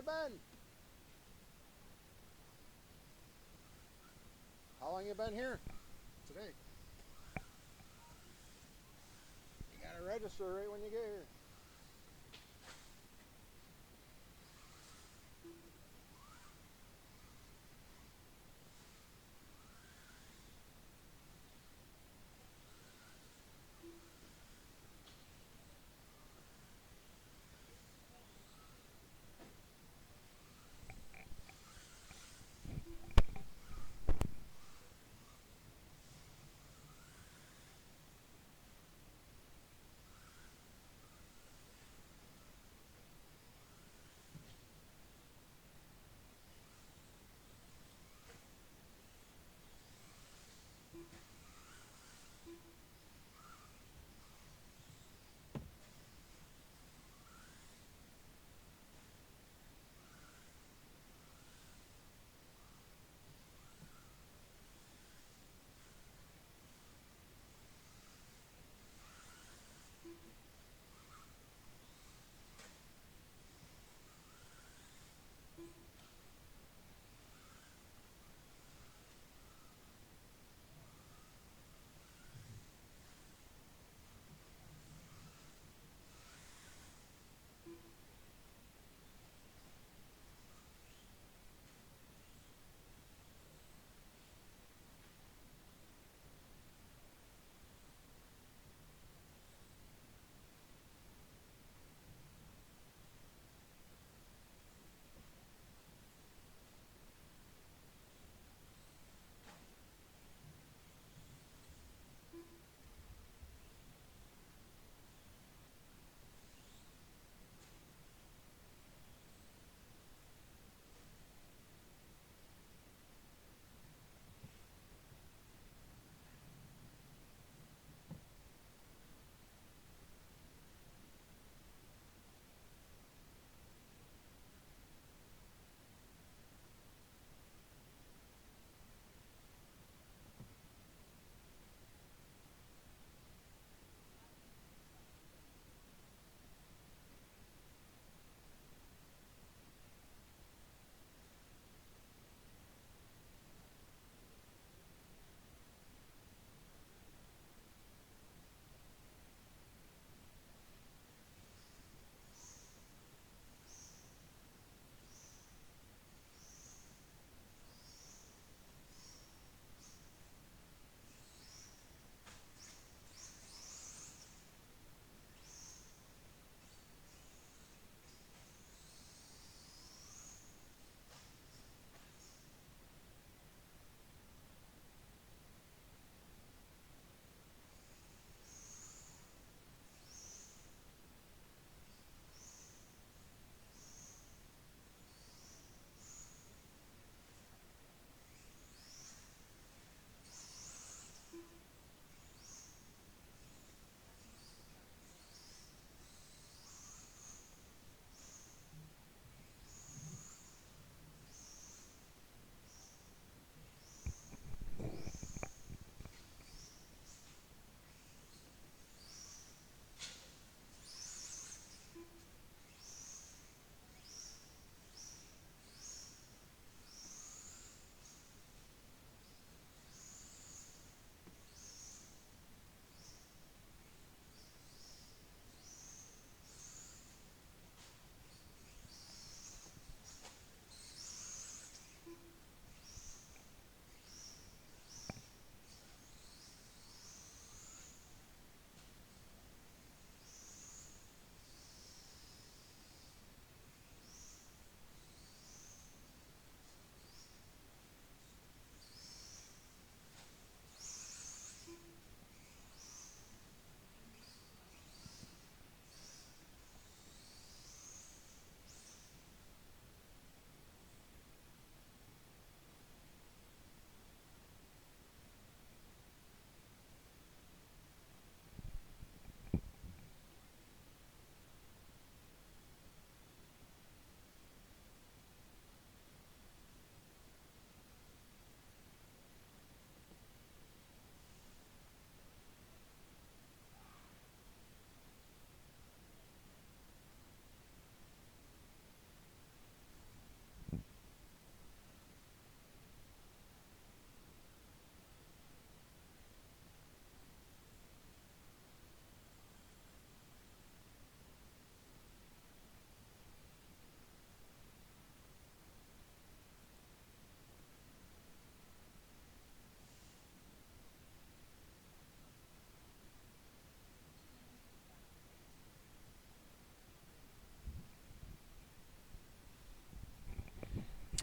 been? How long you been here? Today. You gotta register right when you get here.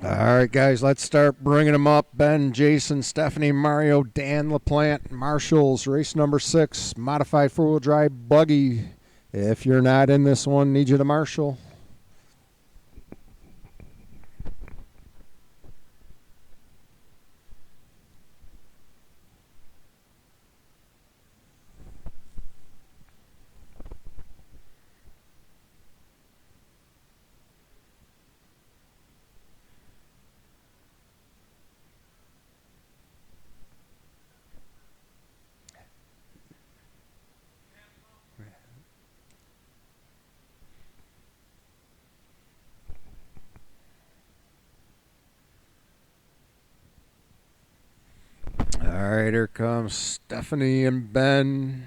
All right, guys, let's start bringing them up. Ben, Jason, Stephanie, Mario, Dan LaPlante, Marshalls, race number 6, modified four-wheel drive buggy. If you're not in this one, need you to marshal. All right, here comes Stephanie and Ben.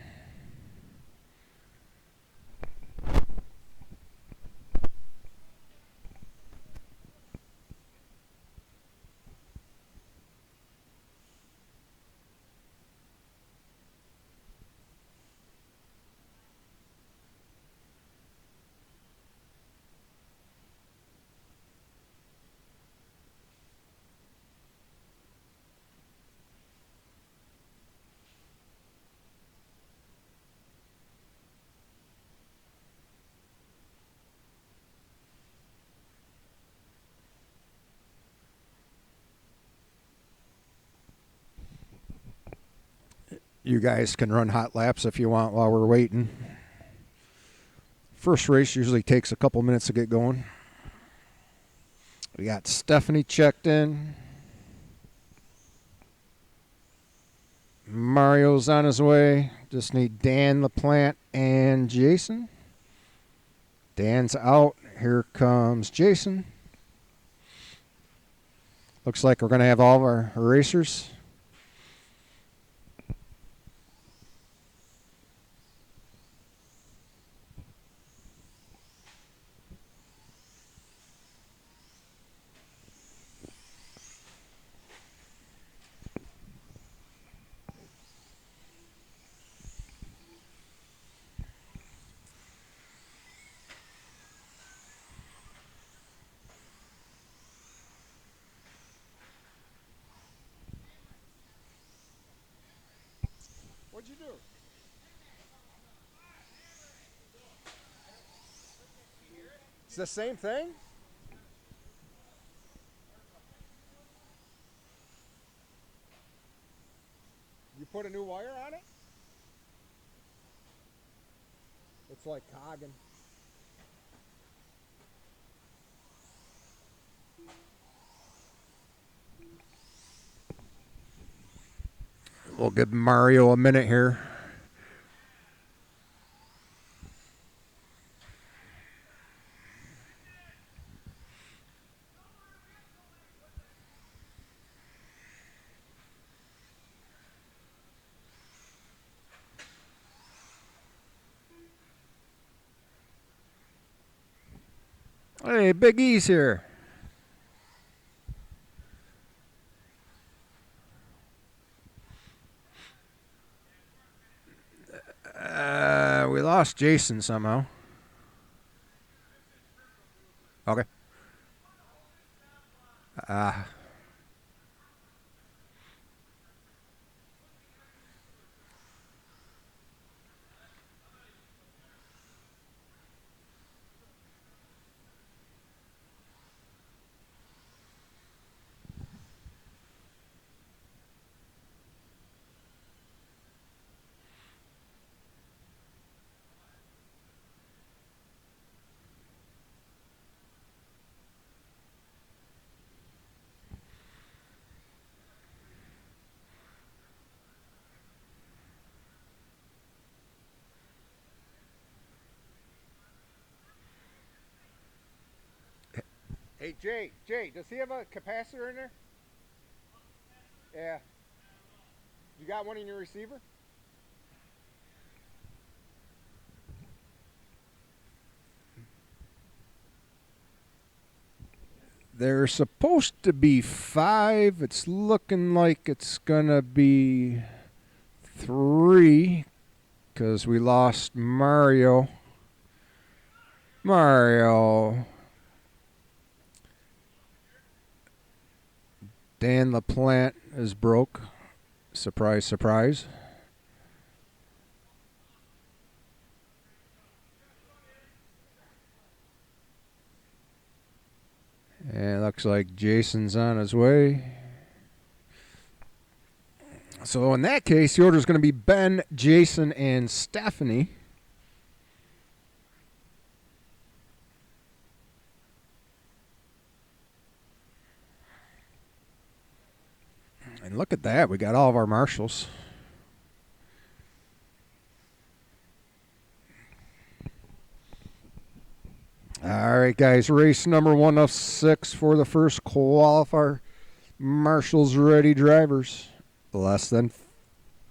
You guys can run hot laps if you want while we're waiting. First race usually takes a couple minutes to get going. We got Stephanie checked in. Mario's on his way. Just need Dan LaPlante and Jason. Dan's out. Here comes Jason. Looks like we're going to have all of our racers. What'd you do? It's the same thing? You put a new wire on it? It's like cogging. We'll give Mario a minute here. Hey, Big E's here. We lost Jason somehow. Okay. Hey, Jay, does he have a capacitor in there? Yeah. You got one in your receiver? There's supposed to be 5. It's looking like it's going to be 3 because we lost Mario. Mario. Dan LaPlante is broke. Surprise, surprise. And it looks like Jason's on his way. So in that case, the order is going to be Ben, Jason, and Stephanie. And look at that. We got all of our marshals. All right, guys. Race number 1 of 6 for the first qualifier. Marshals ready, drivers. Less than...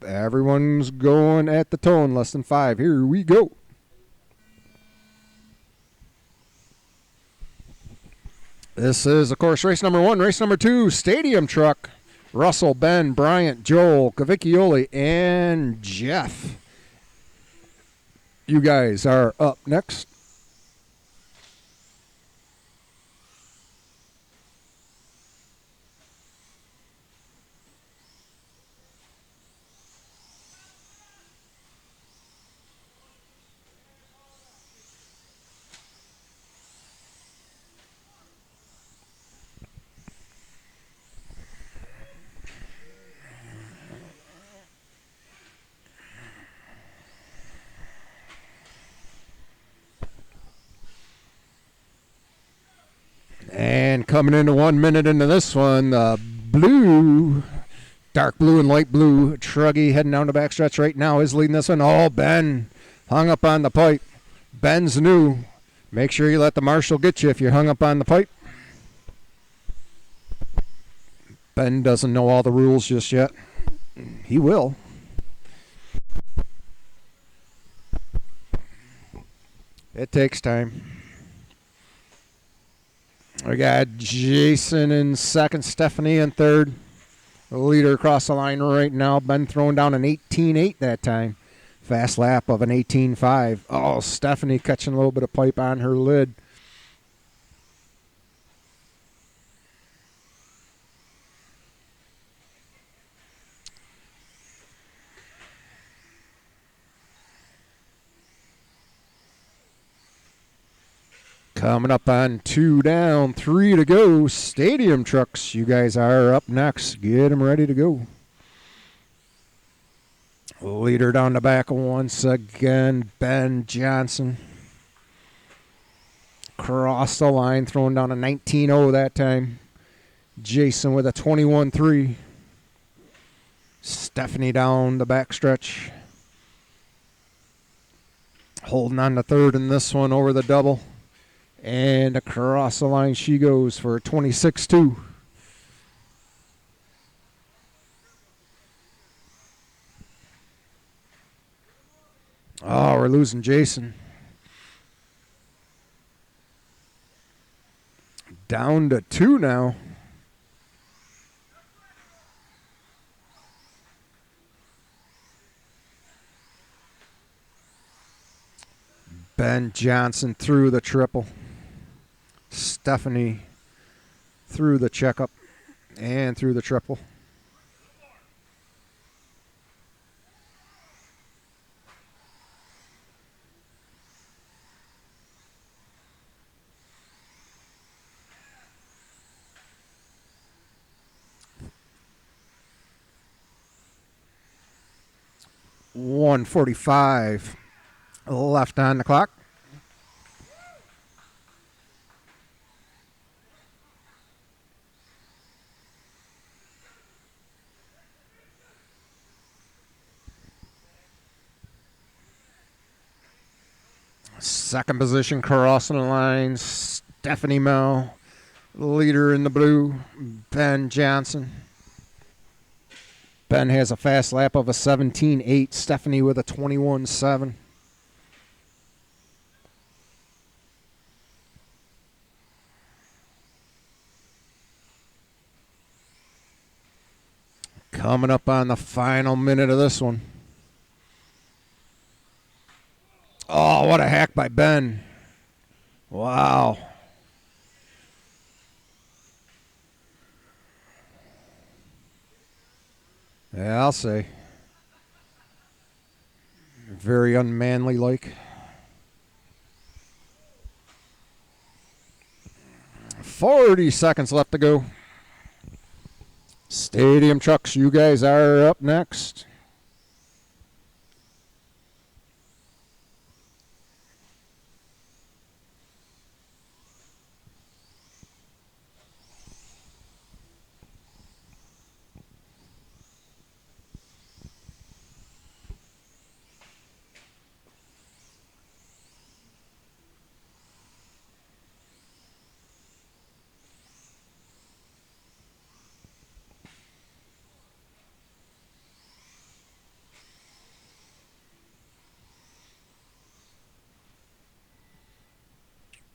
Everyone's going at the tone. Less than 5. Here we go. This is, of course, race number 1. Race number 2, Stadium Truck. Russell, Ben, Bryant, Joel, Cavicchioli, and Jeff. You guys are up next. And coming into 1 minute into this one, the blue, dark blue and light blue, Truggy heading down the backstretch right now is leading this one. Oh, Ben hung up on the pipe. Ben's new. Make sure you let the marshal get you if you're hung up on the pipe. Ben doesn't know all the rules just yet. He will. It takes time. We got Jason in second, Stephanie in third. The leader across the line right now. Ben throwing down an 18.8 that time. Fast lap of an 18.5. Oh, Stephanie catching a little bit of pipe on her lid. Coming up on 2 down, 3 to go. Stadium Trucks, you guys are up next. Get them ready to go. Leader down the back once again, Ben Johnson. Cross the line, throwing down a 19.0 that time. Jason with a 21.3. Stephanie down the back stretch. Holding on to third in this one over the double. And across the line she goes for 26.2. Oh, we're losing Jason. Down to 2 now. Ben Johnson through the triple. Stephanie through the checkup and through the triple. .145 left on the clock. Second position crossing the line, Stephanie Mel. Leader in the blue, Ben Johnson. Ben has a fast lap of a 17.8. Stephanie with a 21.7. Coming up on the final minute of this one. Oh, what a hack by Ben. Wow. Yeah, I'll say. Very unmanly like. 40 seconds left to go. Stadium Trucks, you guys are up next.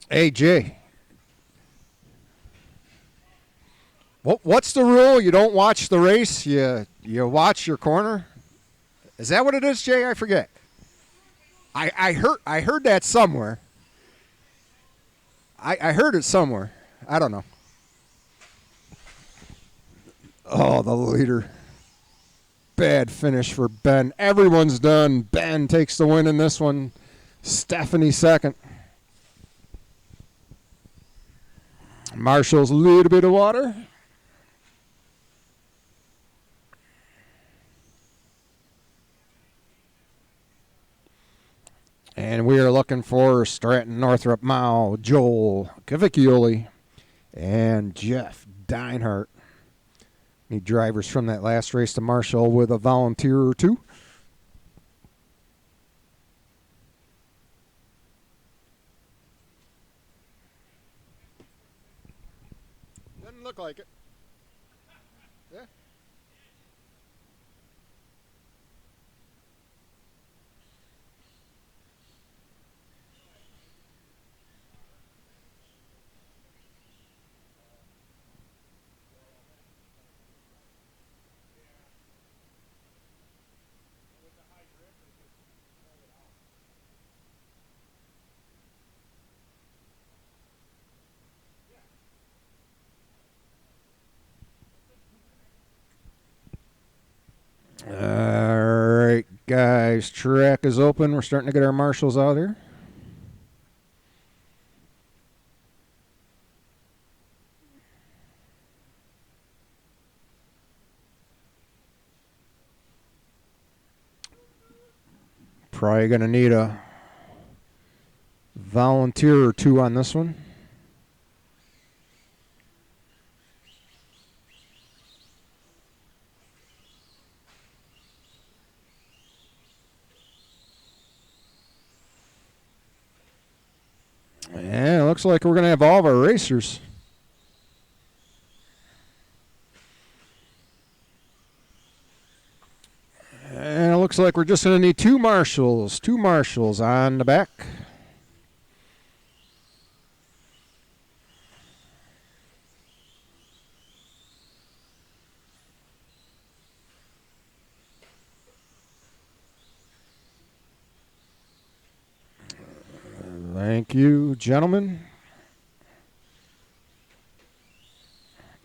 Hey, Jay. What's the rule? You don't watch the race. You watch your corner. Is that what it is, Jay? I forget. I heard that somewhere. I heard it somewhere. I don't know. Oh, the leader. Bad finish for Ben. Everyone's done. Ben takes the win in this one. Stephanie second. Marshall's a little bit of water. And we are looking for Stratton, Northrop, Mao, Joel, Cavicchioli, and Jeff Deinhardt. Need drivers from that last race to Marshall with a volunteer or two. Doesn't look like it. Yeah. All right, guys. Track is open. We're starting to get our marshals out here. Probably going to need a volunteer or two on this one. Yeah, it looks like we're going to have all of our racers. And it looks like we're just going to need two marshals. Two marshals on the back. Thank you, gentlemen.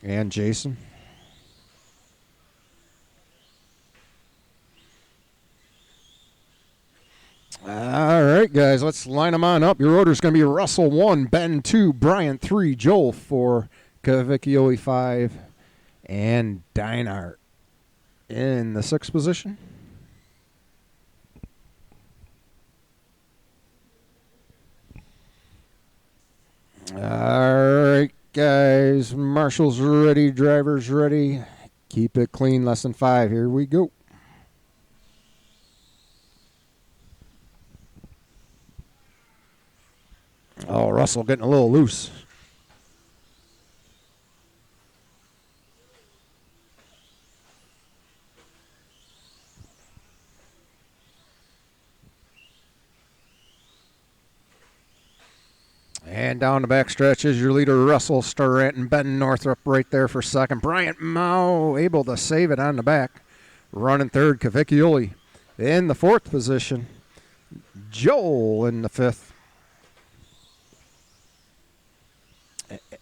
And Jason. All right, guys, let's line them on up. Your order is going to be Russell 1, Ben 2, Bryant 3, Joel 4, Cavicchioli 5, and Deinhardt in the 6th position. All right, guys, marshals ready, drivers ready. Keep it clean, less than 5. Here we go. Oh, Russell getting a little loose. And down the back stretch is your leader, Russell Starrett, and Ben Northrop right there for second. Bryant Mao able to save it on the back. Running third, Cavicchioli in the 4th position. Joel in the 5th.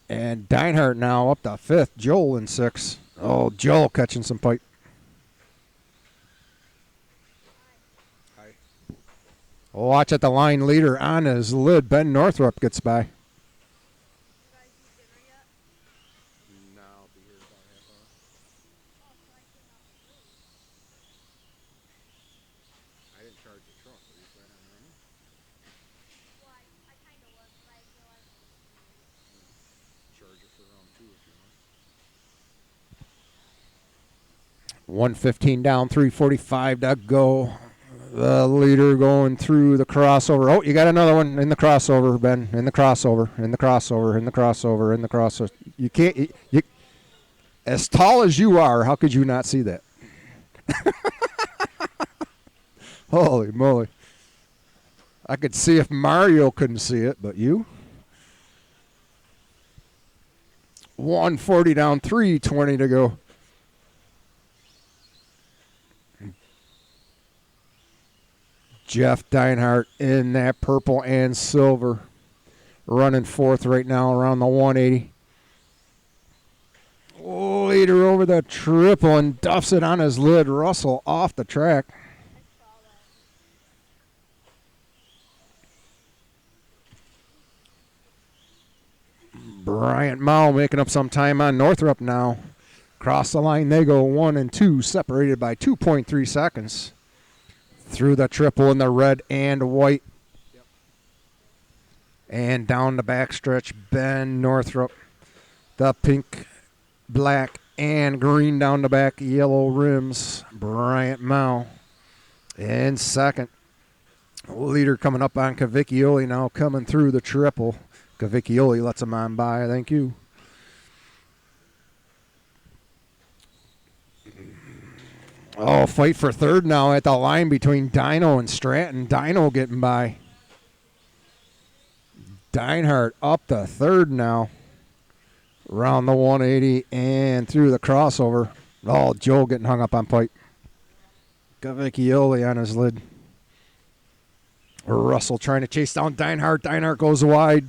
And Deinhardt now up to 5th. Joel in 6th. Oh, Joel catching some pipe. Watch at the line leader on his lid. Ben Northrup gets by. No, I'll be here about half hour. I didn't charge the truck. Are you planning on running? Well, I kind of was, but I feel like charge it for round 2 if you want. 1:15 down, 3:45 to go. The leader going through the crossover. Oh, you got another one in the crossover, Ben. In the crossover, in the crossover, in the crossover, in the crossover. You can't. You, as tall as you are, how could you not see that? Holy moly. I could see if Mario couldn't see it, but you? 140 down, 3:20 to go. Jeff Deinhardt in that purple and silver. Running fourth right now around the 180. Leader over the triple and duffs it on his lid. Russell off the track. Bryant Mao making up some time on Northrup now. Cross the line they go, 1 and 2, separated by 2.3 seconds. Through the triple in the red and white. Yep. And down the backstretch, Ben Northrup. The pink, black, and green down the back, yellow rims. Bryant Mao in second. Leader coming up on Cavicchioli now, coming through the triple. Cavicchioli lets him on by, thank you. Oh, fight for third now at the line between Dino and Stratton. Dino getting by. Deinhardt up the third now. Around the 180 and through the crossover. Oh, Joe getting hung up on pipe. Cavicchioli on his lid. Russell trying to chase down Deinhardt. Deinhardt goes wide.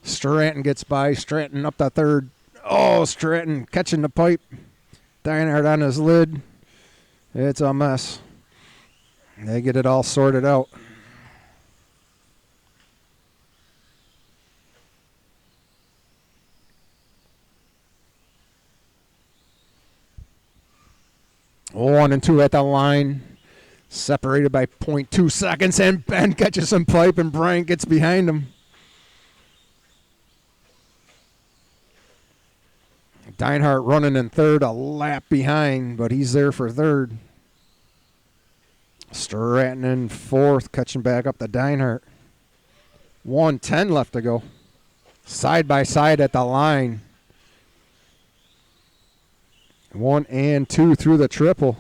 Stratton gets by. Stratton up the third. Oh, Stratton catching the pipe. Deinhardt on his lid. It's a mess. They get it all sorted out. One and two at the line. Separated by 0.2 seconds. And Ben catches some pipe and Bryant gets behind him. Deinhardt running in third, a lap behind, but he's there for third. Stratton in fourth, catching back up to Deinhardt. 1:10 left to go. Side by side at the line. 1 and 2 through the triple.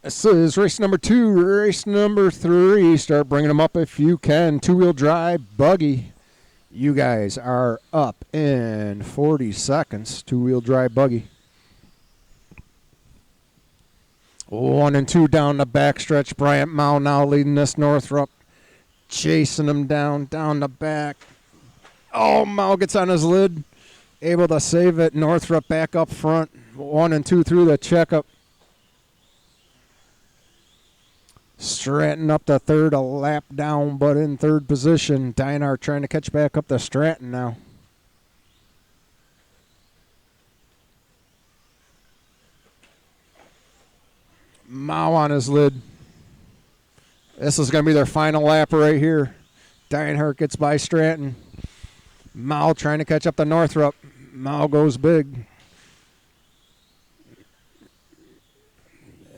This is race number 2. Race number 3. Start bringing them up if you can. Two-wheel drive buggy. You guys are up in 40 seconds. Two-wheel drive buggy. 1 and 2 down the backstretch. Bryant Mao now leading this Northrup. Chasing him down the back. Oh, Mao gets on his lid. Able to save it. Northrup back up front. 1 and 2 through the checkup. Stratton up to third, a lap down, but in third position. Deinhardt trying to catch back up to Stratton now. Mao on his lid. This is going to be their final lap right here. Deinhardt gets by Stratton. Mao trying to catch up to Northrup. Mao goes big.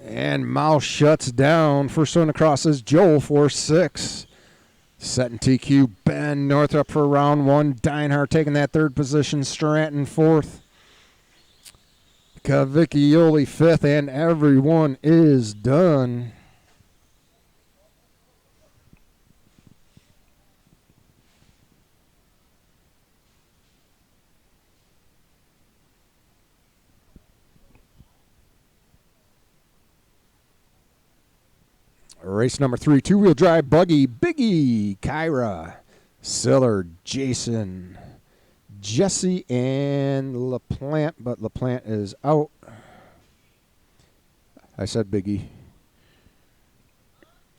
And Mao shuts down. First one across is Joel for 6. Setting TQ, Ben Northrup for round 1. Deinhardt taking that third position. Stratton 4th. Cavicchioli 5th. And everyone is done. Race number 3, two-wheel drive buggy, Biggie, Kyra, Siller, Jason, Jesse and LaPlante, but LaPlante is out. I said Biggie.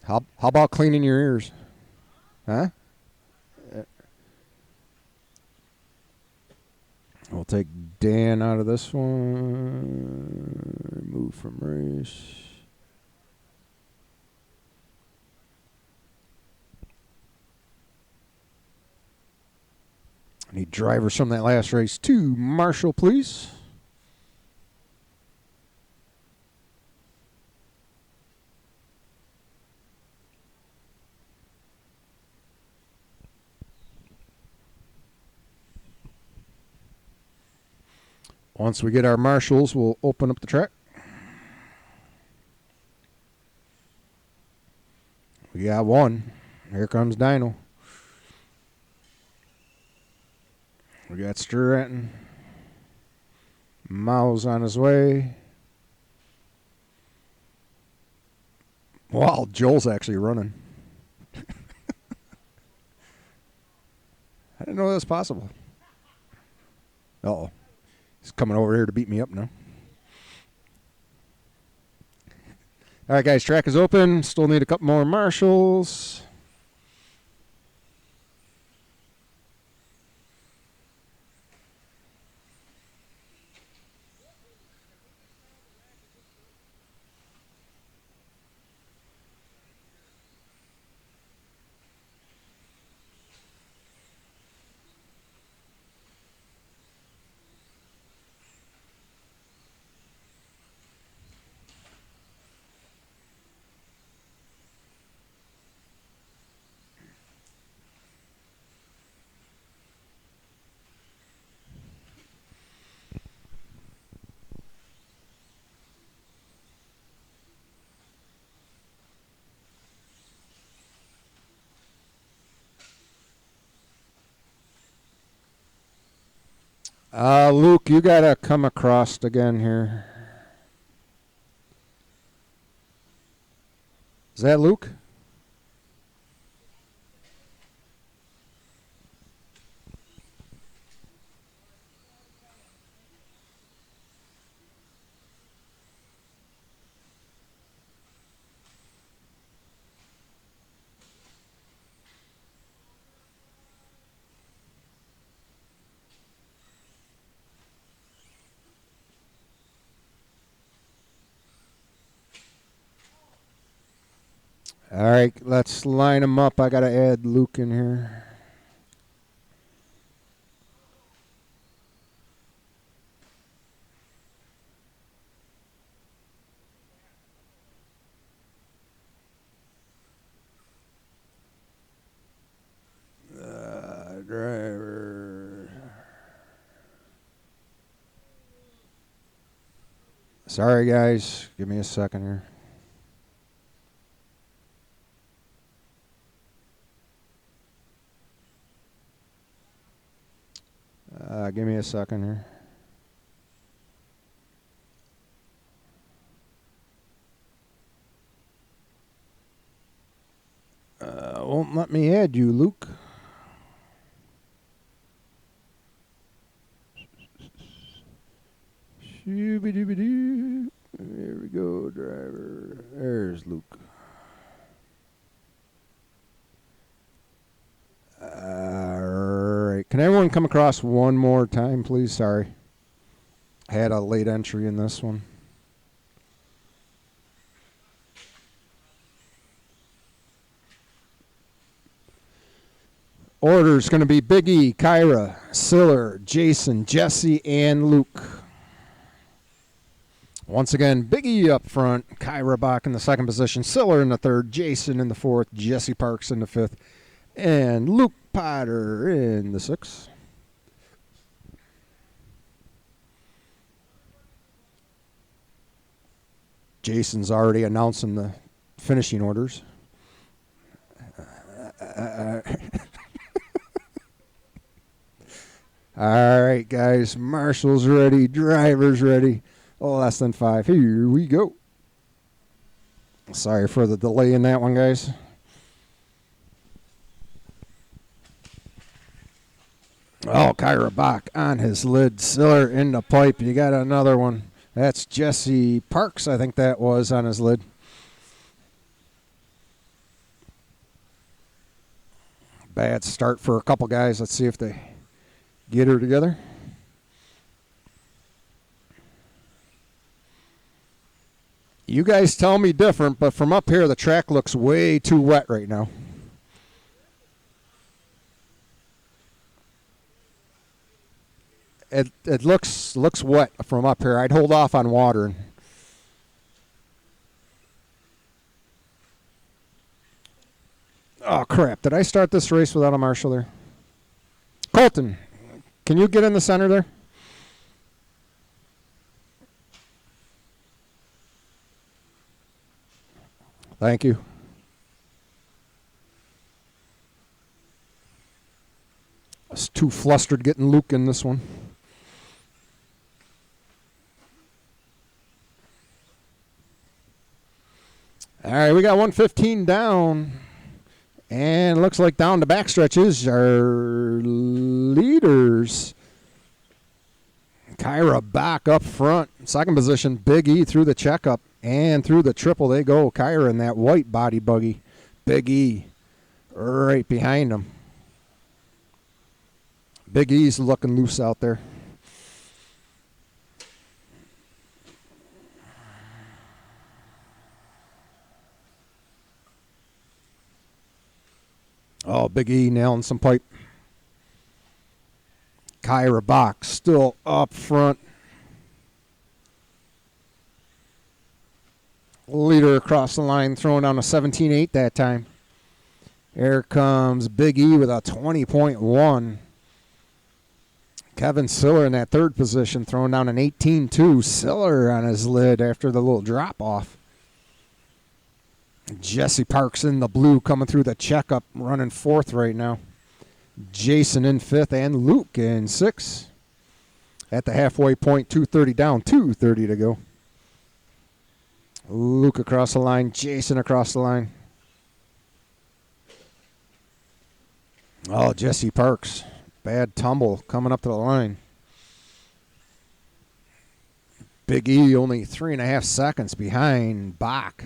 How about cleaning your ears? Huh? We'll take Dan out of this one. Remove from race. I need drivers from that last race. 2, Marshall, please. Once we get our marshals, we'll open up the track. We got one. Here comes Dino. We got Stratton. Miles on his way. Wow, Joel's actually running. I didn't know that was possible. Uh-oh. He's coming over here to beat me up now. All right, guys, track is open. Still need a couple more marshals. Luke, you got to come across again here. Is that Luke? All right, let's line them up. I got to add Luke in here. Driver. Sorry, guys. Give me a second here. Give me a second here. Won't let me add you, Luke. Shooby-dooby-doo. There we go, driver. There's Luke. All right. Can everyone come across one more time, please? Sorry. I had a late entry in this one. Order's going to be Big E, Kyra, Siller, Jason, Jesse, and Luke. Once again, Big E up front, Kyra Bach in the second position, Siller in the third, Jason in the fourth, Jesse Parks in the fifth, and Luke Potter in the sixth. Jason's already announcing the finishing orders. All right, guys. Marshall's ready. Driver's ready. Less than 5. Here we go. Sorry for the delay in that one, guys. Oh, Kyra Bach on his lid. Siller in the pipe. You got another one. That's Jesse Parks, I think that was, on his lid. Bad start for a couple guys. Let's see if they get her together. You guys tell me different, but from up here, the track looks way too wet right now. It looks wet from up here. I'd hold off on watering. Oh, crap. Did I start this race without a marshal there? Colton, can you get in the center there? Thank you. I was too flustered getting Luke in this one. All right, we got 115 down. And looks like down the backstretch is our leaders. Kyra Bach up front. Second position, Big E through the checkup. And through the triple they go. Kyra in that white body buggy. Big E right behind him. Big E's looking loose out there. Oh, Big E nailing some pipe. Kyra Bach still up front. Leader across the line, throwing down a 17.8 that time. Here comes Big E with a 20.1. Kevin Siller in that third position, throwing down an 18.2. Siller on his lid after the little drop off. Jesse Parks in the blue coming through the checkup, running fourth right now. Jason in fifth and Luke in sixth. At the halfway point, 2:30 down, 2:30 to go. Luke across the line, Jason across the line. Oh, Jesse Parks. Bad tumble coming up to the line. Big E only 3.5 seconds behind Bach.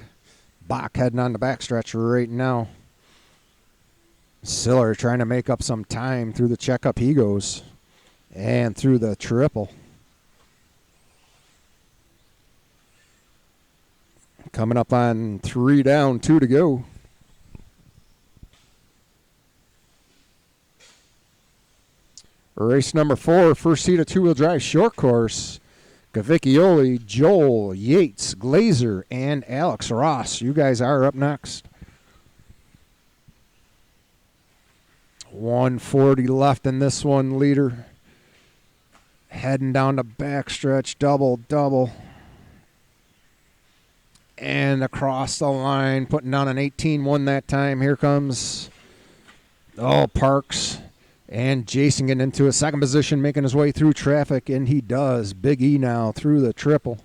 Bach heading on the backstretch right now. Siller trying to make up some time through the checkup. He goes. And through the triple. Coming up on 3 down, 2 to go. Race number 4, first heat of two-wheel drive short course. Cavicchioli, Joel, Yates, Glazer, and Alex Ross. You guys are up next. 140 left in this one, leader. Heading down the backstretch, double. And across the line, putting down an 18-1 that time. Here comes, Parks. And Jason getting into a second position, making his way through traffic, and he does. Big E now through the triple.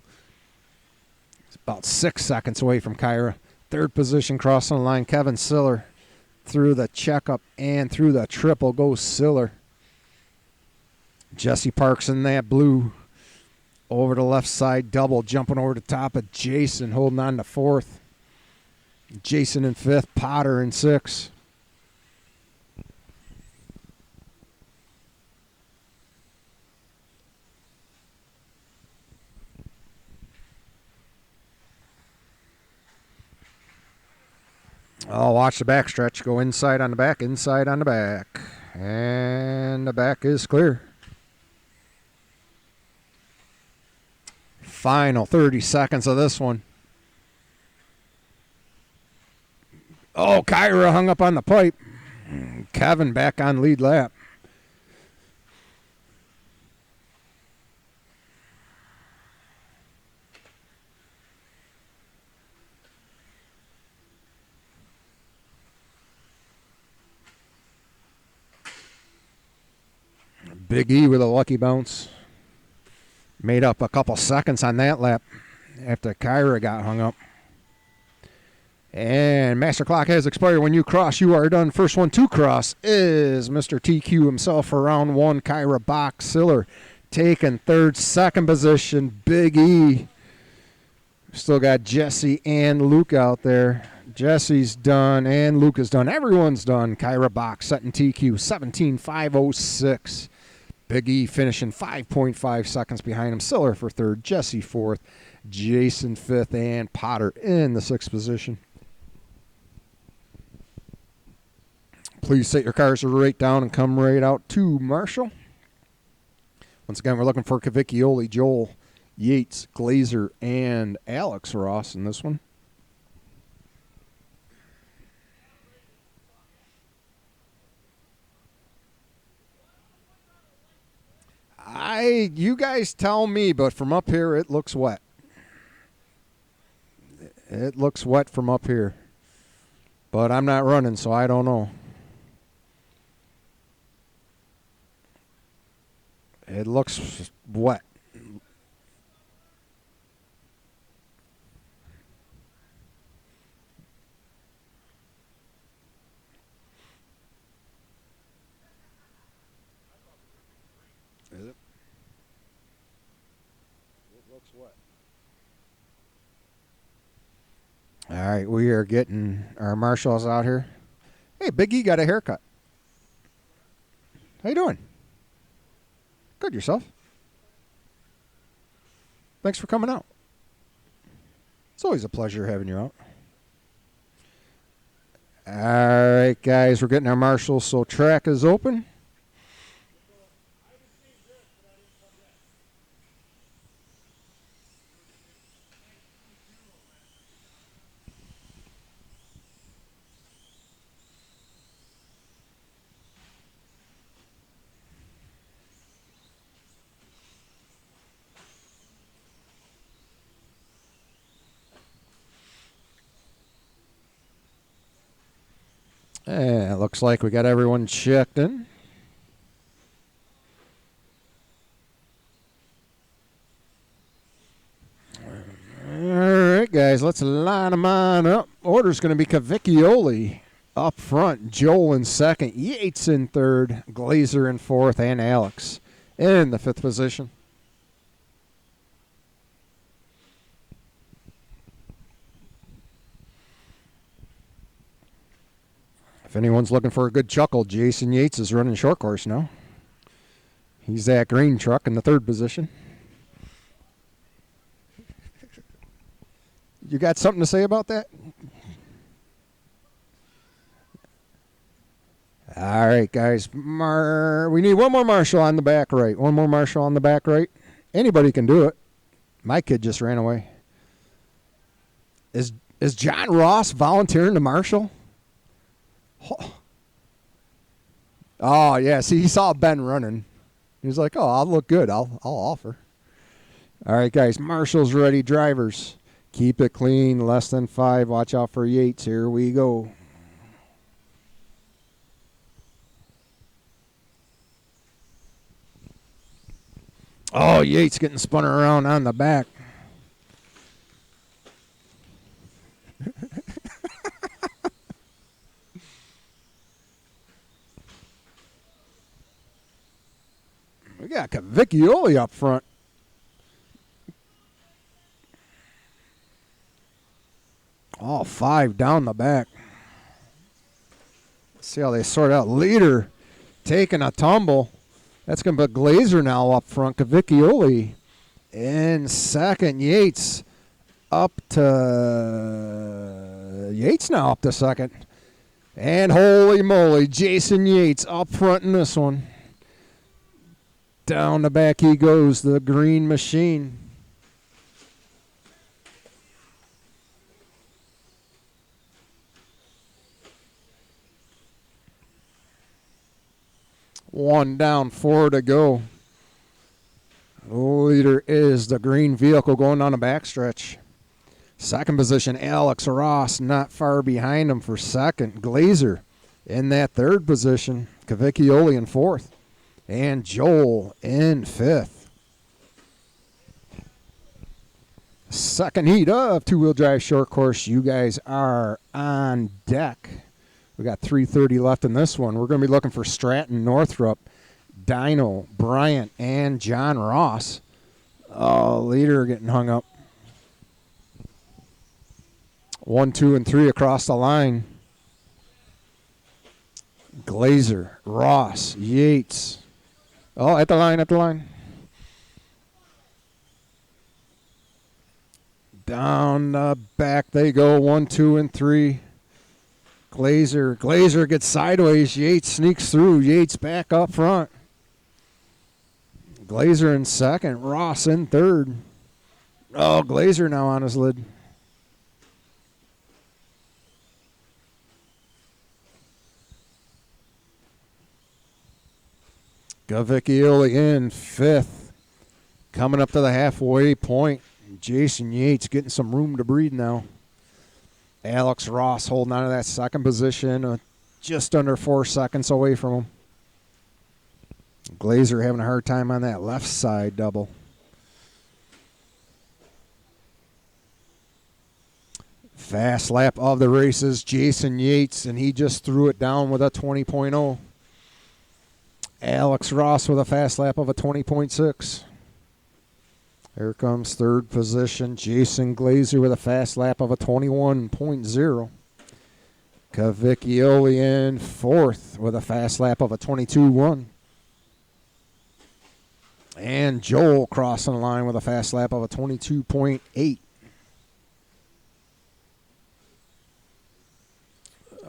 It's about 6 seconds away from Kyra. Third position crossing the line, Kevin Siller through the checkup and through the triple goes Siller. Jesse Parks in that blue. Over the left side, double, jumping over the top of Jason, holding on to fourth. Jason in fifth, Potter in sixth. Oh, watch the backstretch. Go inside on the back, inside on the back. And the back is clear. Final 30 seconds of this one. Oh, Kyra hung up on the pipe. Kevin back on lead lap. Big E with a lucky bounce. Made up a couple seconds on that lap after Kyra got hung up. And master clock has expired. When you cross, you are done. First one to cross is Mr. TQ himself for round one, Kyra Boxiller. Taking third, second position, Big E. Still got Jesse and Luke out there. Jesse's done and Luke is done. Everyone's done. Kyra Box setting TQ 17.506. Big E finishing 5.5 seconds behind him. Siller for third, Jesse fourth, Jason fifth, and Potter in the sixth position. Please set your cars right down and come right out to Marshall. Once again, we're looking for Cavicchioli, Joel, Yates, Glazer, and Alex Ross in this one. You guys tell me, but from up here it looks wet. It looks wet from up here. But I'm not running, so I don't know. It looks wet. Is it? It looks wet. All right, we are getting our marshals out here. Hey, Big E got a haircut. How you doing? Good, yourself? Thanks for coming out. It's always a pleasure having you out. All right, guys, we're getting our marshals, so track is open. And it looks like we got everyone checked in. All right, guys, let's line them on up. Order's going to be Cavicchioli up front, Joel in second, Yates in third, Glazer in fourth, and Alex in the fifth position. If anyone's looking for a good chuckle, Jason Yates is running short course now. He's that green truck in the third position. You got something to say about that? All right, guys. We need one more marshal on the back right. One more marshal on the back right. Anybody can do it. My kid just ran away. Is John Ross volunteering to marshal? Oh, yeah. See, he saw Ben running. He was like, oh, I'll look good. I'll offer. All right, guys. Marshals ready. Drivers, keep it clean. Less than 5. Watch out for Yates. Here we go. Oh, Yates getting spun around on the back. We got Cavicchioli up front. All 5 down the back. Let's see how they sort out. Leader taking a tumble. That's going to be Glazer now up front. Cavicchioli in second. Yates up to... Yates now up to second. And holy moly, Jason Yates up front in this one. Down the back he goes, the green machine. One down, 4 to go. The leader is the green vehicle going down the backstretch. Second position, Alex Ross not far behind him for second. Glazer in that third position. Cavicchioli in fourth. And Joel in fifth. Second heat of two-wheel drive short course. You guys are on deck. We got 3:30 left in this one. We're going to be looking for Stratton, Northrop, Dino, Bryant, and John Ross. Oh, leader getting hung up. 1, 2, and 3 across the line. Glazer, Ross, Yates. Oh, at the line, at the line. Down the back they go. 1, 2, and 3. Glazer gets sideways. Yates sneaks through. Yates back up front. Glazer in second. Ross in third. Oh, Glazer now on his lid. Gavicchioli in fifth. Coming up to the halfway point. Jason Yates getting some room to breathe now. Alex Ross holding on to that second position, just under 4 seconds away from him. Glazer having a hard time on that left side double. Fast lap of the races, Jason Yates, and he just threw it down with a 20.0. Alex Ross with a fast lap of a 20.6. Here comes third position, Jason Glazer with a fast lap of a 21.0. Cavicchioli in fourth with a fast lap of a 22.1. And Joel crossing the line with a fast lap of a 22.8.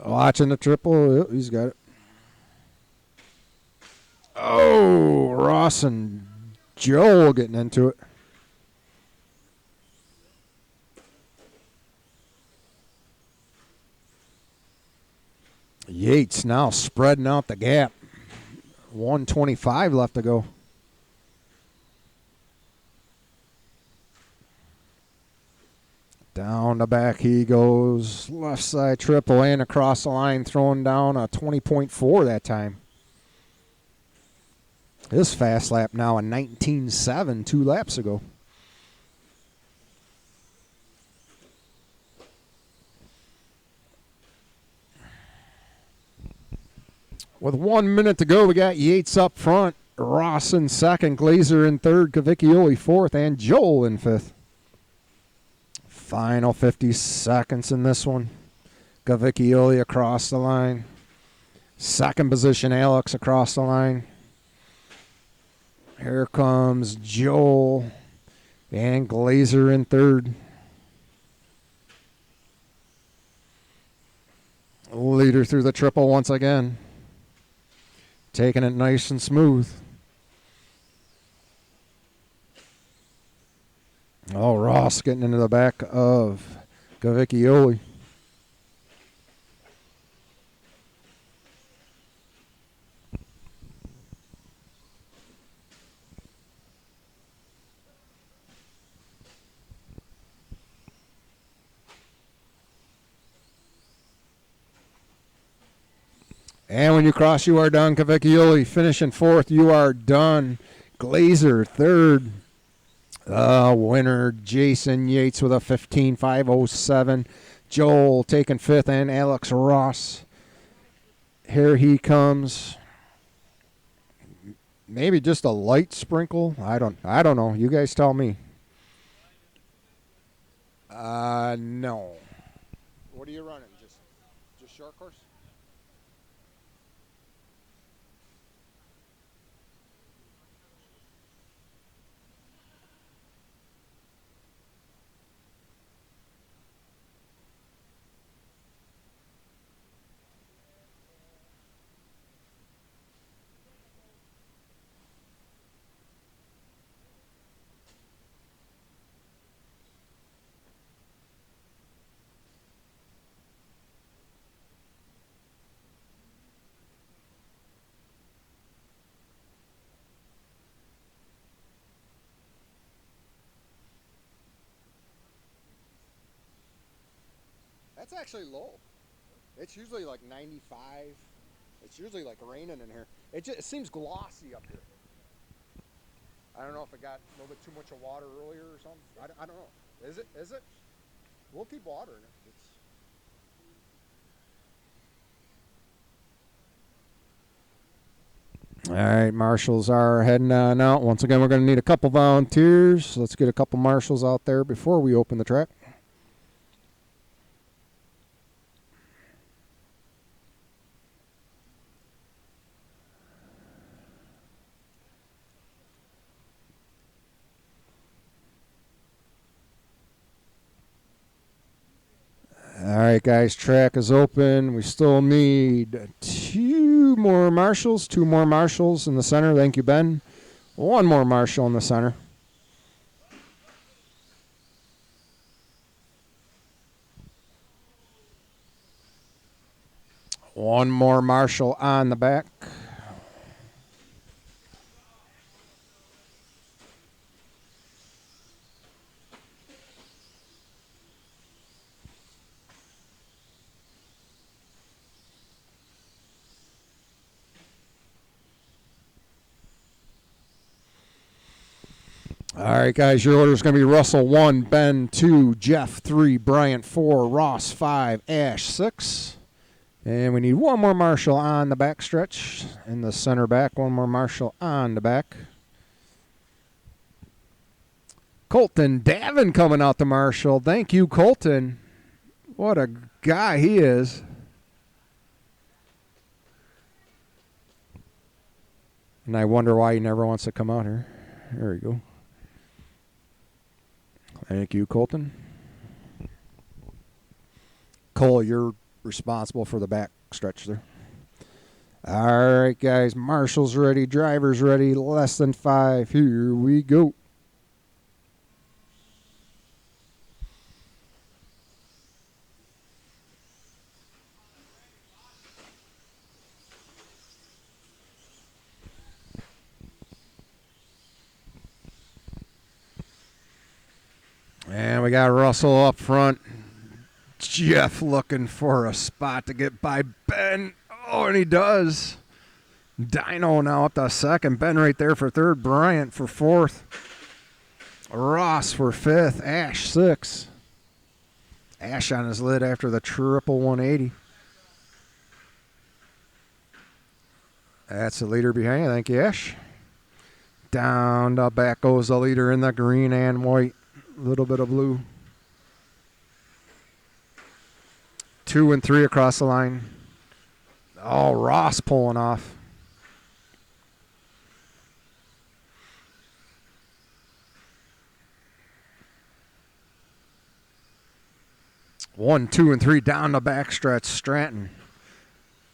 Watching the triple. Oh, he's got it. Oh, Ross and Joel getting into it. Yates now spreading out the gap. 1:25 left to go. Down the back he goes. Left side triple and across the line, throwing down a 20.4 that time. His fast lap now a 19.7 2 laps ago. With 1 minute to go, we got Yates up front, Ross in second, Glazer in third, Cavicchioli fourth, and Joel in fifth. Final 50 seconds in this one. Cavicchioli across the line. Second position, Alex across the line. Here comes Joel and Glazer in third. Leader through the triple once again. Taking it nice and smooth. Oh, Ross getting into the back of Cavicchioli. And when you cross, you are done. Cavicchioli finishing fourth. You are done. Glazer third. Winner, Jason Yates with a 15.507. Joel taking fifth, and Alex Ross. Here he comes. Maybe just a light sprinkle. I don't know. You guys tell me. No. What are you running? Just short course? That's actually low. It's usually like 95. It's usually like raining in here. It seems glossy up here. I don't know if it got a little bit too much of water earlier or something. I don't know. Is it? Is it? We'll keep watering it. All right, marshals are heading on out. Once again, we're going to need a couple volunteers. Let's get a couple marshals out there before we open the track. All right, guys, track is open. We still need two more marshals in the center. Thank you, Ben. One more marshal in the center. One more marshal on the back. All right, guys, your order is going to be Russell 1, Ben 2, Jeff 3, Bryant 4, Ross 5, Ash 6. And we need one more marshal on the back stretch in the center back. One more marshal on the back. Colton Davin coming out the marshal. Thank you, Colton. What a guy he is. And I wonder why he never wants to come out here. There we go. Thank you, Colton. Cole, you're responsible for the back stretch there. All right, guys. Marshals ready. Drivers ready. Less than 5. Here we go. And we got Russell up front. Jeff looking for a spot to get by Ben. Oh, and he does. Dino now up to second. Ben right there for third. Bryant for fourth. Ross for fifth. Ash 6. Ash on his lid after the triple 180. That's the leader behind. Thank you, Ash. Down the back goes the leader in the green and white. A little bit of blue. 2 and 3 across the line. Oh, Ross pulling off. One, 2, and 3 down the backstretch. Stratton,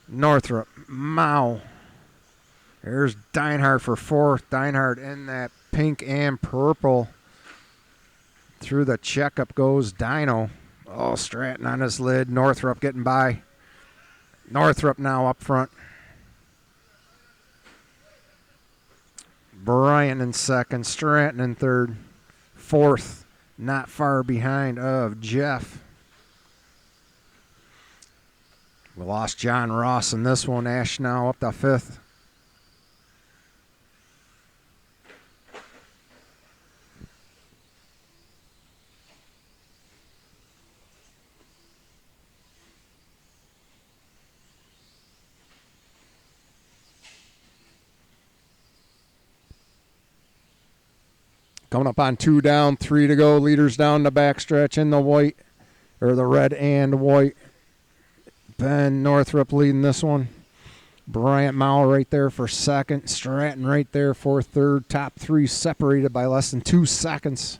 Northrop, Mao. There's Deinhardt for fourth. Deinhardt in that pink and purple. Through the checkup goes Dino. Oh, Stratton on his lid. Northrop getting by. Northrop now up front. Bryant in second. Stratton in third. Fourth, not far behind of Jeff. We lost John Ross in this one. Ash now up to fifth. Coming up on 2 down, 3 to go. Leaders down the backstretch in the white, or the red and white. Ben Northrop leading this one. Bryant Mao right there for second. Stratton right there for third. Top 3 separated by less than 2 seconds.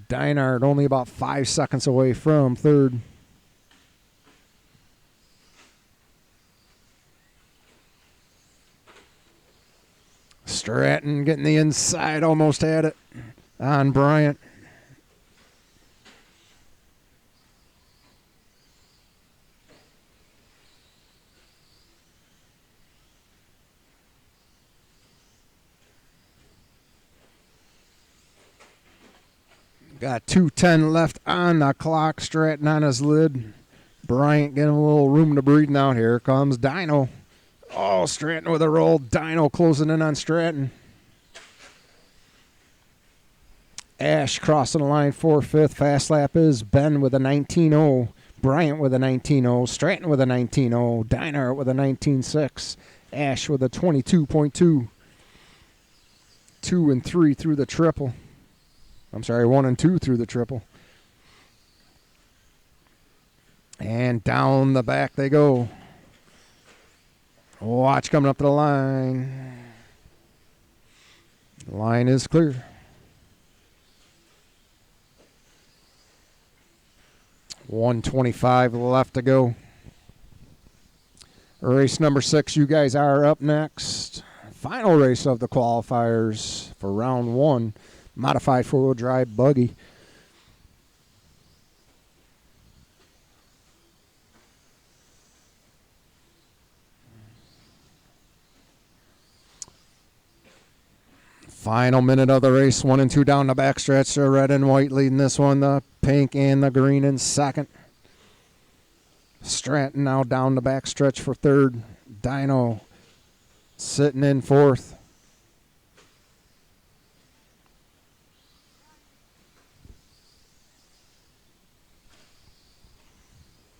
Deinhardt only about 5 seconds away from third. Stratton getting the inside, almost had it on Bryant. Got 2:10 left on the clock. Stratton on his lid. Bryant getting a little room to breathe now. Here comes Dino. Oh, Stratton with a roll. Dino closing in on Stratton. Ash crossing the line 4-5. Fast lap is Ben with a 19.0. Bryant with a 19.0. Stratton with a 19.0. Dinart with a 19.6. Ash with a 22.2. 2 and 3 through the triple. I'm sorry, 1 and 2 through the triple. And down the back they go. Watch coming up to the line. The line is clear. .125 left to go. Race number 6, you guys are up next. Final race of the qualifiers for round 1. Modified four-wheel drive buggy. Final minute of the race, 1 and 2 down the backstretch. The red and white leading this one, the pink and the green in second. Stratton now down the backstretch for third. Dino sitting in fourth.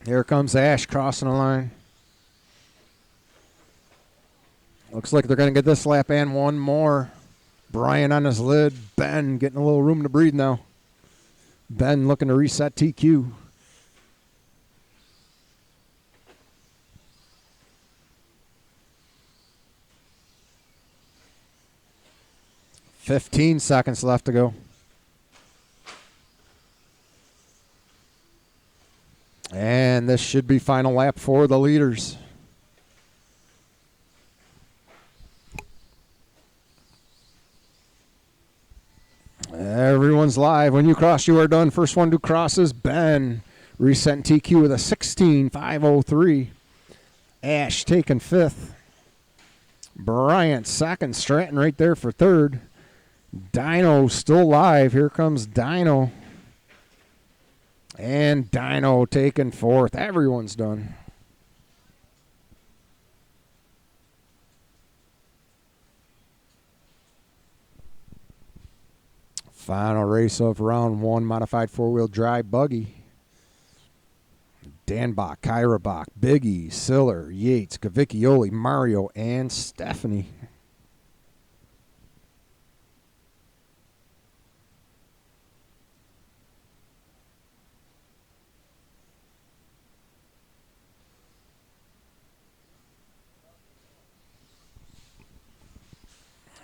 Here comes Ash crossing the line. Looks like they're going to get this lap and one more. Brian on his lid. Ben getting a little room to breathe now. Ben looking to reset TQ. $15 seconds left to go. And this should be final lap for the leaders. Everyone's live. When you cross, you are done. First one to cross is Ben. Resetting TQ with a 16.503. Ash taking fifth. Bryant second. Stratton right there for third. Dino still live. Here comes Dino. And Dino taking fourth. Everyone's done. Final race of round 1, modified four-wheel drive buggy. Danbach, Kyra Bach, Biggie, Siller, Yates, Cavicchioli, Mario, and Stephanie.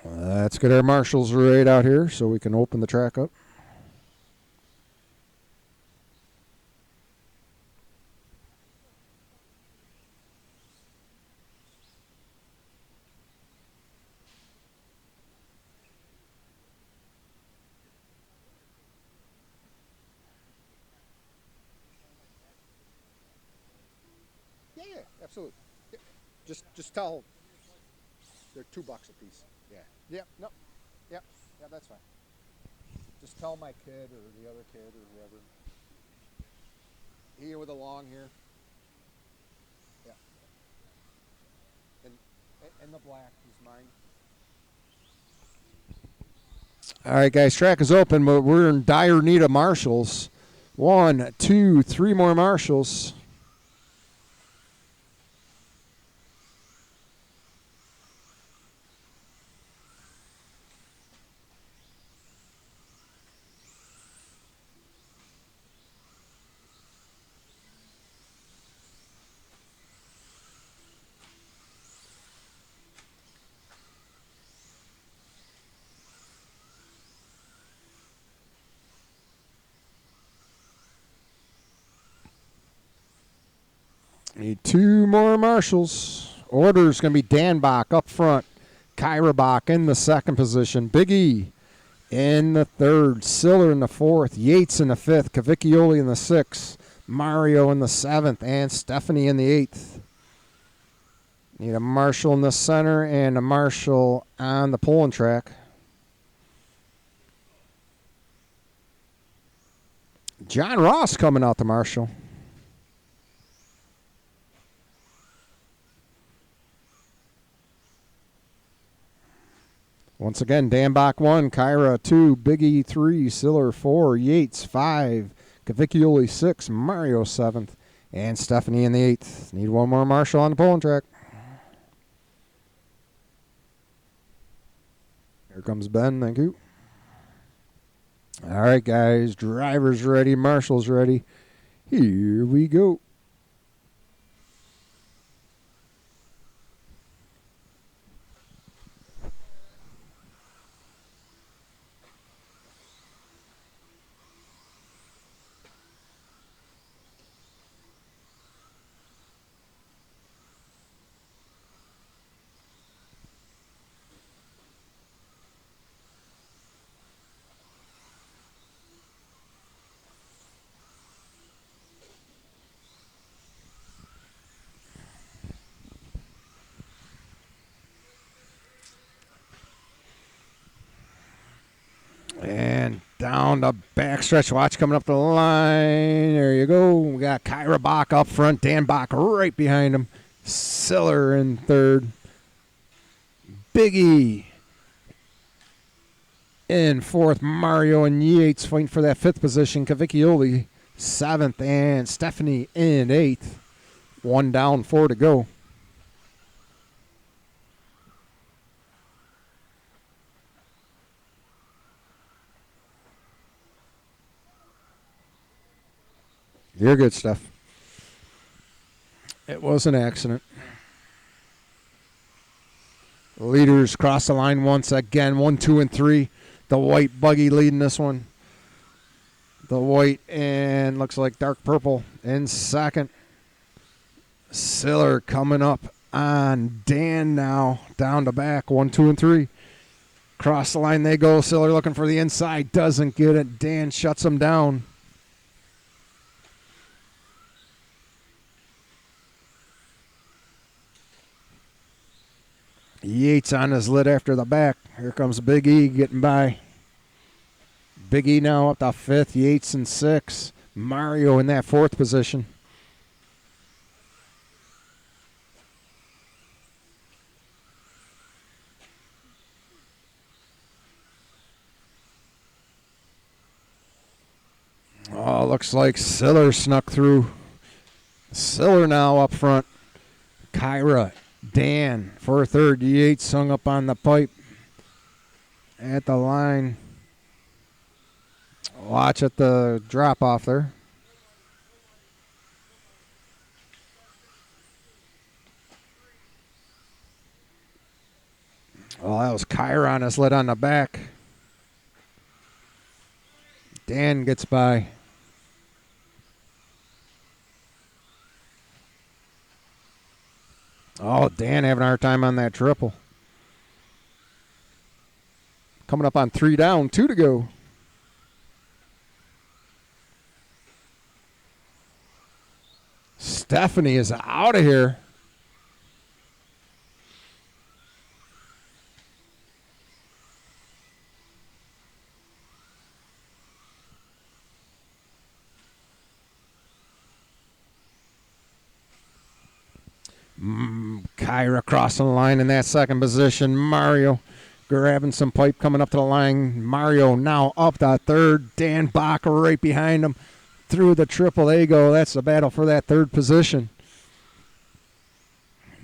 Let's get our marshals right out here so we can open the track up. Yeah, absolutely. Yeah. Just tell they're $2 a piece. Yeah. Yep. No. Yep. Yeah, that's fine. Just tell my kid or the other kid or whoever. Here with a long here. Yeah. And the black is mine. All right, guys. Track is open, but we're in dire need of marshals. 1, 2, 3 more marshals. Need 2 more marshals. Order's going to be Danbach up front. Kyra Bach in the second position. Big E in the third. Siller in the fourth. Yates in the fifth. Cavicchioli in the sixth. Mario in the seventh. And Stephanie in the eighth. Need a marshal in the center and a marshal on the pulling track. John Ross coming out the marshal. Once again, Dan Bach 1, Kyra 2, Big E 3, Siller 4, Yates 5, Cavicchioli 6, Mario 7th, and Stephanie in the 8th. Need one more Marshall on the pulling track. Here comes Ben, thank you. All right, guys, driver's ready, Marshall's ready. Here we go. And down the backstretch. Watch coming up the line. There you go. We got Kyra Bach up front. Dan Bach right behind him. Siller in third. Big E in fourth. Mario and Yates fighting for that fifth position. Cavicchioli 7th. And Stephanie in 8th. 1 down, 4 to go. You're good, Steph. It was an accident. Leaders cross the line once again. 1, 2, and 3. The white buggy leading this one. The white and looks like dark purple in second. Siller coming up on Dan now. Down to back. 1, 2, and 3. Cross the line they go. Siller looking for the inside. Doesn't get it. Dan shuts him down. Yates on his lid after the back. Here comes Big E getting by. Big E now up to 5th. Yates in 6th. Mario in that 4th position. Oh, looks like Siller snuck through. Siller now up front. Kyra, Dan for 3rd. Yates hung up on the pipe at the line. Watch at the drop off there. Oh, that was Kyra on his lid on the back. Dan gets by. Oh, Dan having a hard time on that triple. Coming up on 3 down, 2 to go. Stephanie is out of here. Kyra crossing the line in that 2nd position. Mario grabbing some pipe coming up to the line. Mario now up to 3rd. Dan Bach right behind him. Through the triple. There you go. That's the battle for that 3rd position.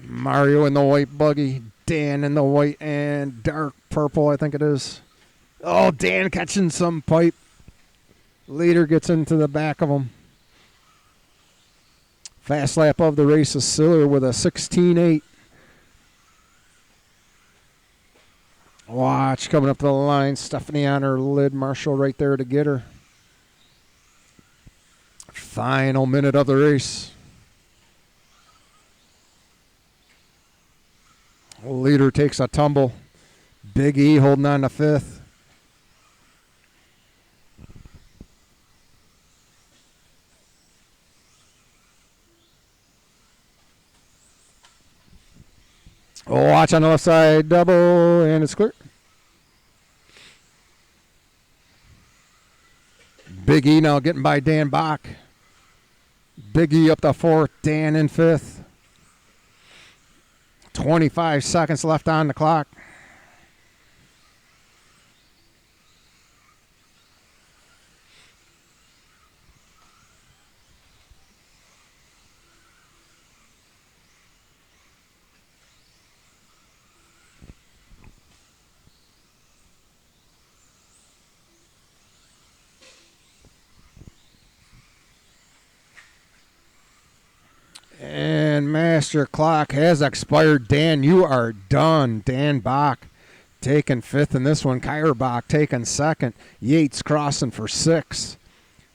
Mario in the white buggy. Dan in the white and dark purple, I think it is. Oh, Dan catching some pipe. Leader gets into the back of him. Fast lap of the race is Siller with a 16.8. Watch coming up to the line. Stephanie on her lid. Marshall right there to get her. Final minute of the race. Leader takes a tumble. Big E holding on to 5th. Watch on the left side, double, and it's clear. Big E now getting by Dan Bach. Big E up to 4th, Dan in 5th. 25 seconds left on the clock. Master clock has expired. Dan, you are done. Dan Bach taking fifth in this one. Kyra Bach taking second. Yates crossing for sixth.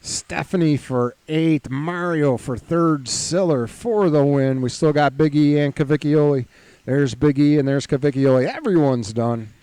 Stephanie for eighth. Mario for third. Siller for the win. We still got Big E and Cavicchioli. There's Big E and there's Cavicchioli. Everyone's done.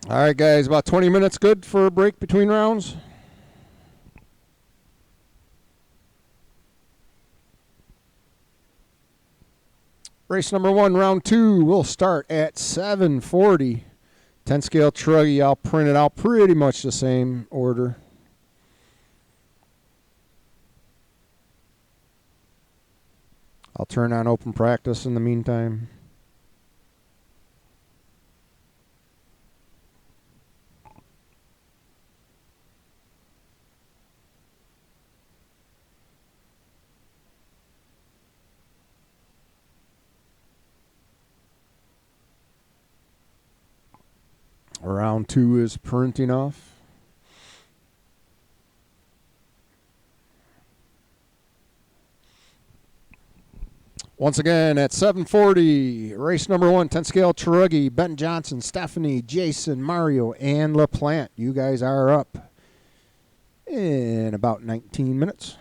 All right, guys, about 20 minutes good for a break between rounds. Race number 1, round 2, will start at 7:40. 10 scale truggy, I'll print it out pretty much the same order. I'll turn on open practice in the meantime. Round 2 is printing off. Once again at 7:40, race number 1, 10 scale Truggy, Ben Johnson, Stephanie, Jason, Mario, and LaPlante. You guys are up in about 19 minutes.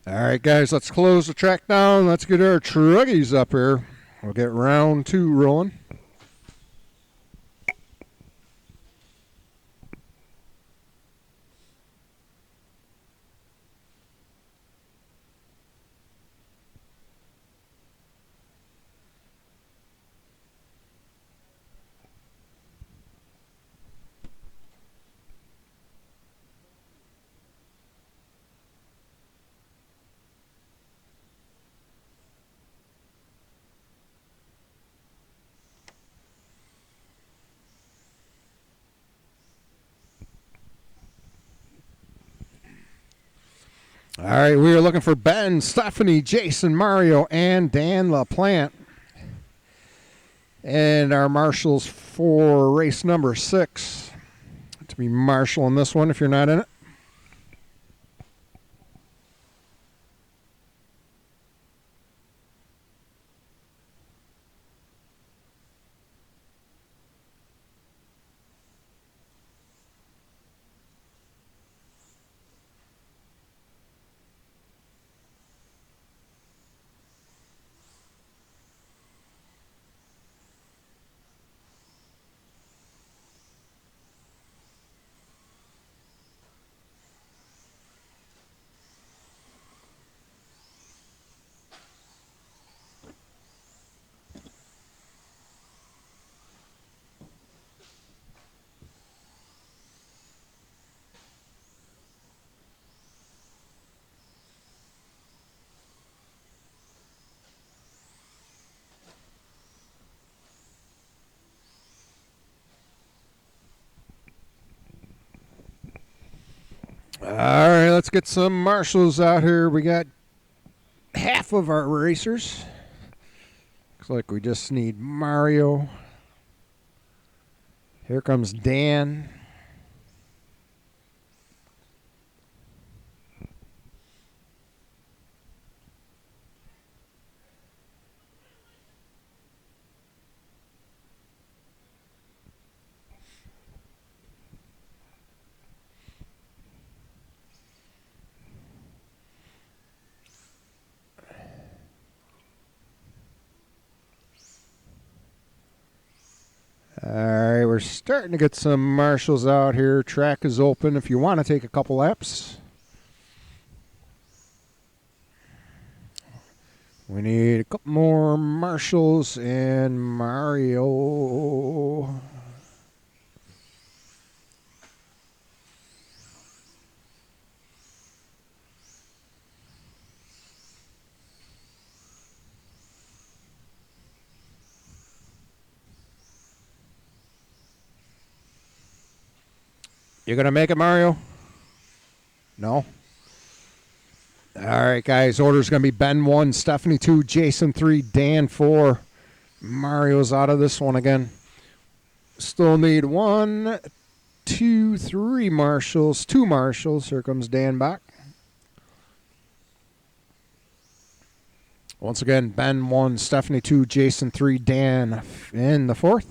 All right, guys, let's close the track down. Let's get our truggies up here. We'll get round 2 rolling. All right, we are looking for Ben, Stephanie, Jason, Mario, and Dan LaPlante. And our marshals for race number 6. To be marshaling this one if you're not in it. All right, let's get some marshals out here. We got half of our racers. Looks like we just need Mario. Here comes Dan. All right, we're starting to get some marshals out here. Track is open if you want to take a couple laps. We need a couple more marshals and Mario. You gonna make it, Mario? No? All right, guys. Order's going to be Ben 1, Stephanie 2, Jason 3, Dan 4. Mario's out of this one again. Still need 1, 2, 3 marshals. 2 marshals. Here comes Dan back. Once again, Ben 1, Stephanie 2, Jason 3, Dan in the 4th.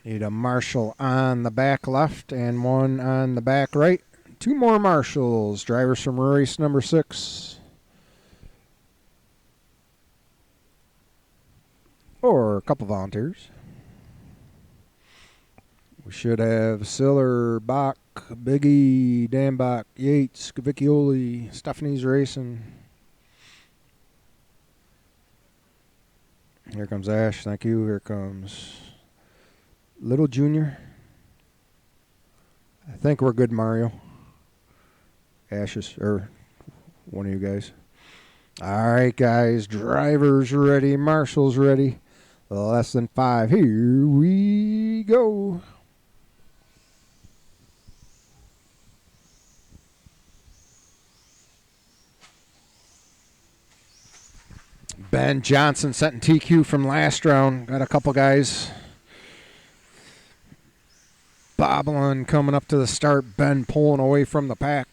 Need a marshal on the back left and 1 on the back right. 2 more marshals. Drivers from race number 6. Or a couple volunteers. We should have Siller, Bach, Biggie, Dan Bach, Yates, Cavicchioli, Stephanie's racing. Here comes Ash. Thank you. Here comes Little Junior. I think we're good, Mario. Ashes, or one of you guys. All right, guys. Drivers ready. Marshals ready. Less than 5. Here we go. Ben Johnson sent in TQ from last round. Got a couple guys bobbling coming up to the start. Ben pulling away from the pack.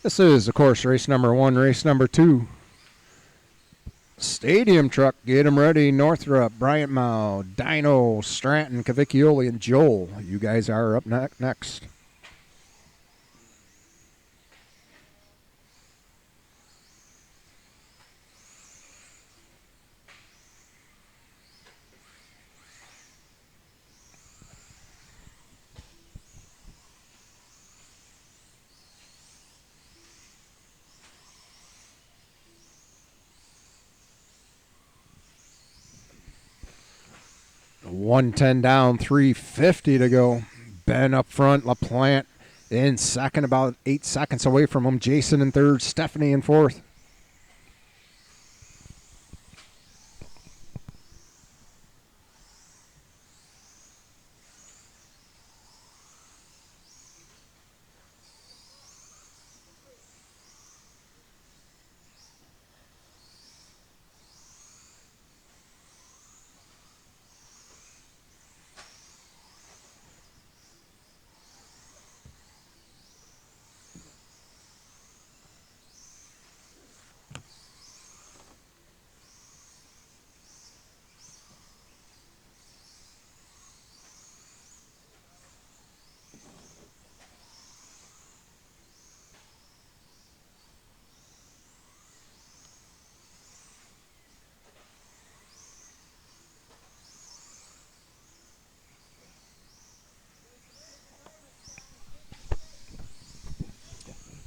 This is, of course, race number 1, race number 2. Stadium Truck, get 'em ready. Northrop, Bryant Mao, Dino, Stratton, Cavicchioli, and Joel. You guys are up next. $110 down, $350 to go. Ben up front, LaPlante in second, about 8 seconds away from him. Jason in third, Stephanie in fourth.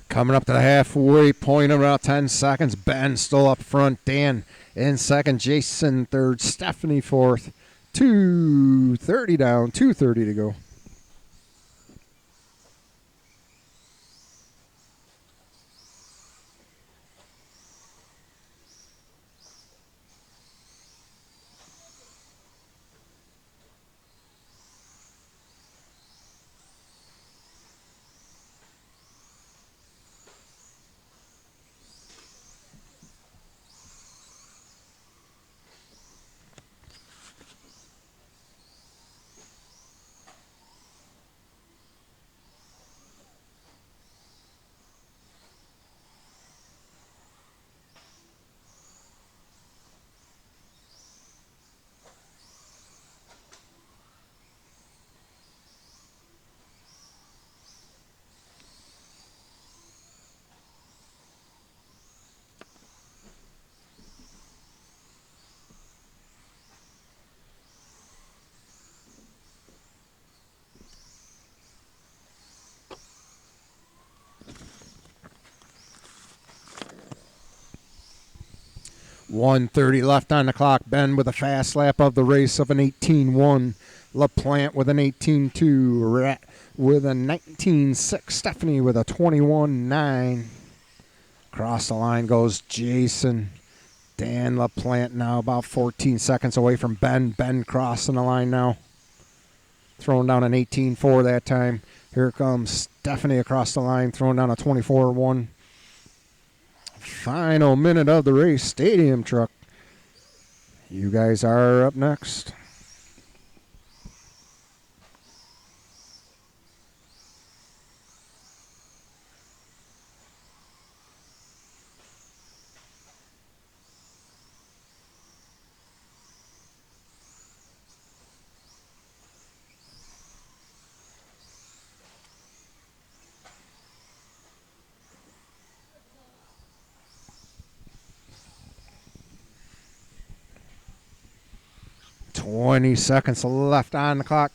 Coming up to the halfway point, about 10 seconds. Ben still up front. Dan in second. Jason third. Stephanie fourth. 2:30 down. 2:30 to go. $1:30 left on the clock. Ben with a fast lap of the race of an 18:1. LaPlante with an 18:2. Rat with a 19:6. Stephanie with a 21:9. Across the line goes Jason. Dan LaPlante now about 14 seconds away from Ben. Ben crossing the line now. Throwing down an 18:4 that time. Here comes Stephanie across the line, throwing down a 24:1. Final minute of the race. Stadium Truck. You guys are up next. $20 seconds left on the clock.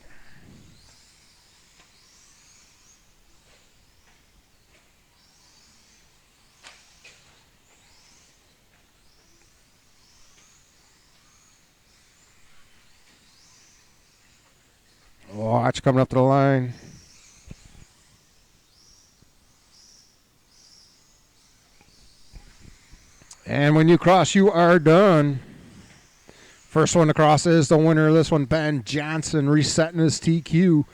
Watch coming up to the line. And when you cross, you are done. First one to cross is the winner of this one, Ben Johnson, resetting his TQ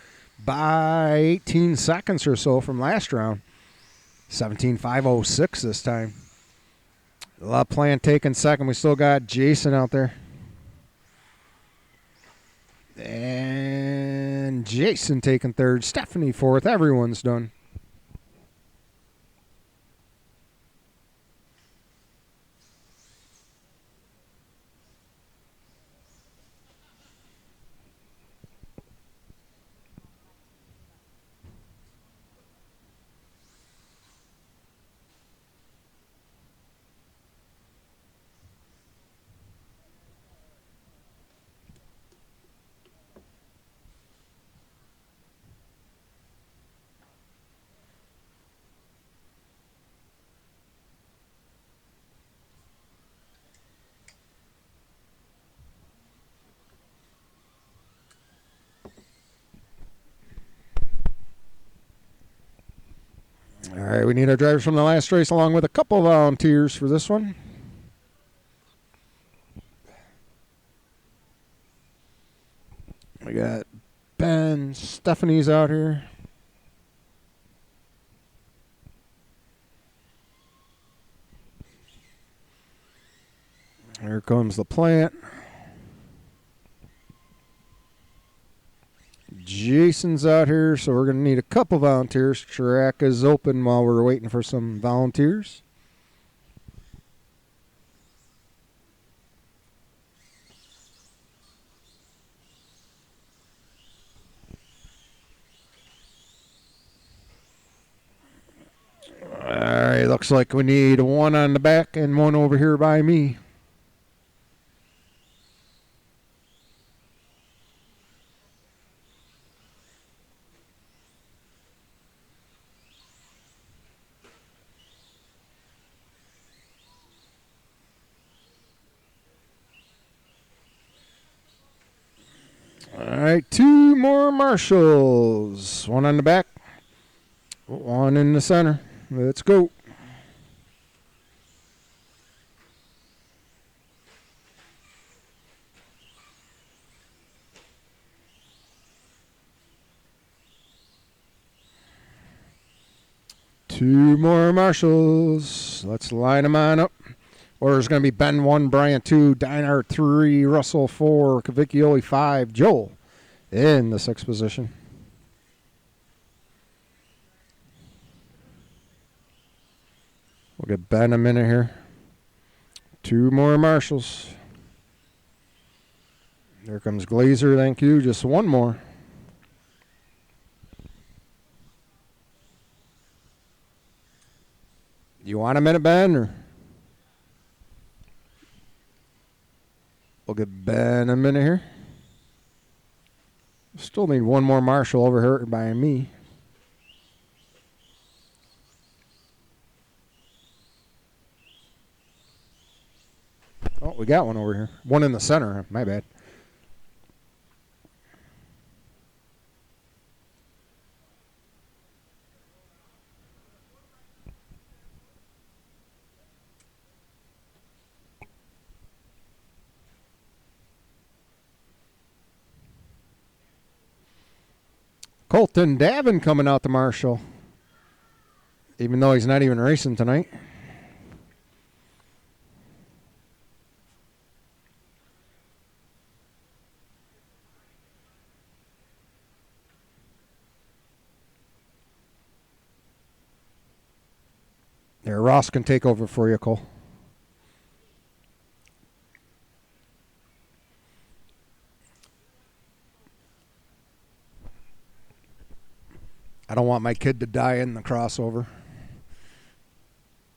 by 18 seconds or so from last round. 17:506 this time. LaPlante taking second. We still got Jason out there. And Jason taking third. Stephanie fourth. Everyone's done. All right, we need our drivers from the last race along with a couple of volunteers for this one. We got Ben, Stephanie's out here. Here comes the plant. Jason's out here, so we're going to need a couple volunteers. Track is open while we're waiting for some volunteers. All right, looks like we need one on the back and one over here by me. All right, two more marshals. One on the back, one in the center. Let's go. Two more marshals. Let's line them on up. Order's going to be Ben 1, Brian 2, Diner 3, Russell 4, Cavicchioli 5, Joel in the 6th position. We'll get Ben a minute here. Two more marshals. There comes Glazer, thank you. Just one more. You want a minute, Ben? Or we'll get Ben a minute here. Still need one more marshal over here by me. Oh, we got one over here. One in the center. My bad. Colton Davin coming out to Marshall, even though he's not even racing tonight. There, Ross can take over for you, Cole. I don't want my kid to die in the crossover.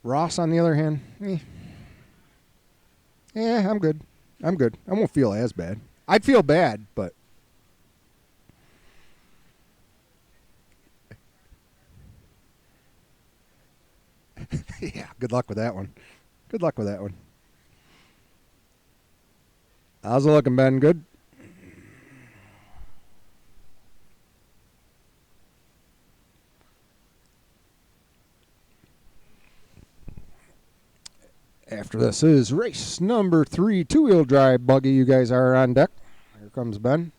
Ross, on the other hand, I'm good. I'm good. I won't feel as bad. I'd feel bad, but yeah, good luck with that one. Good luck with that one. How's it looking, Ben? Good? After this is race number 3, two-wheel drive buggy. You guys are on deck. Here comes Ben.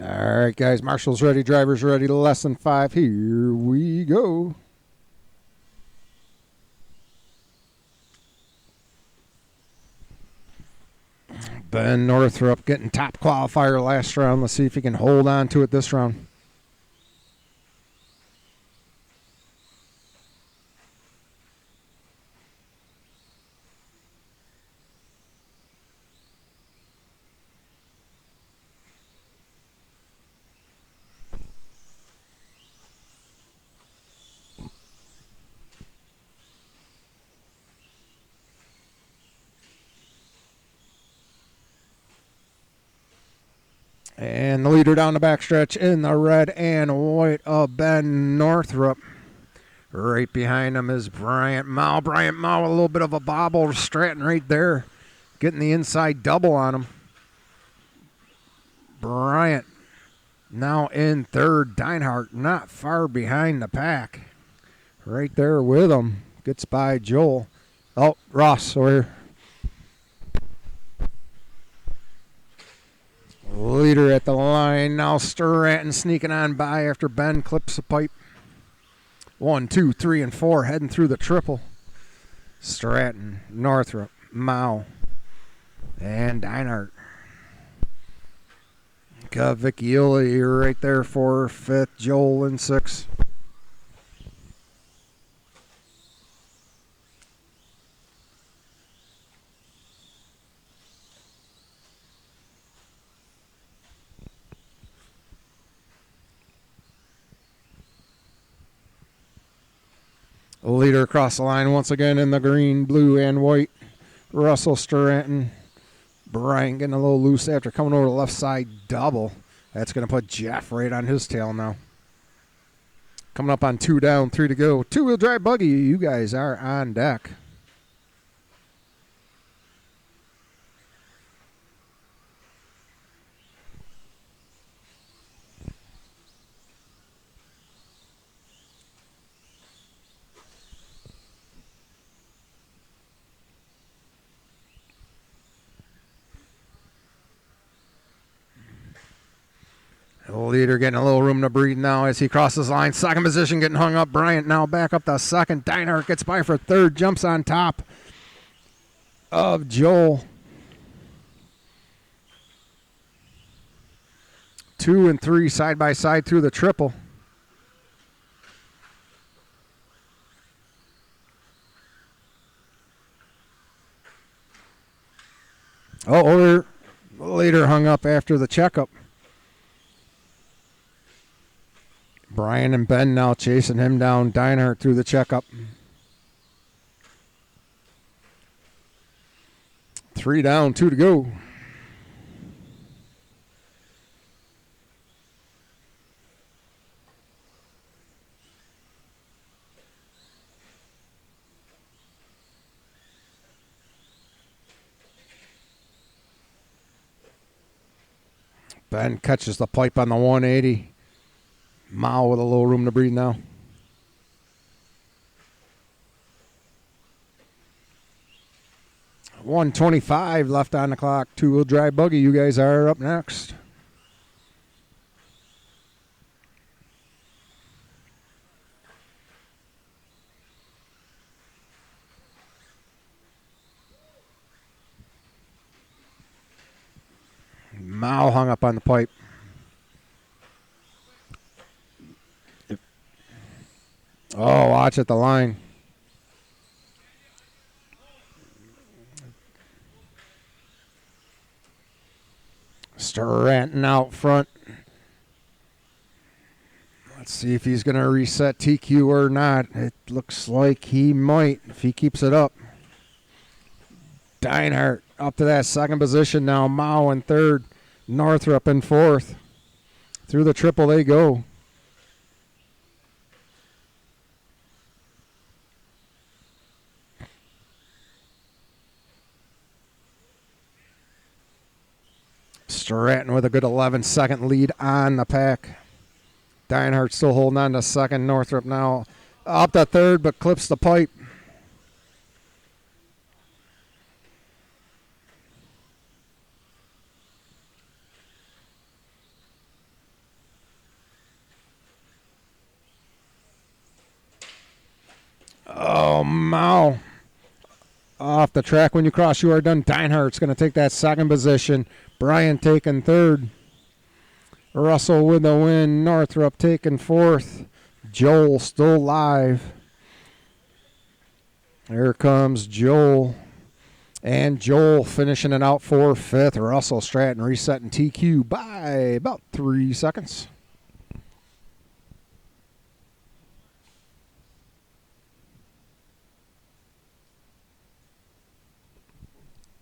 All right, guys. Marshall's ready. Drivers ready. Lesson 5. Here we go. Ben Northrup getting top qualifier last round. Let's see if he can hold on to it this round. And the leader down the backstretch in the red and white of Ben Northrup. Right behind him is Bryant Mao. Bryant Mao, a little bit of a bobble. Stratton right there, getting the inside double on him. Bryant now in third. Deinhardt not far behind the pack. Right there with him. Gets by Joel. Oh, Ross, over here. Leader at the line. Now Stratton sneaking on by after Ben clips the pipe. 1, 2, 3, and 4 heading through the triple. Stratton, Northrup, Mao, and Deinhardt. Got Vicioli right there for fifth. Joel in sixth. Leader across the line once again in the green, blue, and white. Russell Stratton. Bryant getting a little loose after coming over the left side double. That's going to put Jeff right on his tail now. Coming up on 2 down, 3 to go. Two-wheel drive buggy, you guys are on deck. The leader getting a little room to breathe now as he crosses the line. Second position getting hung up. Bryant now back up the second. Deinhardt gets by for third. Jumps on top of Joel. 2 and 3 side by side through the triple. Oh, leader hung up after the checkup. Brian and Ben now chasing him down. Deinhardt through the checkup. 3 down, 2 to go. Ben catches the pipe on the 180. Mao with a little room to breathe now. $1:25 left on the clock. Two-wheel drive buggy. You guys are up next. Mao hung up on the pipe. Oh, watch at the line. Stratton out front. Let's see if he's going to reset TQ or not. It looks like he might if he keeps it up. Deinhardt up to that second position now. Mao in third. Northrup in fourth. Through the triple they go. Stratton with a good 11-second lead on the pack. Deinhardt still holding on to second. Northrup now up to third, but clips the pipe. Oh, Mao. Off the track when you cross, you are done. Deinhardt's going to take that second position. Brian taking third. Russell with the win. Northrup taking fourth. Joel still live. Here comes Joel. And Joel finishing it out for fifth. Russell Stratton resetting TQ by about 3 seconds.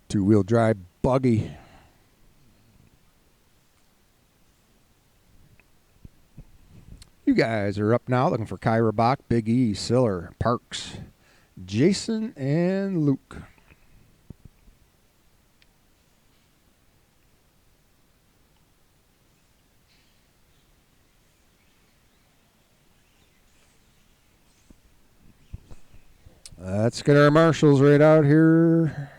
Two-wheel drive buggy. guys are up now looking for Kyra Bach, Big E, Siller, Parks, Jason, and Luke. Let's get our marshals right out here.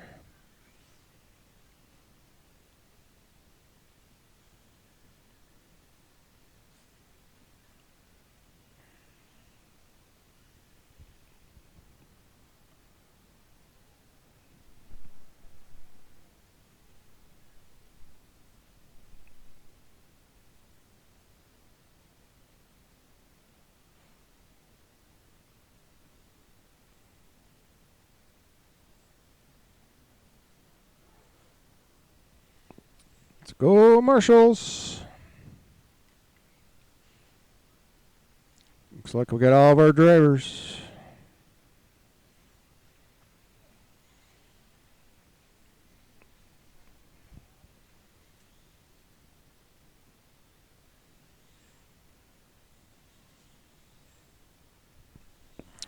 Let's go, marshals. Looks like we got all of our drivers.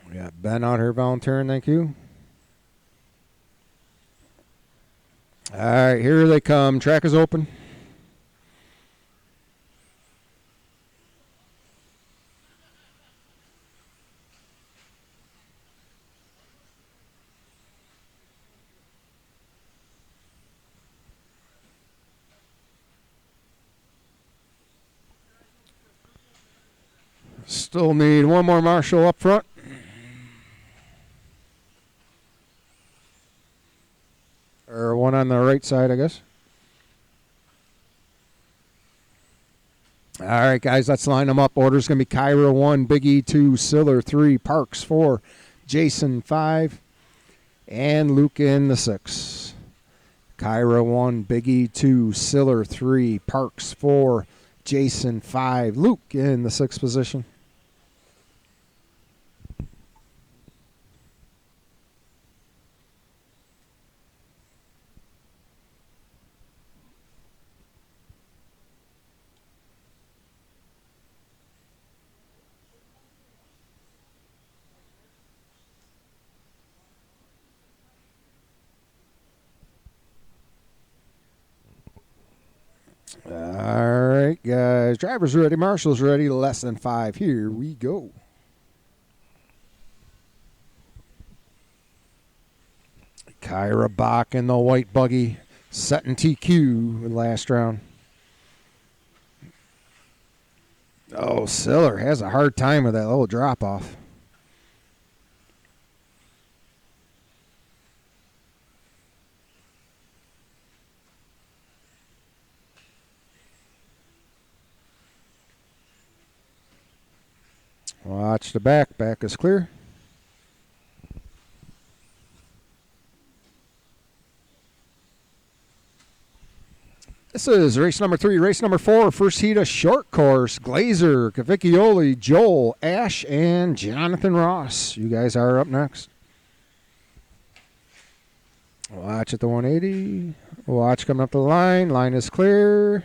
We got Ben out here volunteering, thank you. All right, here they come. Track is open. Still need one more marshal up front. Or one on the right side, I guess. All right, guys, let's line them up. Order's going to be Kyra 1, Big E 2, Siller 3, Parks 4, Jason 5, and Luke in the 6. Kyra 1, Big E 2, Siller 3, Parks 4, Jason 5, Luke in the 6th position. All right, guys. Drivers ready. Marshals ready. Less than 5. Here we go. Kyra Bach in the white buggy. Setting TQ last round. Oh, Siller has a hard time with that little drop-off. Watch the back. Back is clear. This is race number 3. Race number 4, first heat of short course. Glazer, Cavicchioli, Joel, Ash, and Jonathan Ross. You guys are up next. Watch at the 180. Watch coming up the line. Line is clear.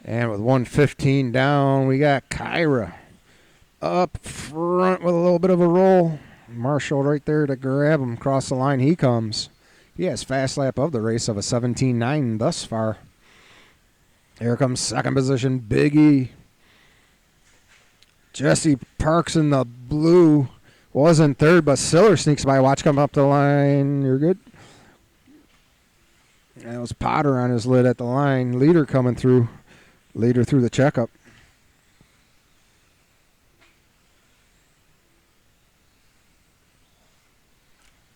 And with 115 down, we got Kyra up front with a little bit of a roll. Marshall right there to grab him across the line. He comes. He has fast lap of the race of a 17.9 thus far. Here comes second position, Big E. Jesse Parks in the blue was in third, but Siller sneaks by. Watch come up the line. You're good. That was Potter on his lid at the line. Leader coming through. Leader through the checkup.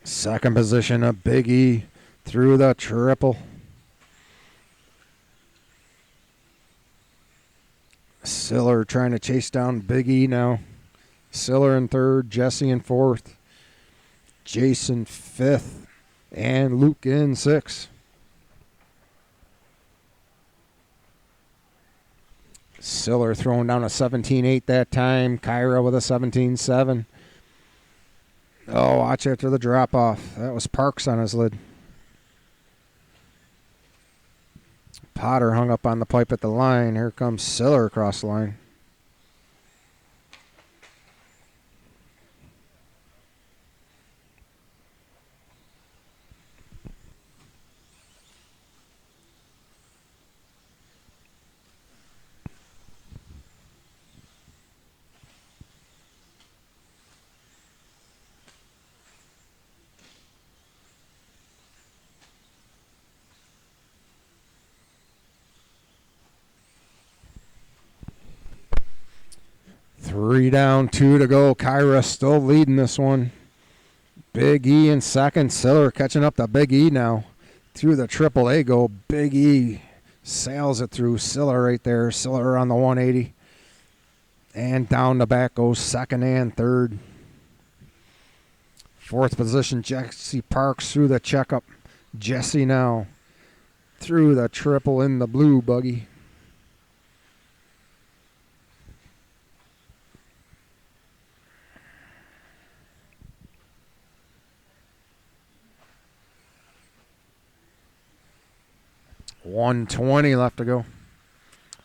Second position of Big E through the triple. Siller trying to chase down Big E now. Siller in third, Jesse in fourth, Jason fifth, and Luke in sixth. Siller throwing down a 17-8 that time. Kyra with a 17-7. Oh, watch after the drop-off. That was Parks on his lid. Potter hung up on the pipe at the line. Here comes Siller across the line. Three down, 2 to go. Kyra still leading this one. Big E in second. Siller catching up to Big E now. Through the triple A go. Big E sails it through Siller right there. Siller on the 180. And down the back goes second and third. Fourth position, Jesse Parks through the checkup. Jesse now through the triple in the blue buggy. $120 left to go.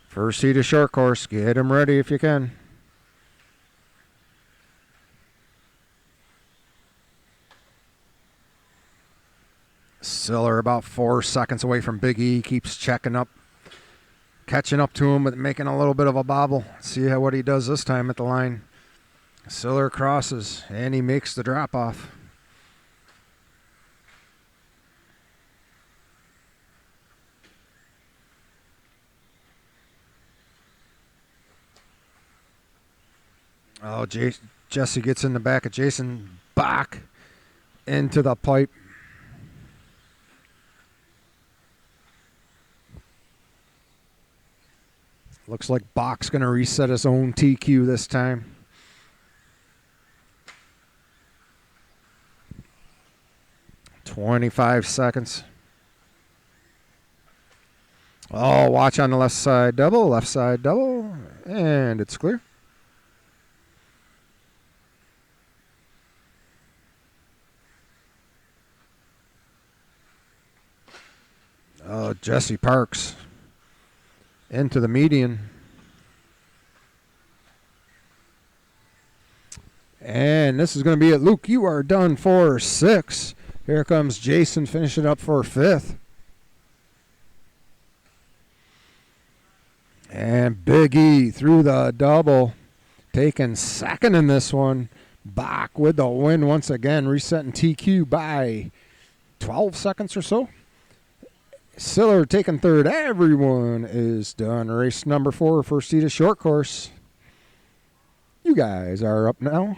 First heat of short course. Get him ready if you can. Siller about 4 seconds away from Big E. Keeps checking up. Catching up to him, but making a little bit of a bobble. See what he does this time at the line. Siller crosses, and he makes the drop-off. Oh, Jesse gets in the back of Jason Bach into the pipe. Looks like Bach's going to reset his own TQ this time. $25 seconds. Oh, watch on the left side double, and it's clear. Oh, Jesse Parks into the median. And this is going to be it. Luke, you are done for 6. Here comes Jason finishing up for 5th. And Big E through the double, taking second in this one. Bach with the win once again, resetting TQ by 12 seconds or so. Siller taking third. Everyone is done. Race number 4, first heat of short course. You guys are up now.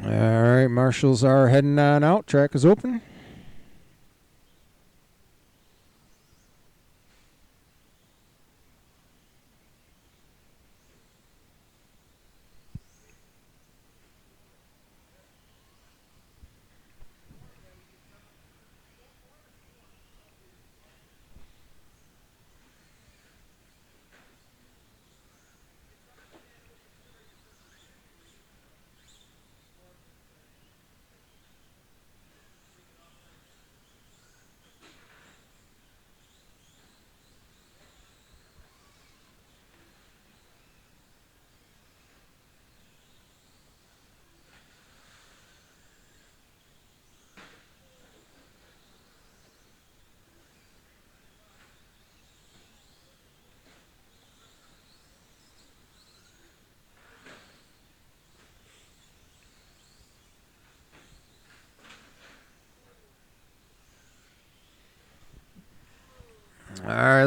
All right, marshals are heading on out. Track is open.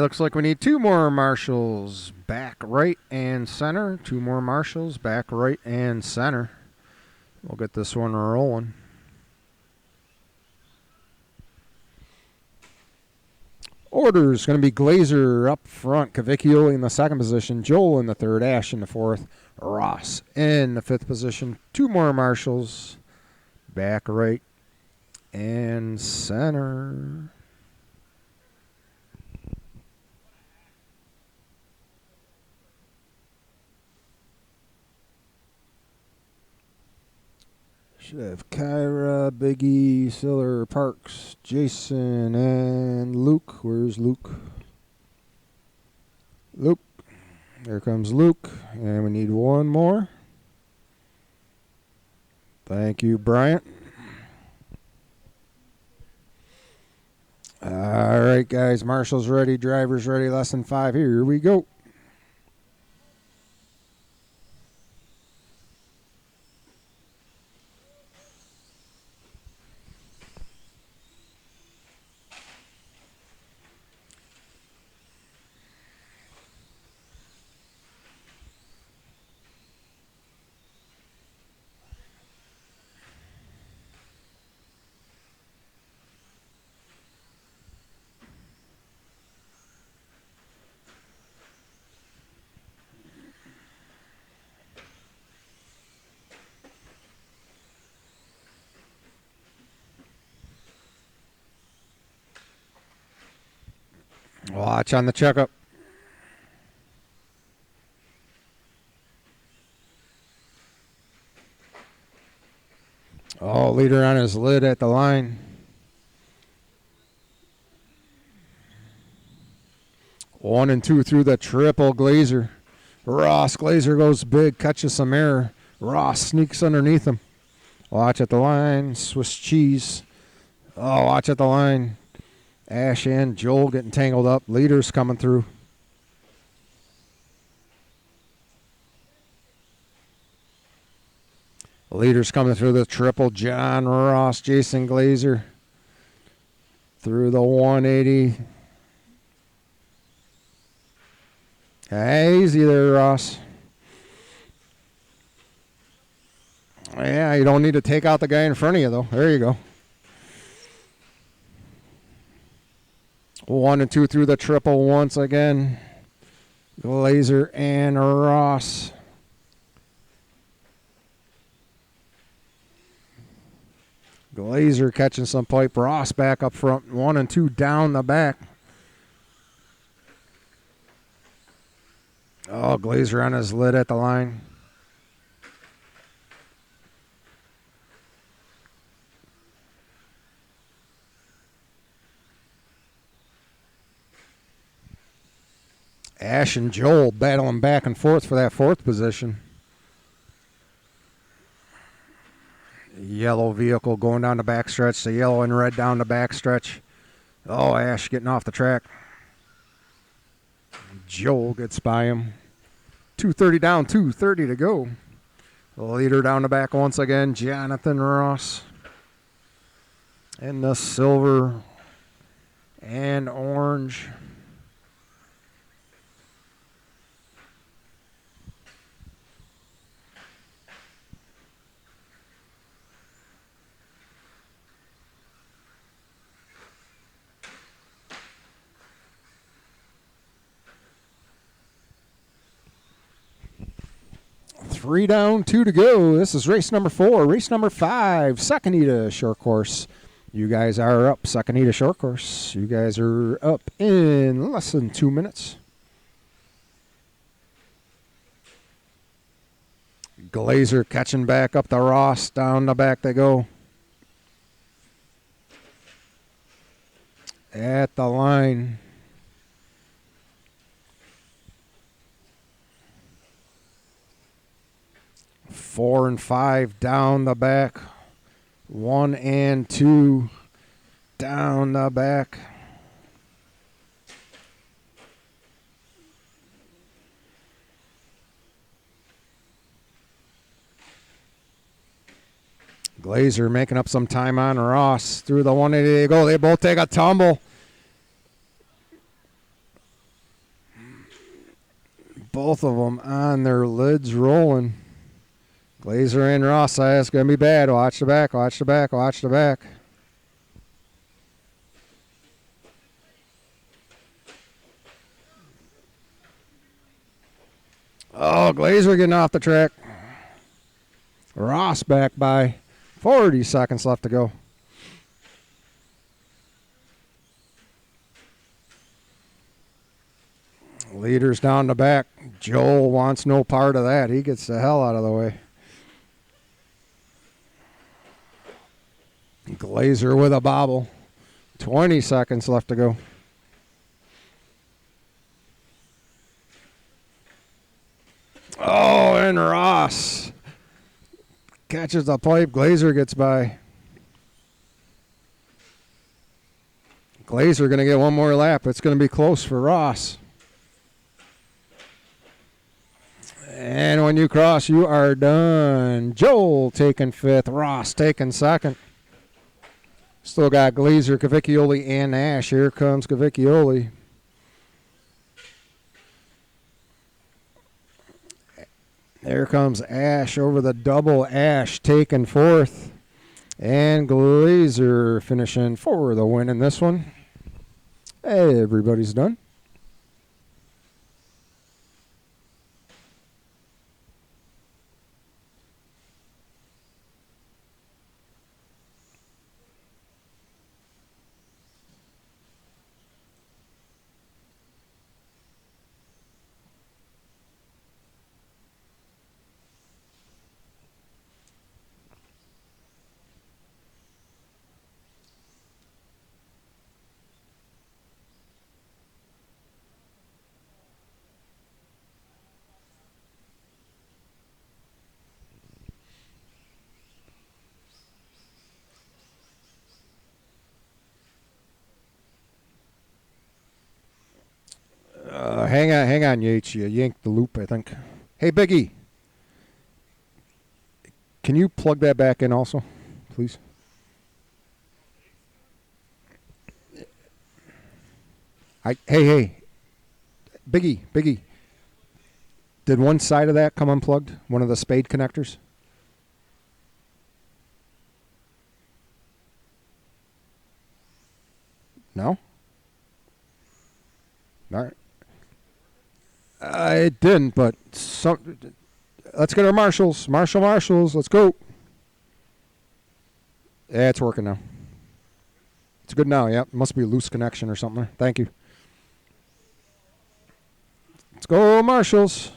looks like we need two more marshals, back, right, and center. Two more marshals, back, right, and center. We'll get this one rolling. Order is going to be Glazer up front, Cavicchioli in the second position, Joel in the third, Ash in the fourth, Ross in the fifth position. Two more marshals, back, right, and center. Should have Kyra, Biggie, Siller, Parks, Jason, and Luke. Where's Luke? Luke. There comes Luke. And we need one more. Thank you, Bryant. All right, guys. Marshall's ready. Driver's ready. Lesson 5. Here we go. Watch on the checkup. Oh, leader on his lid at the line. 1 and 2 through the triple Glazer. Ross Glazer goes big, catches some air. Ross sneaks underneath him. Watch at the line. Swiss cheese. Oh, watch at the line. Ash and Joel getting tangled up. Leaders coming through. Leaders coming through the triple. John Ross, Jason Glazer. Through the 180. Hey, easy there, Ross. Yeah, you don't need to take out the guy in front of you, though. There you go. 1 and 2 through the triple once again. Glazer and Ross. Glazer catching some pipe. Ross back up front. 1 and 2 down the back. Oh, Glazer on his lid at the line. Ash and Joel battling back and forth for that fourth position. Yellow vehicle going down the backstretch. The yellow and red down the backstretch. Oh, Ash getting off the track. Joel gets by him. 2:30 down, 2:30 to go. The leader down the back once again, Jonathan Ross. In the silver and orange. Three down, 2 to go. This is race number 4. Race number 5, Sacanita Short Course. You guys are up, Sacanita Short Course. You guys are up in less than 2 minutes. Glazer catching back up the Ross. Down the back they go. At the line. Four and 5 down the back. 1 and 2 down the back. Glazer making up some time on Ross. Through the 180 they go. They both take a tumble. Both of them on their lids rolling. Glazer and Ross, it's going to be bad. Watch the back, watch the back, watch the back. Oh, Glazer getting off the track. Ross back by 40 seconds left to go. Leaders down the back. Joel wants no part of that. He gets the hell out of the way. Glazer with a bobble. 20 seconds left to go. Oh, and Ross catches the pipe. Glazer gets by. Glazer going to get one more lap. It's going to be close for Ross. And when you cross, you are done. Joel taking fifth. Ross taking second. Still got Glazer, Cavicchioli, and Ash. Here comes Cavicchioli. There comes Ash over the double. Ash taking fourth. And Glazer finishing for the win in this one. Hey, everybody's done. Hang on, Yates. You yanked the loop, I think. Hey, Biggie. Can you plug that back in also, please? Hey. Biggie. Did one side of that come unplugged? One of the spade connectors? No? All right. It didn't, but let's get our marshals. Marshals. Let's go. Yeah, it's working now. It's good now. Yep. Must be a loose connection or something. Thank you. Let's go, marshals.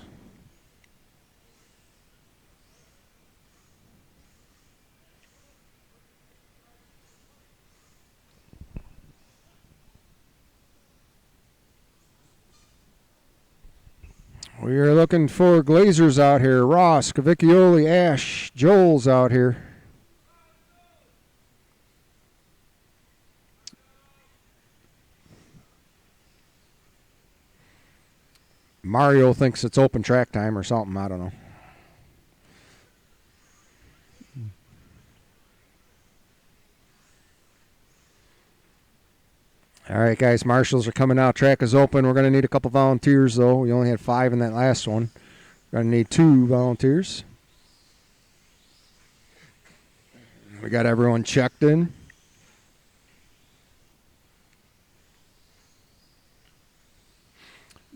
We are looking for Glazers out here. Ross, Cavicchioli, Ash, Joel's out here. Mario thinks it's open track time or something. I don't know. All right, guys. Marshals are coming out. Track is open. We're going to need a couple volunteers, though. We only had 5 in that last one. We're going to need 2 volunteers. We got everyone checked in.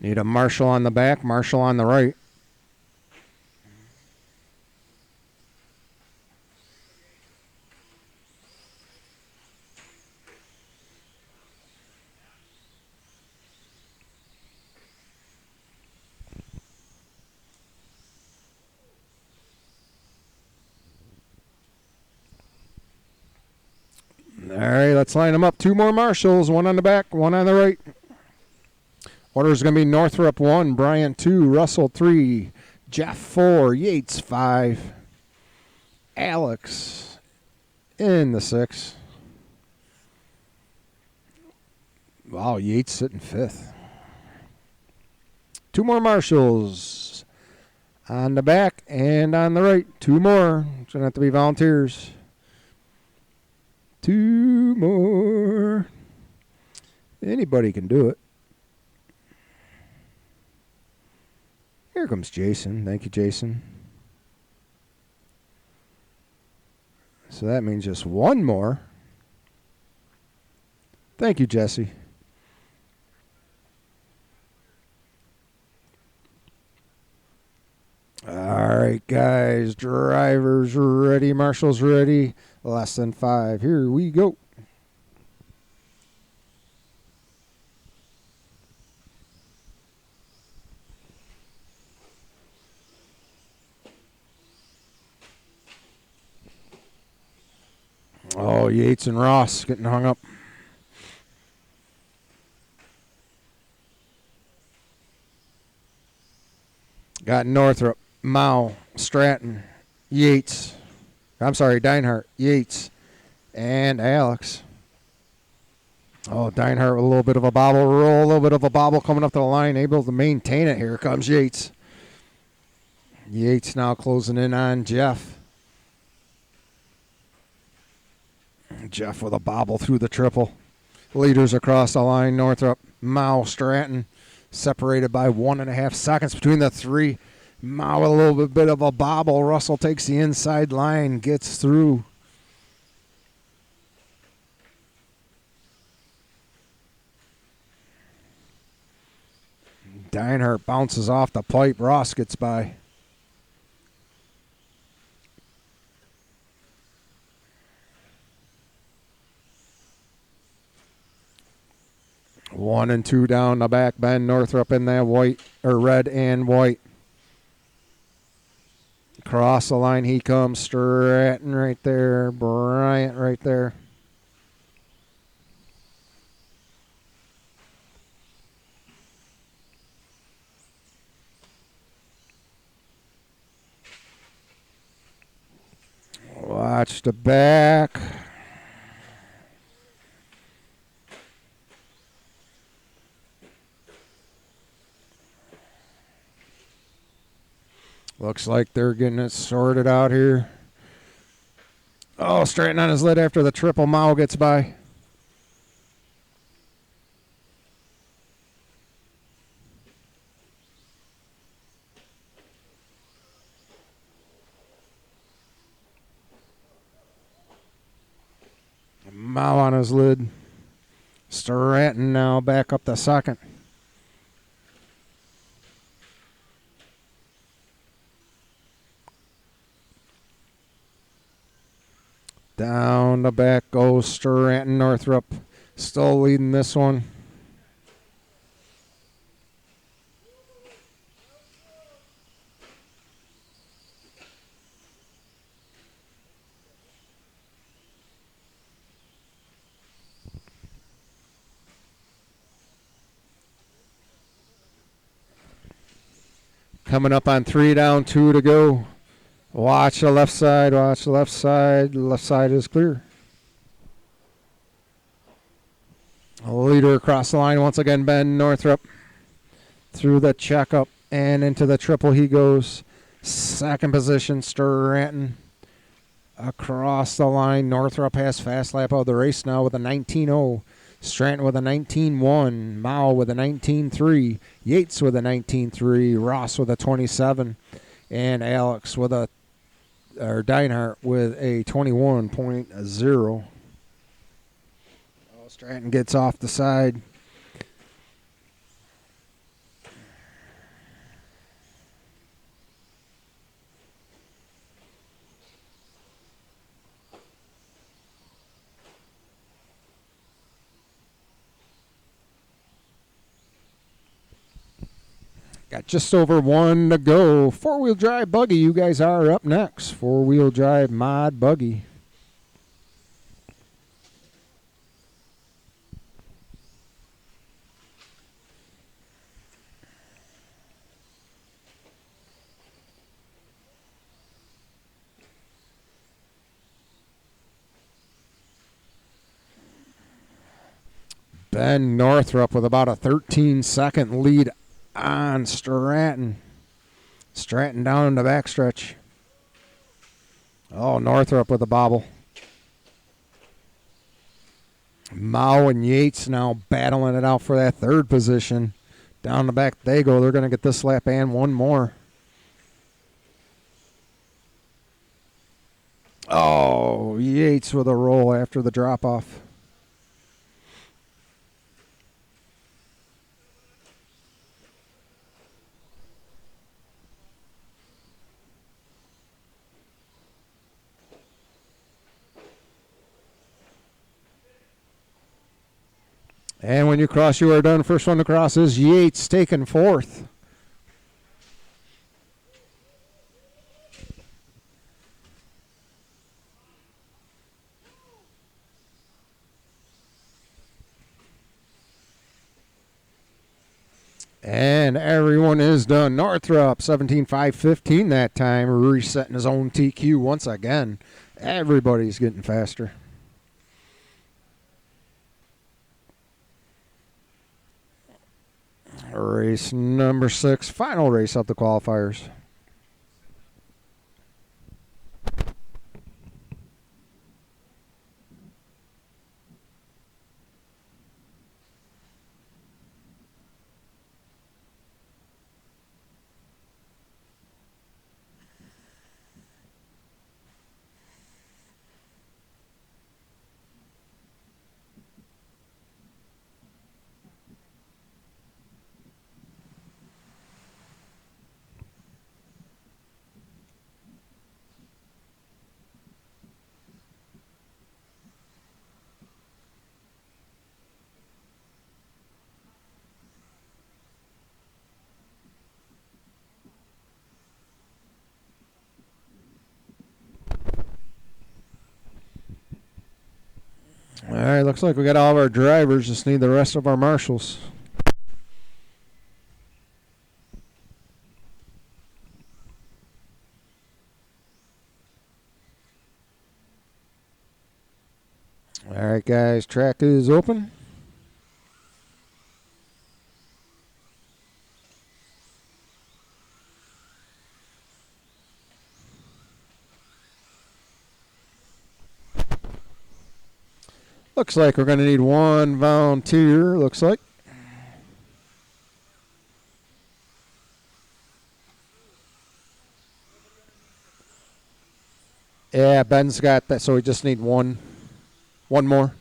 Need a marshal on the back, marshal on the right. All right, let's line them up. 2 more marshals, 1 on the back, 1 on the right. Order is going to be Northrup 1, Bryant 2, Russell 3, Jeff 4, Yates 5, Alex in the 6. Wow, Yates sitting 5th. 2 more marshals on the back and on the right. 2 more. It's going to have to be volunteers. 2 more. Anybody can do it. Here comes Jason. Thank you, Jason. So that means just one more. Thank you, Jesse. All right, guys. Drivers ready. Marshals ready. Less than 5. Here we go. Oh, Yates and Ross getting hung up. Got Northrup, Mao, Stratton, Yates. I'm sorry, Deinhardt, Yates, and Alex. Oh, Deinhardt with a little bit of a bobble roll, a little bit of a bobble coming up to the line, able to maintain it. Here comes Yates. Yates now closing in on Jeff. Jeff with a bobble through the triple. Leaders across the line, Northrup, Mao, Stratton, separated by 1.5 seconds between the three. Mao with a little bit of a bobble. Russell takes the inside line, gets through. Deinhardt bounces off the pipe. Ross gets by. One and two down the back bend. Northrup in that white or red and white. Across the line he comes. Stratton right there. Bryant right there. Watch the back. Looks like they're getting it sorted out here. Oh, Stratton on his lid after the triple. Mao gets by. Mao on his lid. Stratton now back up the second. Down the back goes Stratton. Northrup still leading this one. Coming up on 3 down, 2 to go. Watch the left side, watch the left side. Left side is clear. A leader across the line once again, Ben Northrup. Through the checkup and into the triple he goes. Second position, Stratton. Across the line, Northrup has fast lap of the race now with a 19.0. Stratton with a 19.1. Mao with a 19.3. Yates with a 19.3. Ross with a 27. And Alex with a, or Deinhardt with a 21.0. Oh, Stratton gets off the side. Got just over 1 to go. Four-wheel drive buggy, you guys are up next. Four-wheel drive mod buggy. Ben Northrup with about a 13-second lead on Stratton. Stratton down in the backstretch. Oh, Northrup with a bobble. Mao and Yates now battling it out for that third position. Down the back they go. They're going to get this lap and one more. Oh, Yates with a roll after the drop-off. And when you cross, you are done. First one to cross is Yates, taking fourth. And everyone is done. Northrop, 17.515 that time, resetting his own TQ once again. Everybody's getting faster. Race number 6, final race of the qualifiers. All right, looks like we got all of our drivers. Just need the rest of our marshals. All right, guys, track is open. Looks like we're going to need one volunteer, looks like. Yeah, Ben's got that, so we just need one more.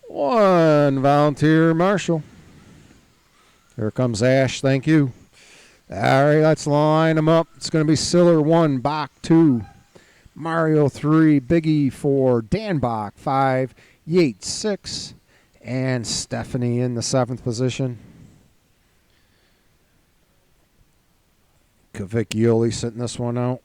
One volunteer marshal. Here comes Ash, thank you. All right, let's line them up. It's going to be Siller 1, Bach 2, Mario 3, Biggie 4, Dan Bach 5, Yates 6, and Stephanie in the 7th position. Cavicchioli sitting this one out.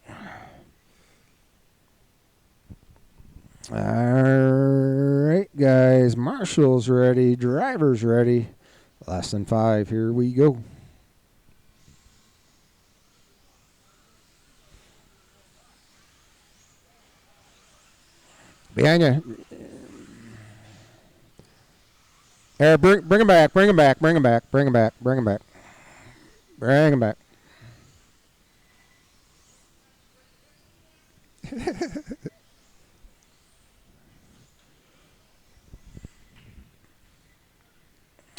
All right, guys. Marshals ready. Drivers ready. Less than 5. Here we go. Behind you. Here, bring him back. Bring him back. Bring him back. Bring him back. Bring him back. Bring him back.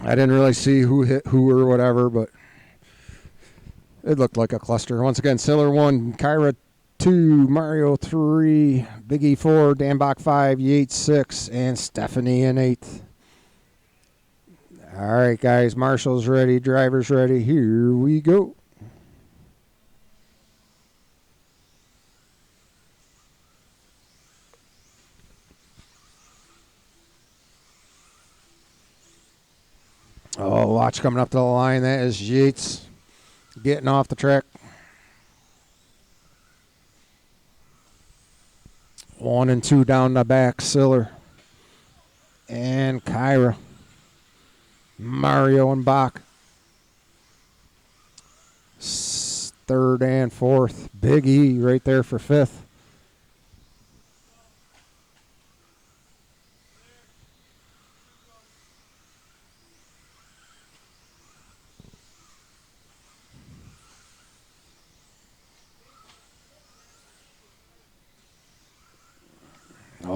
I didn't really see who hit who or whatever, but it looked like a cluster. Once again, Siller 1, Kyra 2, Mario 3, Biggie 4, Dan Bach 5, Yates 6, and Stephanie in 8th. All right, guys. Marshals ready. Drivers ready. Here we go. Oh, watch coming up to the line. That is Yates getting off the track. 1 and 2 down the back. Siller and Kyra. Mario and Bach. 3rd and 4th. Big E right there for 5th.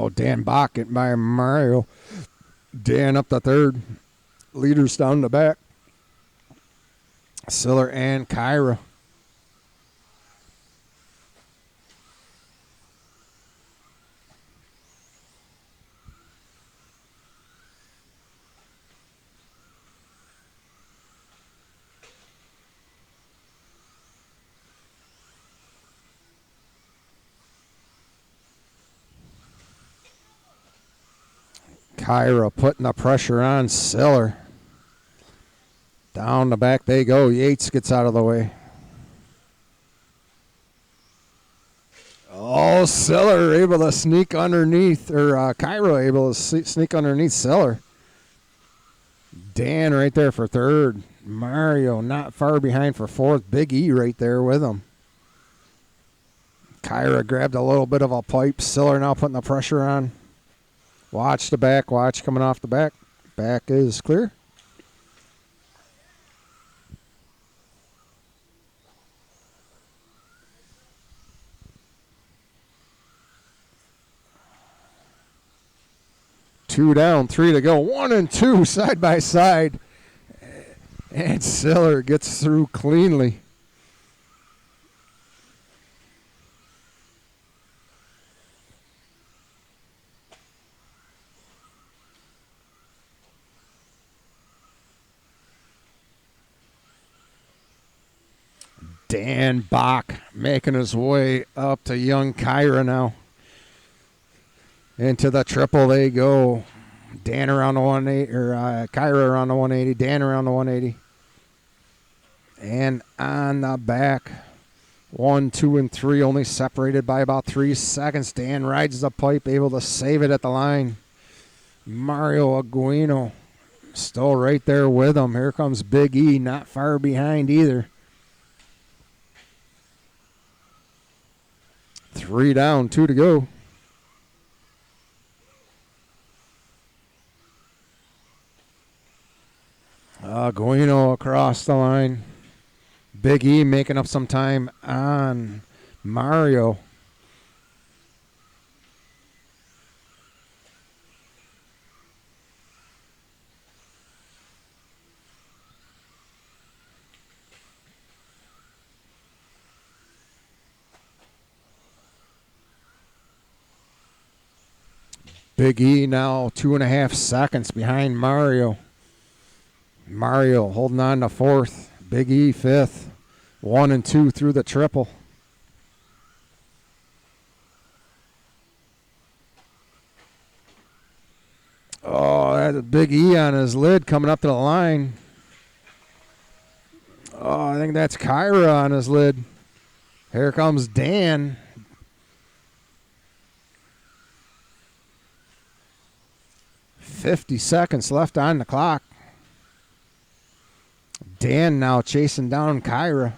Oh, Dan Bach getting by Mario. Dan up the third. Leaders down the back. Siller and Kyra. Kyra putting the pressure on Siller. Down the back they go. Yates gets out of the way. Oh, Siller able to sneak underneath, or Kyra able to sneak underneath Siller. Dan right there for third. Mario not far behind for fourth. Big E right there with him. Kyra grabbed a little bit of a pipe. Siller now putting the pressure on. Watch the back. Watch coming off the back. Back is clear. Two down, three to go. 1 and 2 side by side. And Siller gets through cleanly. Dan Bach making his way up to young Kyra now. Into the triple they go. Dan around the 180, or Kyra around the 180. Dan around the 180. And on the back, 1, 2, and 3, only separated by about 3 seconds. Dan rides the pipe, able to save it at the line. Mario Aguino still right there with him. Here comes Big E, not far behind either. 3 down, 2 to go. Aguino across the line. Big E making up some time on Mario. Big E now 2.5 seconds behind Mario. Mario holding on to fourth. Big E fifth. 1 and 2 through the triple. Oh, that's a Big E on his lid coming up to the line. Oh, I think that's Kyra on his lid. Here comes Dan. $50 left on the clock. Dan now chasing down Kyra.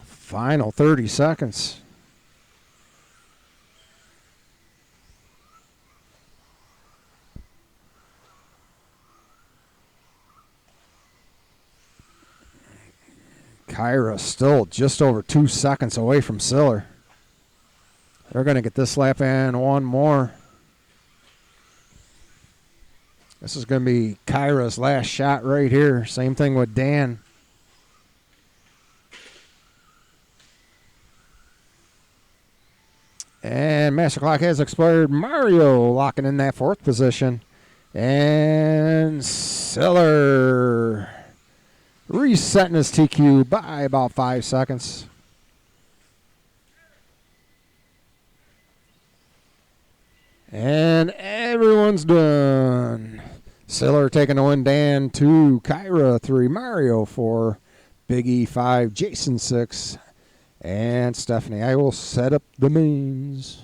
Final 30 seconds. Kyra still just over 2 seconds away from Siller. They're going to get this lap and one more. This is going to be Kyra's last shot right here. Same thing with Dan. And Master Clock has expired. Mario locking in that fourth position. And Siller resetting his TQ by about 5 seconds. And everyone's done. Siller taking the win. Dan 2, Kyra 3, Mario 4, Big E 5, Jason 6, and Stephanie. I will set up the mains.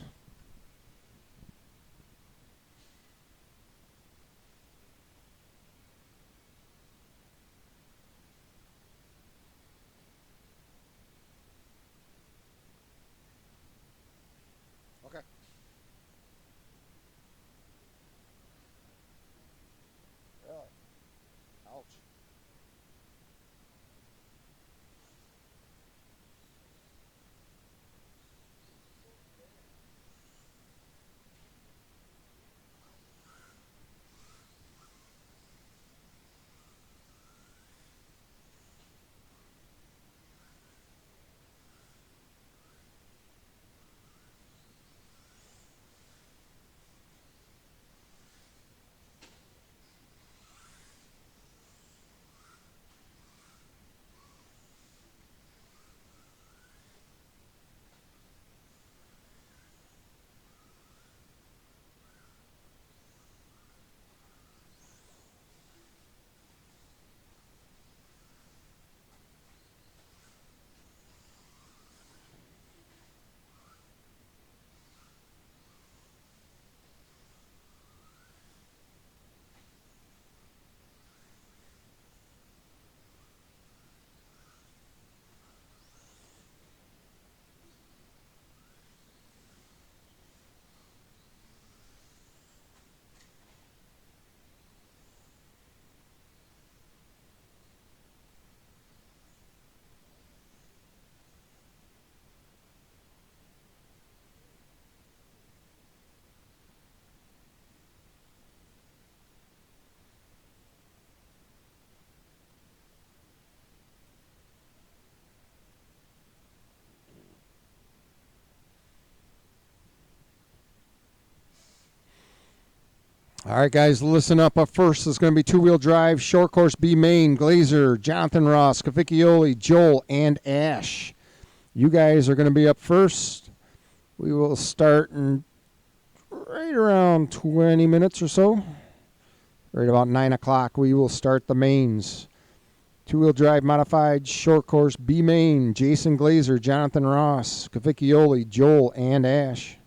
All right, guys, listen up. Up first is going to be two-wheel drive, short course B main, Glazer, Jonathan Ross, Cavicchioli, Joel, and Ash. You guys are going to be up first. We will start in right around 20 minutes or so. Right about 9 o'clock, we will start the mains. Two-wheel drive modified, short course B main, Jason Glazer, Jonathan Ross, Cavicchioli, Joel, and Ash.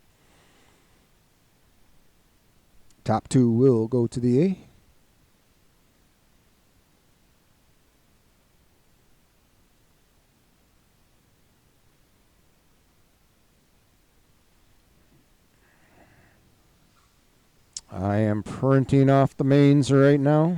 Top two will go to the A. I am printing off the mains right now.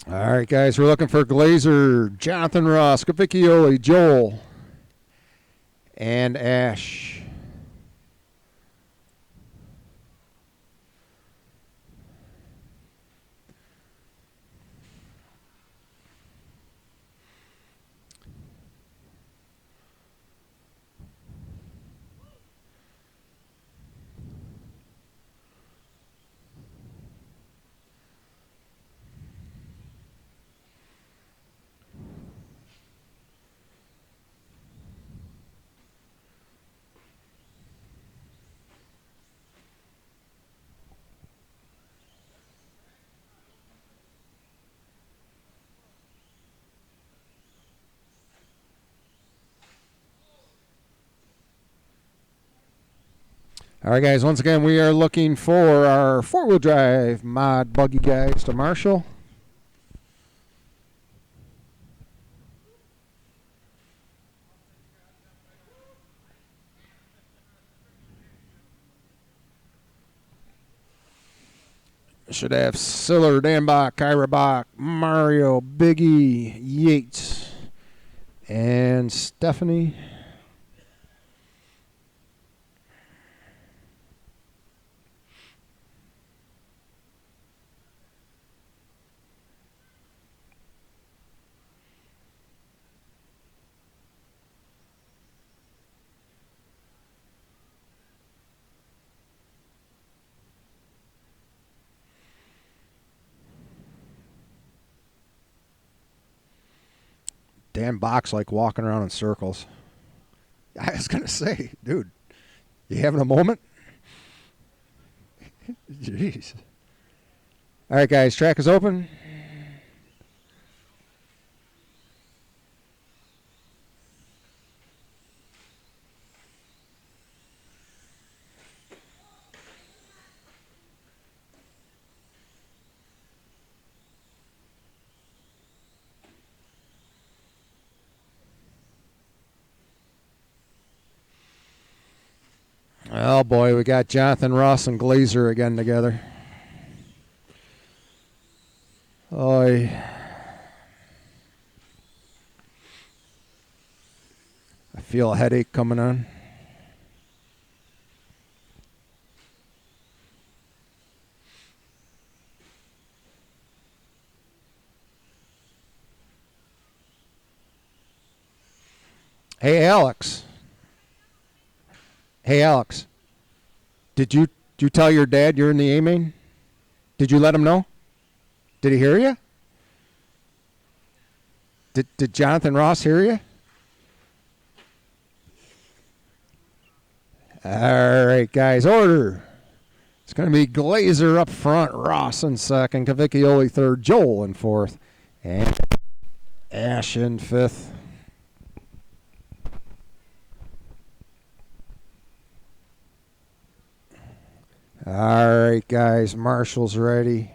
All right, guys, we're looking for Glazer, Jonathan Ross, Cavicchioli, Joel, and Ash. All right, guys, once again, we are looking for our four-wheel drive mod buggy guys to Marshall. Should have Siller, Danbach, Kyra Bach, Mario, Biggie, Yates, and Stephanie. Dan Bach's like walking around in circles. I was going to say, dude, you having a moment? Jeez. All right, guys, track is open. Oh, boy, we got Jonathan Ross and Glazer again together. Oh, I feel a headache coming on. Hey, Alex. Hey, Alex. Did you tell your dad you're in the A-main? Did you let him know? Did he hear you? Did Jonathan Ross hear you? All right, guys, order. It's going to be Glazer up front, Ross in second, Cavicchioli third, Joel in fourth, and Ash in fifth. All right, guys, Marshall's ready.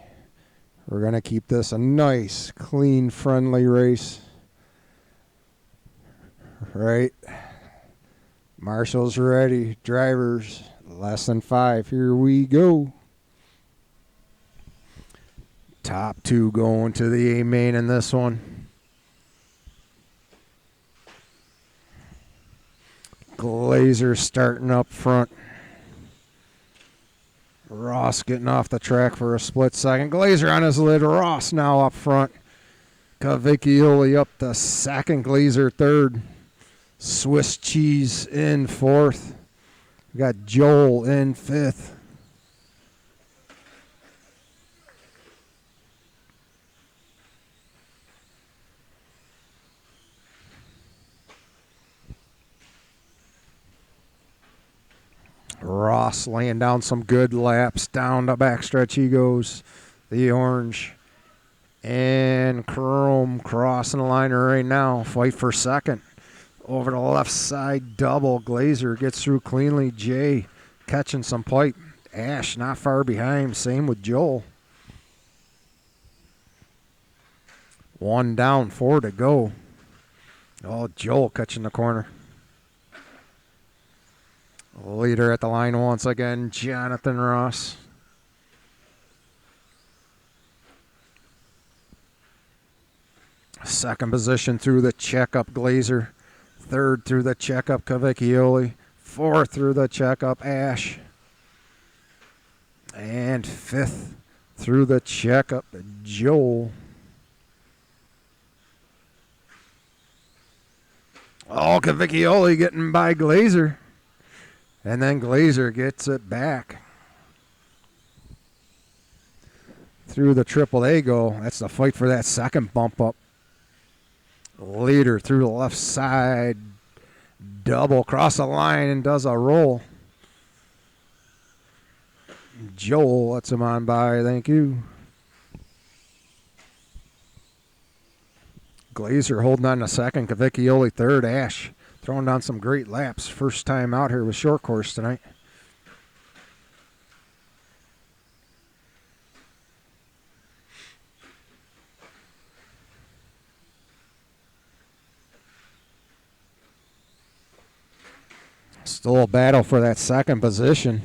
We're going to keep this a nice, clean, friendly race. Right. Marshall's ready. Drivers, less than 5. Here we go. Top 2 going to the A-main in this one. Glazer starting up front. Ross getting off the track for a split second. Glazer on his lid. Ross now up front. Cavicchioli up to second. Glazer third. Swiss cheese in fourth. We got Joel in fifth. Ross laying down some good laps. Down the backstretch he goes. The orange. And Chrome crossing the line right now. Fight for second. Over the left side, double. Glazer gets through cleanly. Jay catching some pipe. Ash not far behind. Same with Joel. 1 down, 4 to go. Oh, Joel catching the corner. Leader at the line once again, Jonathan Ross. Second position through the checkup, Glazer. Third through the checkup, Cavicchioli. Fourth through the checkup, Ash. And fifth through the checkup, Joel. Oh, Cavicchioli getting by Glazer. And then Glazer gets it back. Through the AAA go. That's the fight for that second bump up. Leader through the left side. Double across the line and does a roll. Joel lets him on by. Thank you. Glazer holding on to second. Cavicchioli third. Ash throwing down some great laps. First time out here with short course tonight. Still a battle for that second position.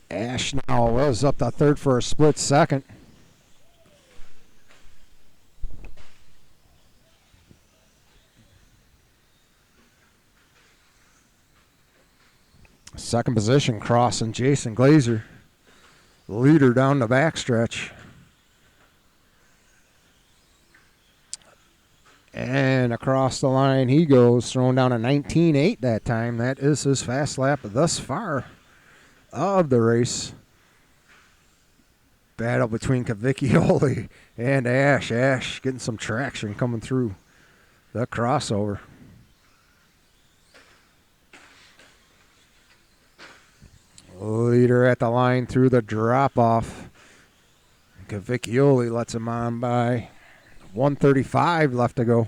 Ash now was up to third for a split second. Second position crossing Jason Glazer. Leader down the backstretch. And across the line he goes, throwing down a 19.8 that time. That is his fast lap thus far of the race. Battle between Cavicchioli and Ash. Ash getting some traction coming through the crossover. Leader at the line through the drop-off. Cavicchioli lets him on by. 1:35 left to go.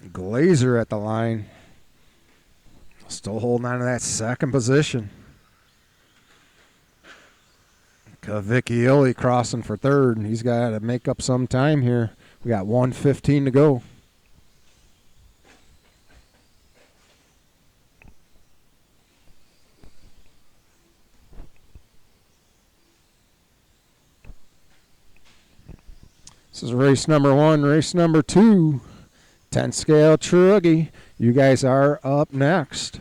Glazer at the line. Still holding on to that second position. Cavicchioli crossing for third. He's got to make up some time here. We got 1:15 to go. This is race number 1. Race number 2, 10 scale Truggy. You guys are up next.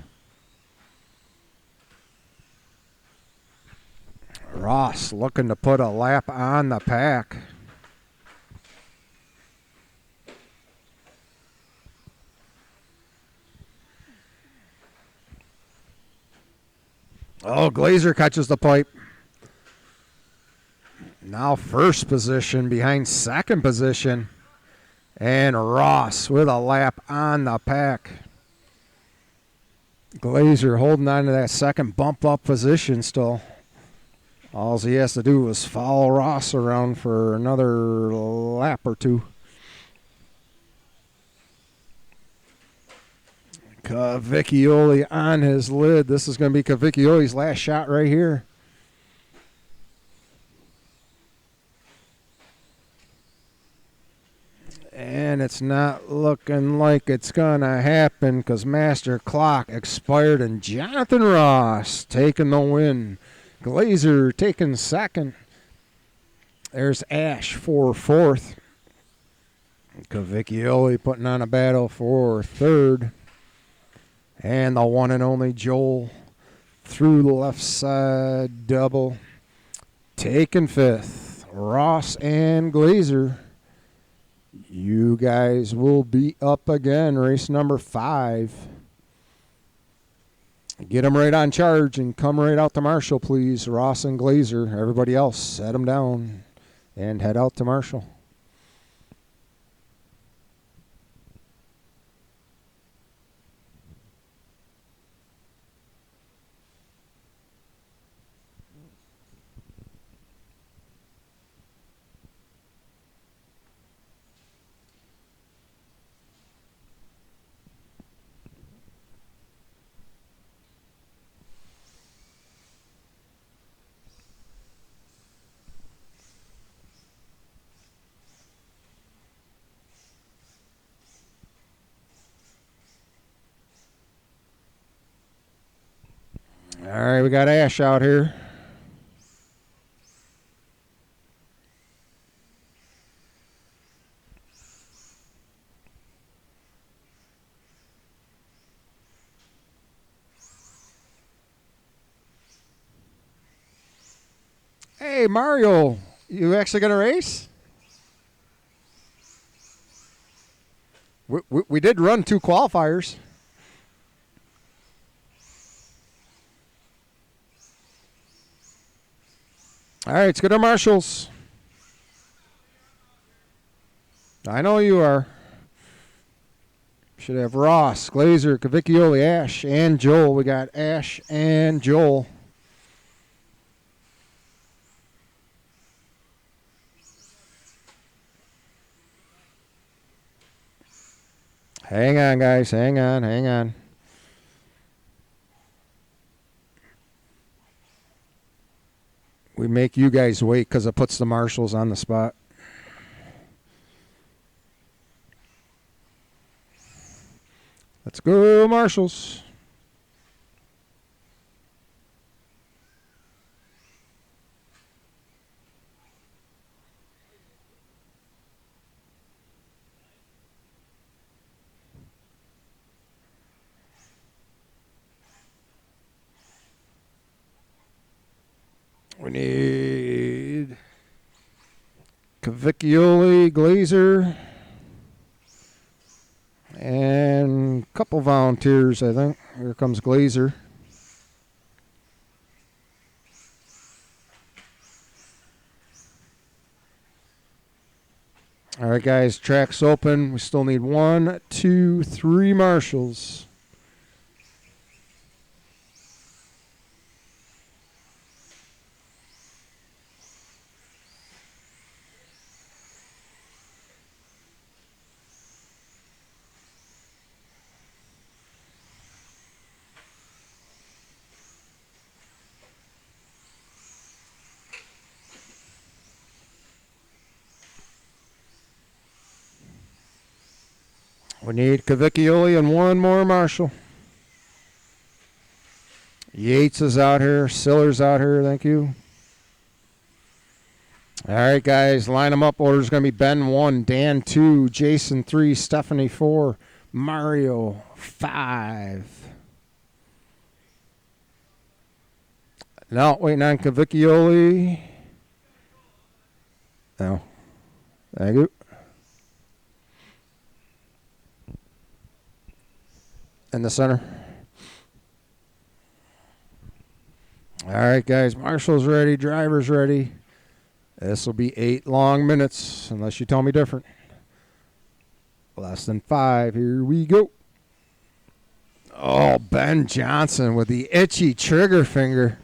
Ross looking to put a lap on the pack. Oh, Glazer catches the pipe. Now first position behind second position. And Ross with a lap on the pack. Glazer holding on to that second bump up position still. All he has to do is follow Ross around for another lap or two. Cavicchioli on his lid. This is going to be Cavicchioli's last shot right here. And it's not looking like it's going to happen because Master Clock expired and Jonathan Ross taking the win. Glazer taking second. There's Ash for fourth. Cavicchioli putting on a battle for third. And the one and only Joel through the left side double. Taking fifth. Ross and Glazer. You guys will be up again, race number 5. Get them right on charge and come right out to Marshall, please. Ross and Glazer. Everybody else, set them down and head out to Marshall. right, we got Ash out here. Hey, Mario, you actually going to race? We did run 2 qualifiers. All right, let's go to Marshalls. I know you are. Should have Ross, Glazer, Cavicchioli, Ash, and Joel. We got Ash and Joel. Hang on, guys. Hang on. We make you guys wait because it puts the marshals on the spot. Let's go, marshals. We need Cavicchioli, Glazer, and a couple volunteers, I think. Here comes Glazer. All right, guys, track's open. We still need 1, 2, 3 marshals. We need Cavicchioli and 1 more marshal. Yates is out here. Siller's out here. Thank you. All right, guys. Line them up. Order's going to be Ben 1, Dan 2, Jason 3, Stephanie 4, Mario 5. No, waiting on Cavicchioli. No. Thank you. In the center. All right, guys. Marshall's ready. Driver's ready. This will be 8 long minutes, unless you tell me different. Less than 5. Here we go. Oh, Ben Johnson with the itchy trigger finger.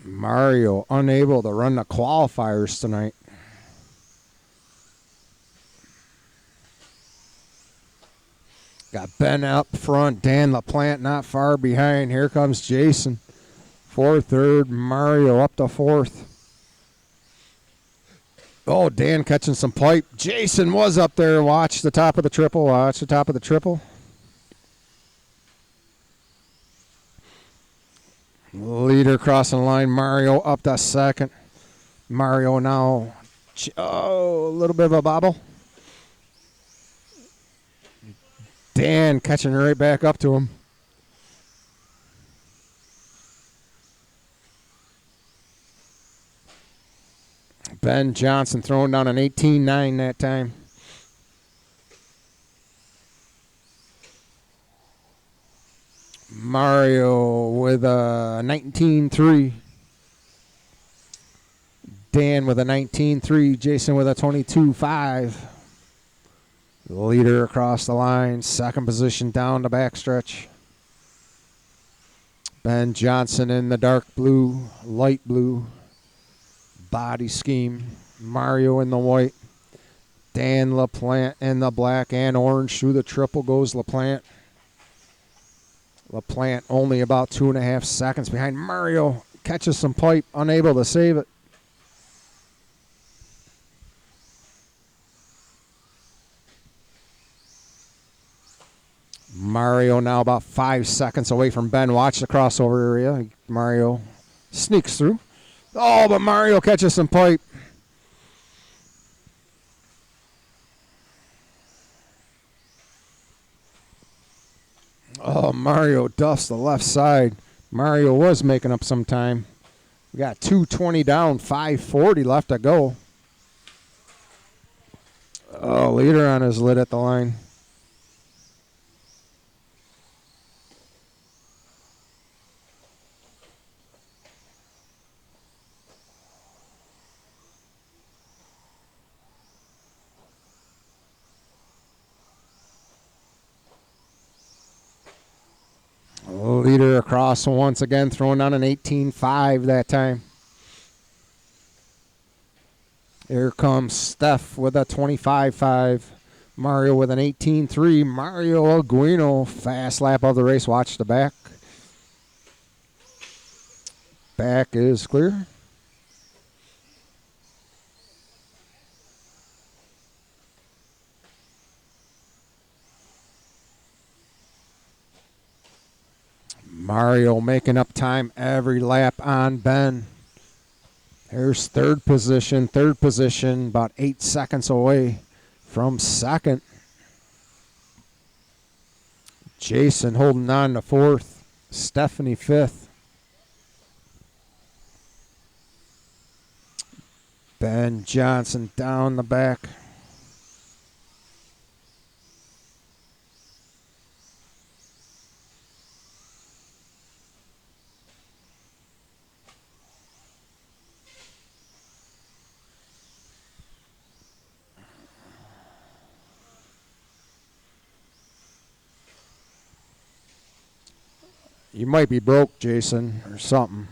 Mario unable to run the qualifiers tonight. Got Ben up front. Dan LaPlante not far behind. Here comes Jason. 4th, 3rd. Mario up to 4th. Oh, Dan catching some pipe. Jason was up there. Watch the top of the triple. Watch the top of the triple. Leader crossing the line. Mario up to 2nd. Mario now. Oh, a little bit of a bobble. Dan catching right back up to him. Ben Johnson throwing down an 18-9 that time. Mario with a 19-3. Dan with a 19-3. Jason with a 22-5. Leader across the line. 2nd position down the backstretch. Ben Johnson in the dark blue, light blue body scheme. Mario in the white. Dan LaPlante in the black and orange. Through the triple goes LaPlante. LaPlante only about 2.5 seconds behind Mario. catches some pipe, unable to save it. Mario now about 5 seconds away from Ben. Watch the crossover area. Mario sneaks through. Oh, but Mario catches some pipe. Oh, Mario duffs the left side. Mario was making up some time. We got 2:20 down, 5:40 left to go. Oh, leader on his lid at the line. Leader across once again, throwing on an 18.5 that time. Here comes Steph with a 25.5. Mario with an 18.3. Mario Aguino, fast lap of the race. Watch the back. Back is clear. Mario making up time every lap on Ben. Here's third position, about 8 seconds away from second. Jason holding on to fourth, Stephanie fifth. Ben Johnson down the back. You might be broke, Jason, or something.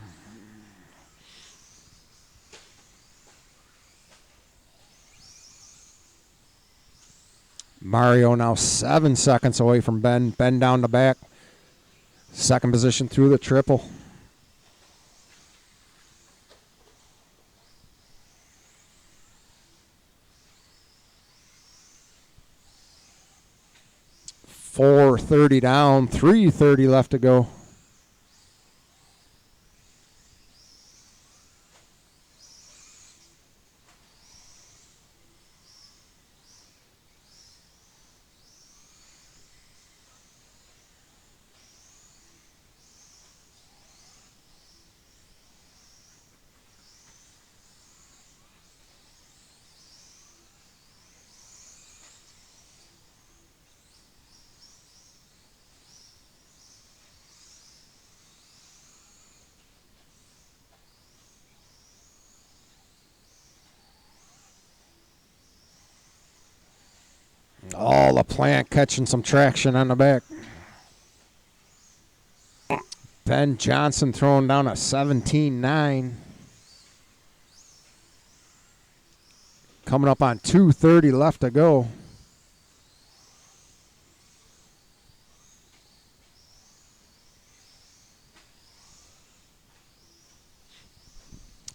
Mario now 7 seconds away from Ben. Ben down the back. Second position through the triple. .430 down, 3:30 left to go. Oh, LaPlante catching some traction on the back. Ben Johnson throwing down a 17.9. Coming up on 2:30 left to go.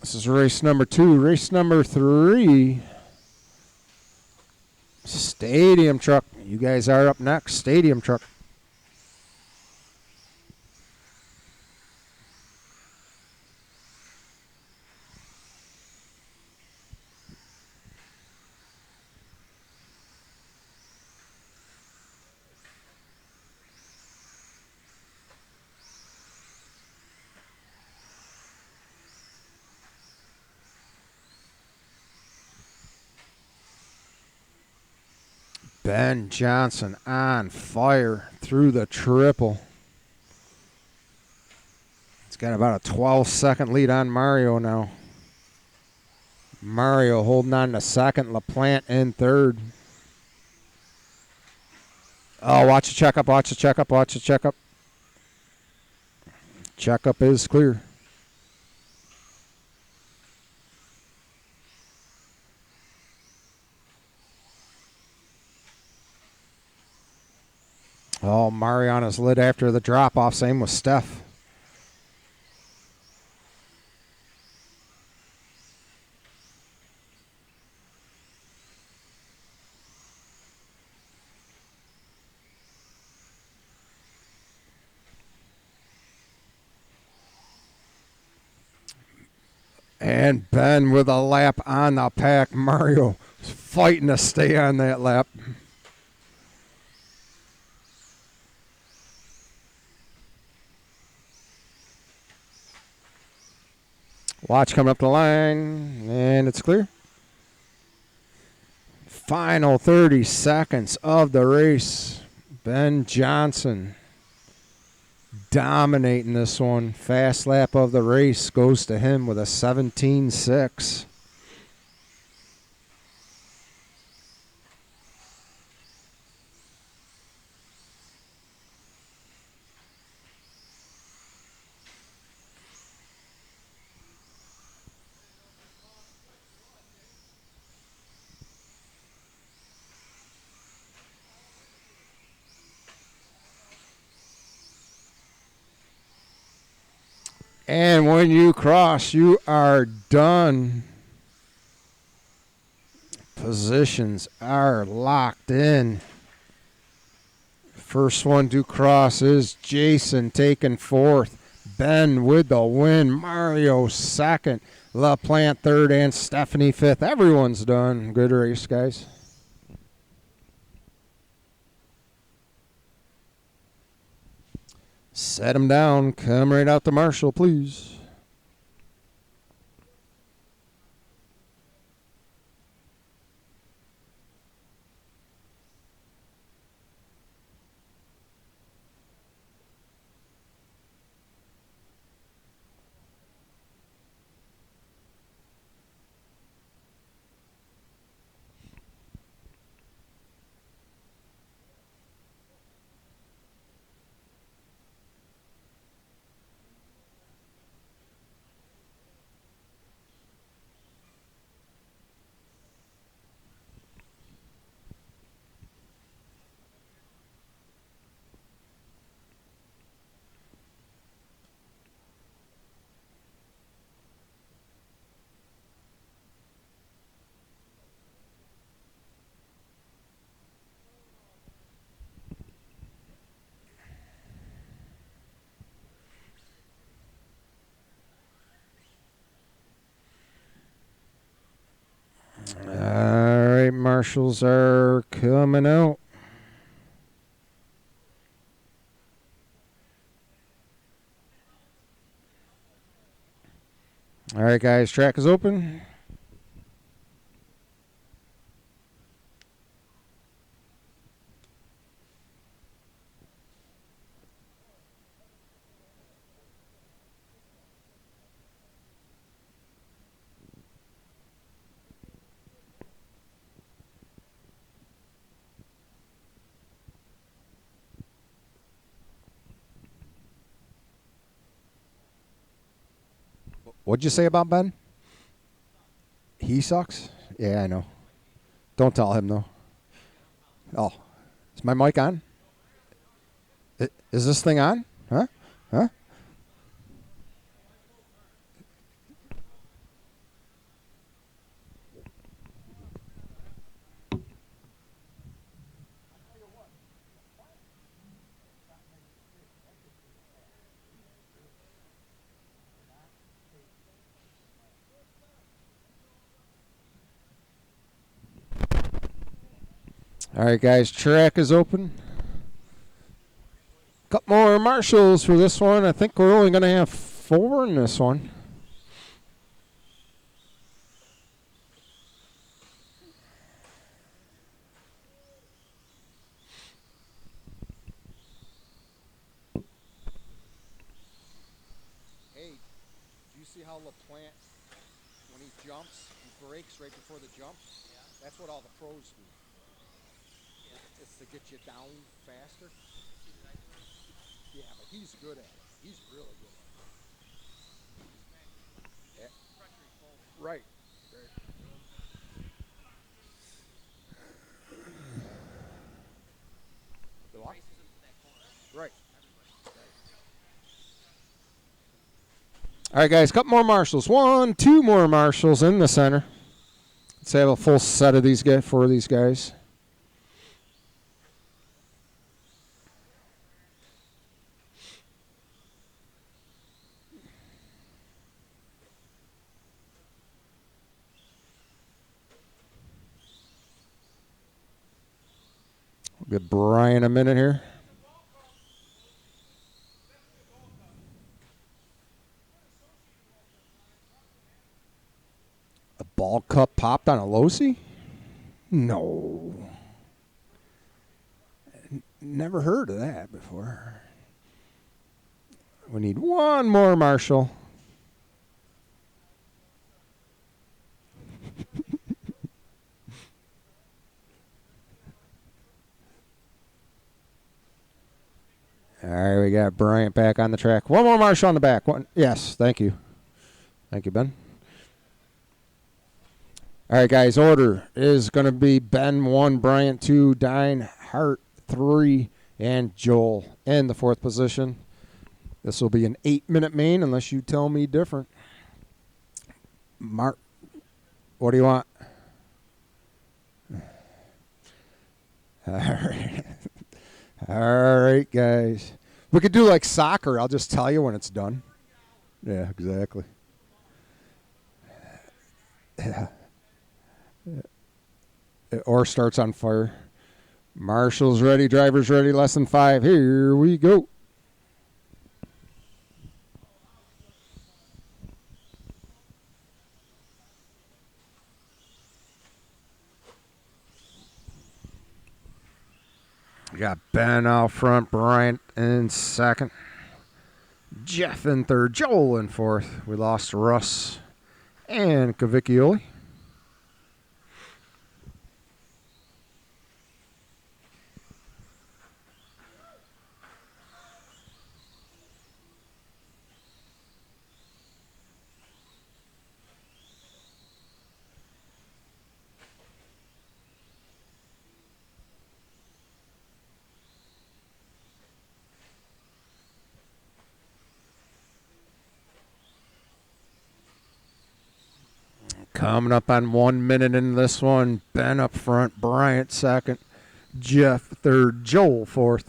This is race number 2. Race number 3. Stadium Truck. You guys are up next. Stadium Truck. Ben Johnson on fire through the triple. It's got about a 12-second lead on Mario now. Mario holding on to second. LaPlante in third. Oh, watch the checkup, watch the checkup, watch the checkup. Checkup is clear. Oh, Mariana's lid after the drop-off. Same with Steph. And Ben with a lap on the pack. Mario fighting to stay on that lap. Watch coming up the line, and it's clear. Final 30 seconds of the race. Ben Johnson dominating this one. Fast lap of the race goes to him with a 17.6. And when you cross, you are done. Positions are locked in. First one to cross is Jason taking fourth. Ben with the win. Mario second. LaPlante third and Stephanie fifth. Everyone's done. Good race, guys. Set him down. Come right out to Marshall, please. All right, marshals are coming out. All right, guys, track is open. What'd you say about Ben? He sucks? Yeah, I know. Don't tell him, though. Oh, is my mic on? Is this thing on? Huh? Huh? All right, guys, track is open. Couple more marshals for this one. I think we're only going to have 4 in this one. Hey, do you see how LaPlante, when he jumps, he brakes right before the jump? Yeah. That's what all the pros do. Yeah. It's to get you down faster. Yeah, but he's good at it. He's really good at it. Yeah. Right. Right. All right, guys, couple more marshals. 1, 2 more marshals in the center. Let's have a full set of these guys for these guys. We'll give Brian a minute here. A ball cup popped on a Losi? No. Never heard of that before. We need one more, Marshall. All right, we got Bryant back on the track. One more Marshall on the back. One, yes, thank you. Thank you, Ben. All right, guys, order is going to be Ben 1, Bryant 2, Dine, Hart 3, and Joel in the 4th position. This will be an 8-minute main unless you tell me different. Mark, what do you want? All right. All right, guys. We could do like soccer. I'll just tell you when it's done. Yeah, exactly. Yeah. Or starts on fire. Marshall's ready. Driver's ready. Less than 5. Here we go. We got Ben out front. Bryant in 2nd. Jeff in 3rd. Joel in 4th. We lost Russ and Cavicchioli. Coming up on 1 minute in this one. Ben up front. Bryant 2nd. Jeff 3rd. Joel 4th.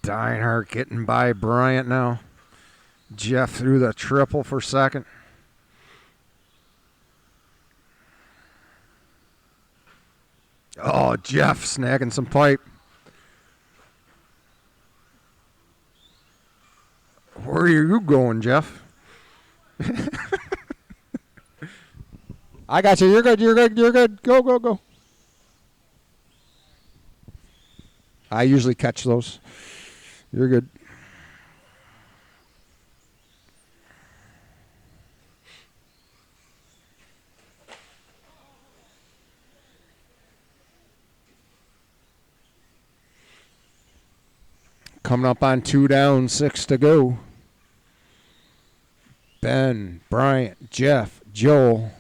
Dinehart getting by Bryant now. Jeff threw the triple for 2nd. Oh, Jeff snagging some pipe. Where are you going, Jeff? I got you. You're good. You're good. You're good. Go, go, go. I usually catch those. You're good. Coming up on 2 down, 6 to go. Ben, Bryant, Jeff, Joel.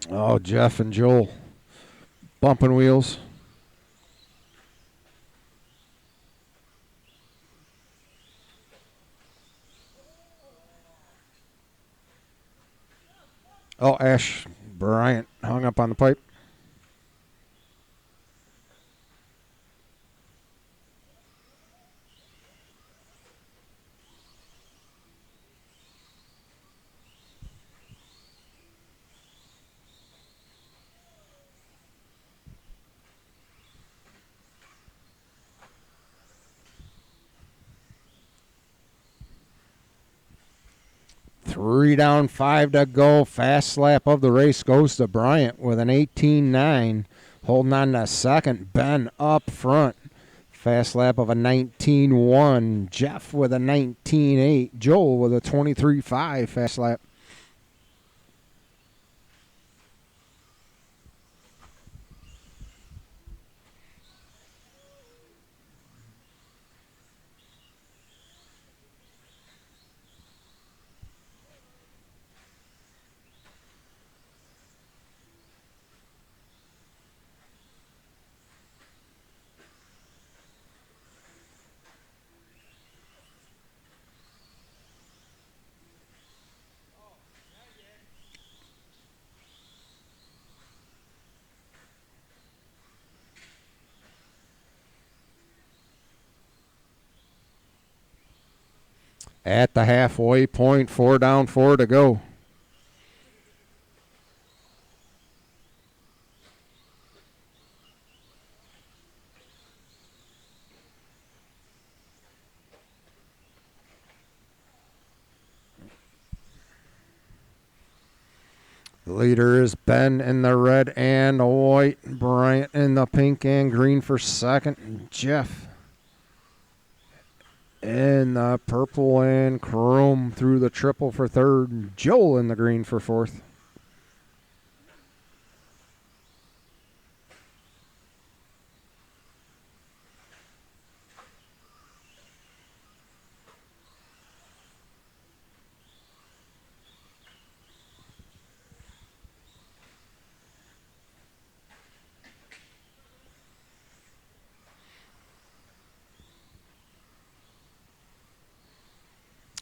Oh, Jeff and Joel bumping wheels. Oh, Ash Bryant hung up on the pipe. Three down, 5 to go. Fast lap of the race goes to Bryant with an 18.9. Holding on to 2nd. Ben up front. Fast lap of a 19.1. Jeff with a 19.8. Joel with a 23.5 fast lap. At the halfway point, 4 down, 4 to go. The leader is Ben in the red and white, Bryant in the pink and green for second, Jeff in the purple and chrome through the triple for third, Joel in the green for fourth.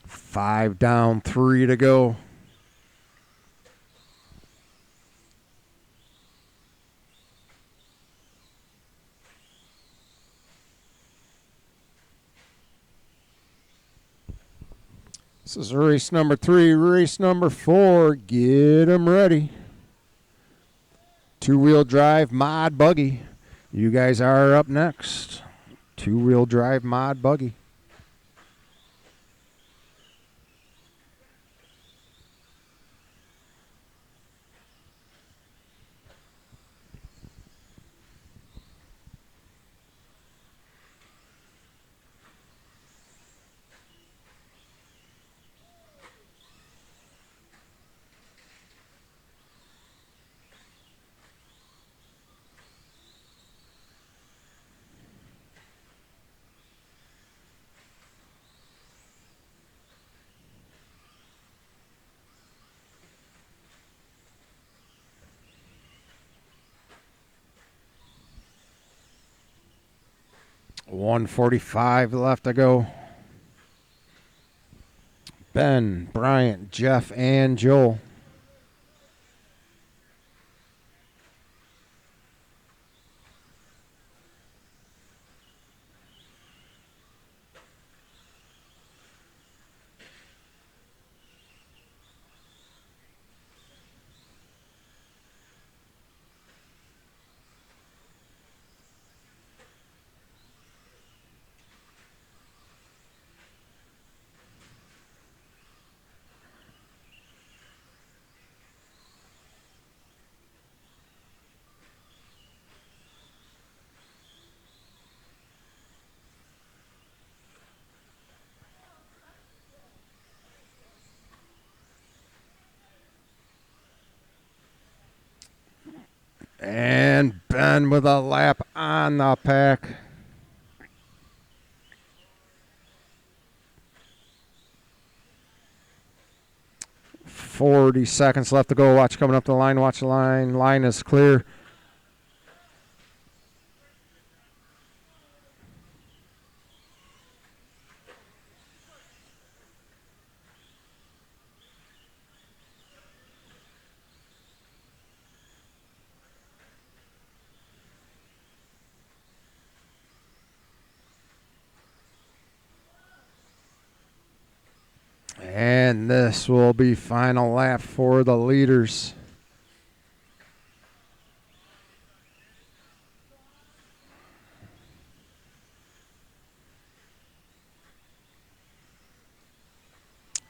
Five down, 3 to go. This is race number 3. Race number 4. Get 'em ready. Two-wheel drive mod buggy. You guys are up next. Two-wheel drive mod buggy. $1:45 left to go. Ben, Bryant, Jeff, and Joel. And Ben with a lap on the pack. $40 seconds left to go. Watch coming up the line. Watch the line. Line is clear. And this will be final lap for the leaders.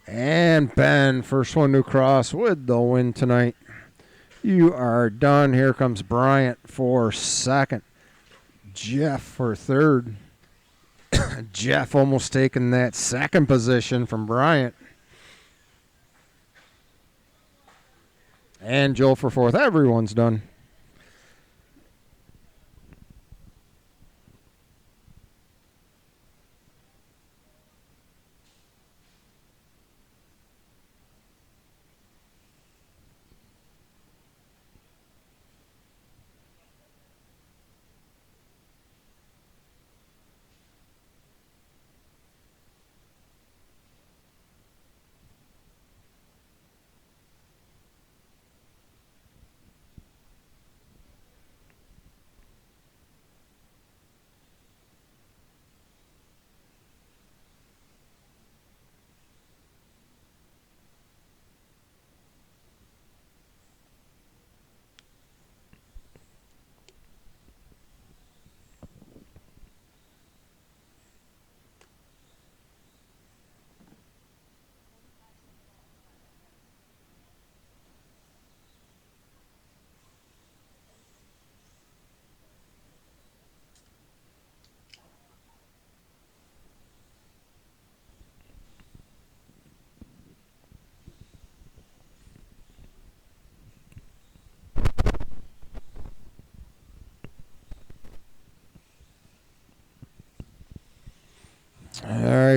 And Ben, first one to cross with the win tonight. You are done. Here comes Bryant for second. Jeff for third. Jeff almost taking that second position from Bryant. And Joel for fourth. Everyone's done.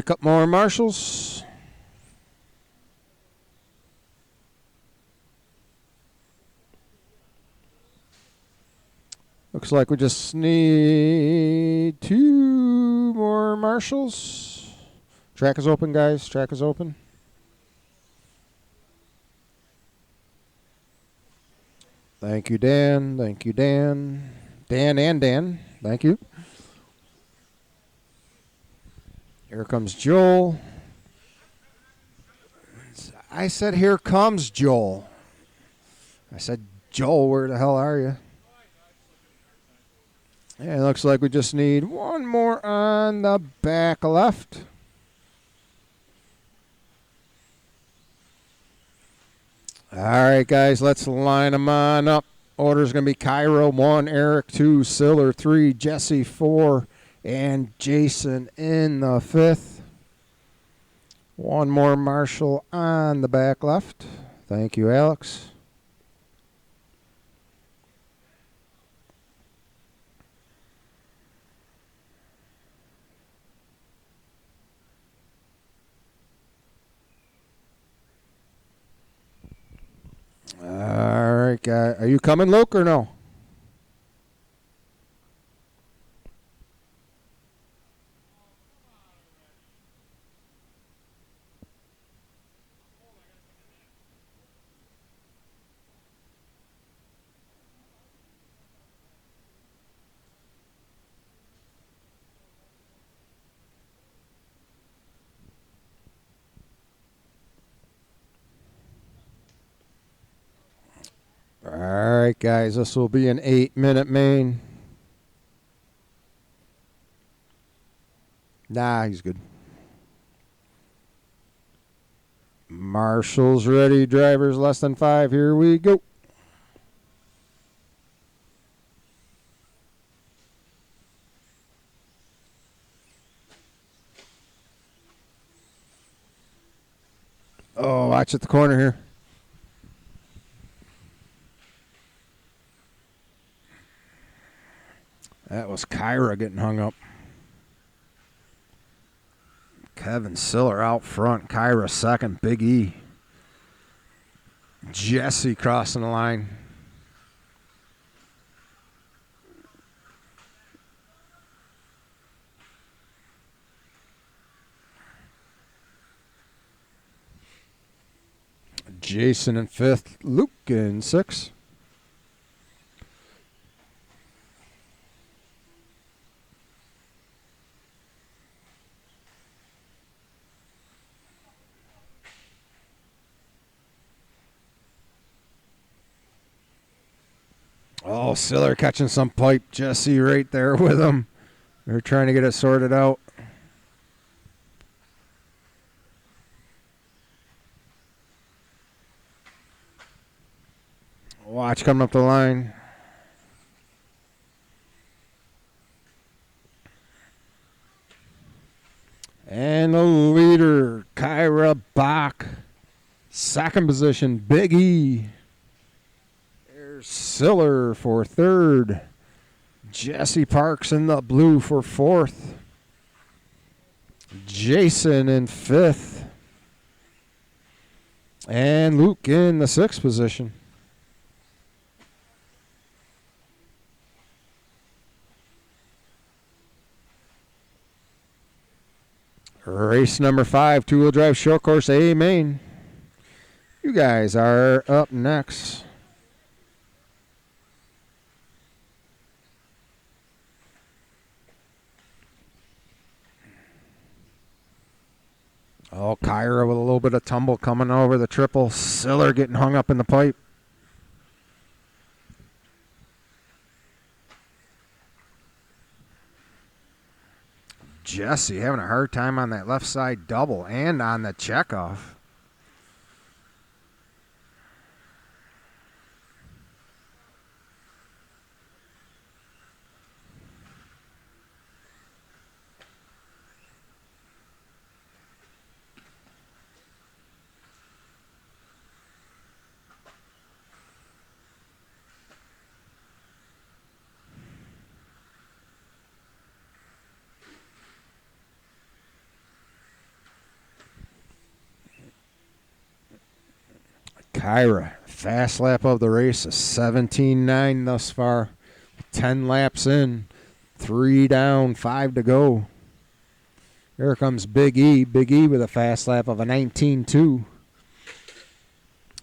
couple more marshals. Looks like we just need 2 more marshals. Track is open, guys. Track is open. Thank you, Dan. Thank you, Dan. Dan and Dan. Thank you. Here comes Joel. I said, here comes Joel. I said, Joel, where the hell are you? Yeah, it looks like we just need 1 more on the back left. All right, guys, let's line them on up. Order's going to be Cairo 1, Eric 2, Siller 3, Jesse 4, and Jason in the 5th. 1 more marshal on the back left. Thank you, Alex. All right, guys. Are you coming, Luke, or no? All right, guys. This will be an 8-minute main. Nah, he's good. Marshals ready. Drivers less than 5. Here we go. Oh, watch at the corner here. That was Kyra getting hung up. Kevin Siller out front. Kyra second. Big E. Jesse crossing the line. Jason in 5th. Luke in 6th. Oh, Siller catching some pipe. Jesse right there with him. They're trying to get it sorted out. Watch coming up the line. And the leader, Kyra Bach. Second position, Big E. There's Siller for 3rd. Jesse Parks in the blue for 4th. Jason in 5th. And Luke in the 6th position. Race number 5, 2-wheel drive short course A main. You guys are up next. Oh, Kyra with a little bit of tumble coming over the triple. Siller getting hung up in the pipe. Jesse having a hard time on that left side double and on the checkoff. Kyra, fast lap of the race, a 17.9 thus far. 10 laps in, 3 down, 5 to go. Here comes Big E. Big E with a fast lap of a 19.2.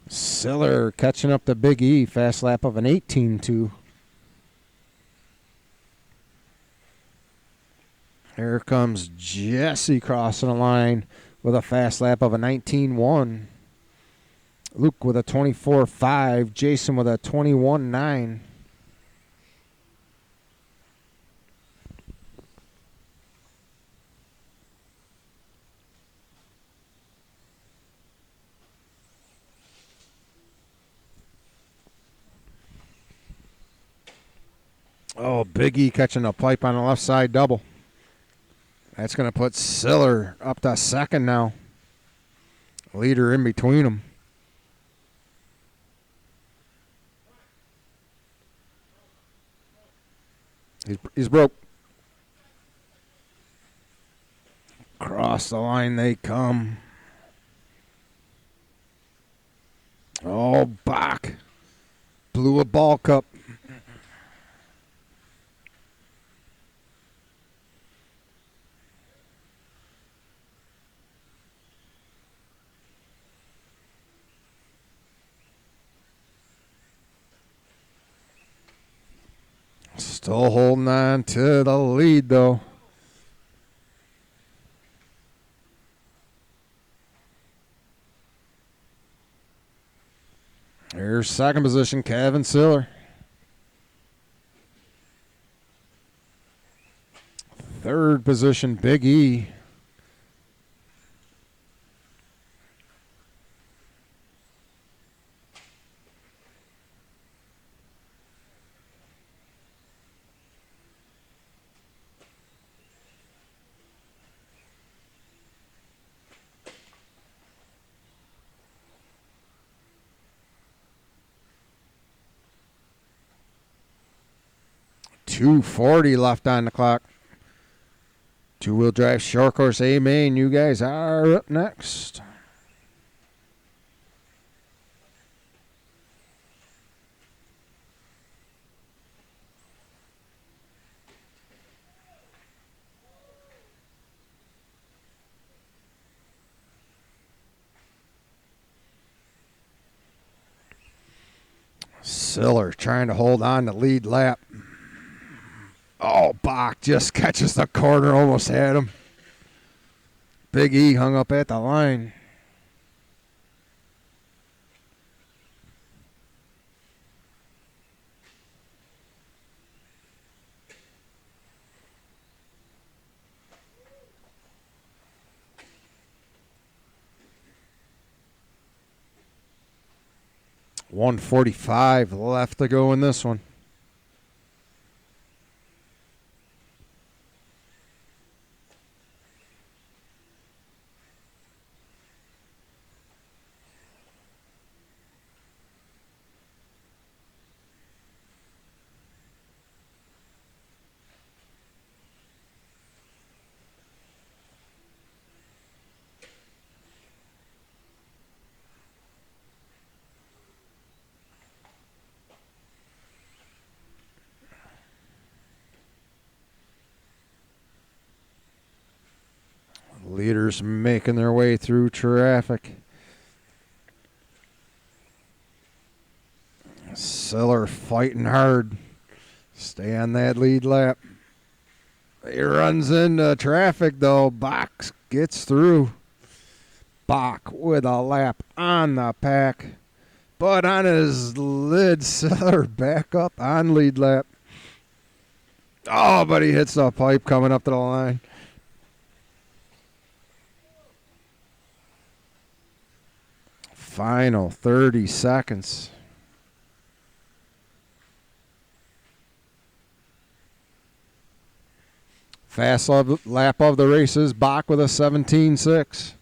Siller catching up to Big E, fast lap of an 18.2. Here comes Jesse crossing the line with a fast lap of a 19.1. Luke with a 24.5. Jason with a 21.9. Oh, Big E catching a pipe on the left side double. That's going to put Siller up to second now. Leader in between them. He's broke. Across the line they come. Oh, Bach blew a ball cup. Still holding on to the lead, though. Here's second position, Kevin Siller. Third position, Big E. .240 left on the clock. Two-wheel drive short course A main. You guys are up next. Siller trying to hold on to lead lap. Oh, Bach just catches the corner, almost had him. Big E hung up at the line. .145 left to go in this one. Leaders making their way through traffic. Siller fighting hard. Stay on that lead lap. He runs into traffic, though. Bach gets through. Bach with a lap on the pack. But on his lid, Siller back up on lead lap. Oh, but he hits the pipe coming up to the line. Final 30 seconds. Fast lap of the races. Bach with a 17.6.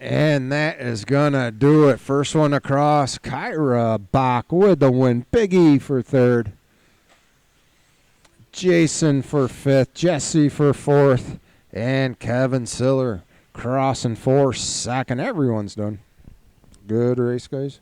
And that is going to do it. First one across. Kyra Bach with the win. Big E for third. Jason for fifth. Jesse for fourth. And Kevin Siller crossing for second. Everyone's done. Good race, guys.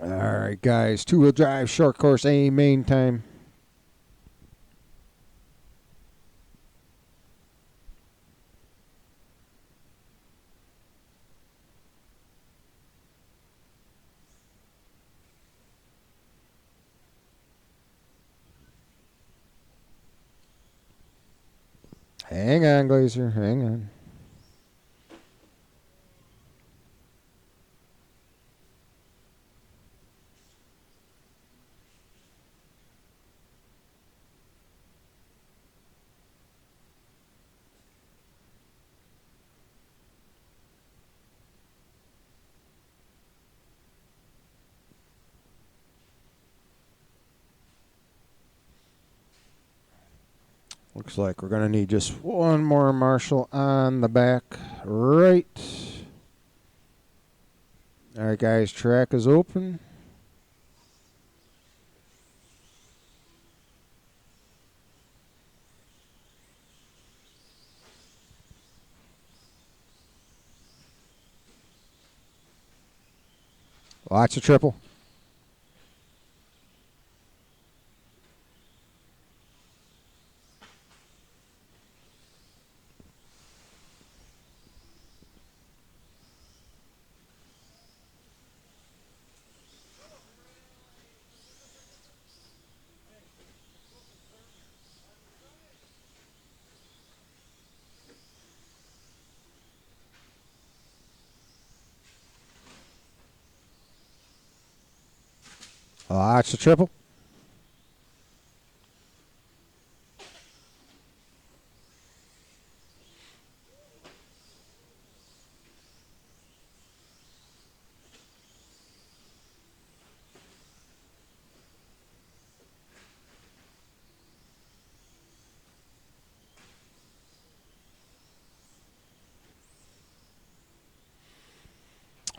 All right, guys. Two-wheel drive, short course, A main time. Hang on, Glazer. Hang on. Looks like we're going to need just one more marshal on the back right. All right, guys, track is open. Watch the triple. Watch the triple.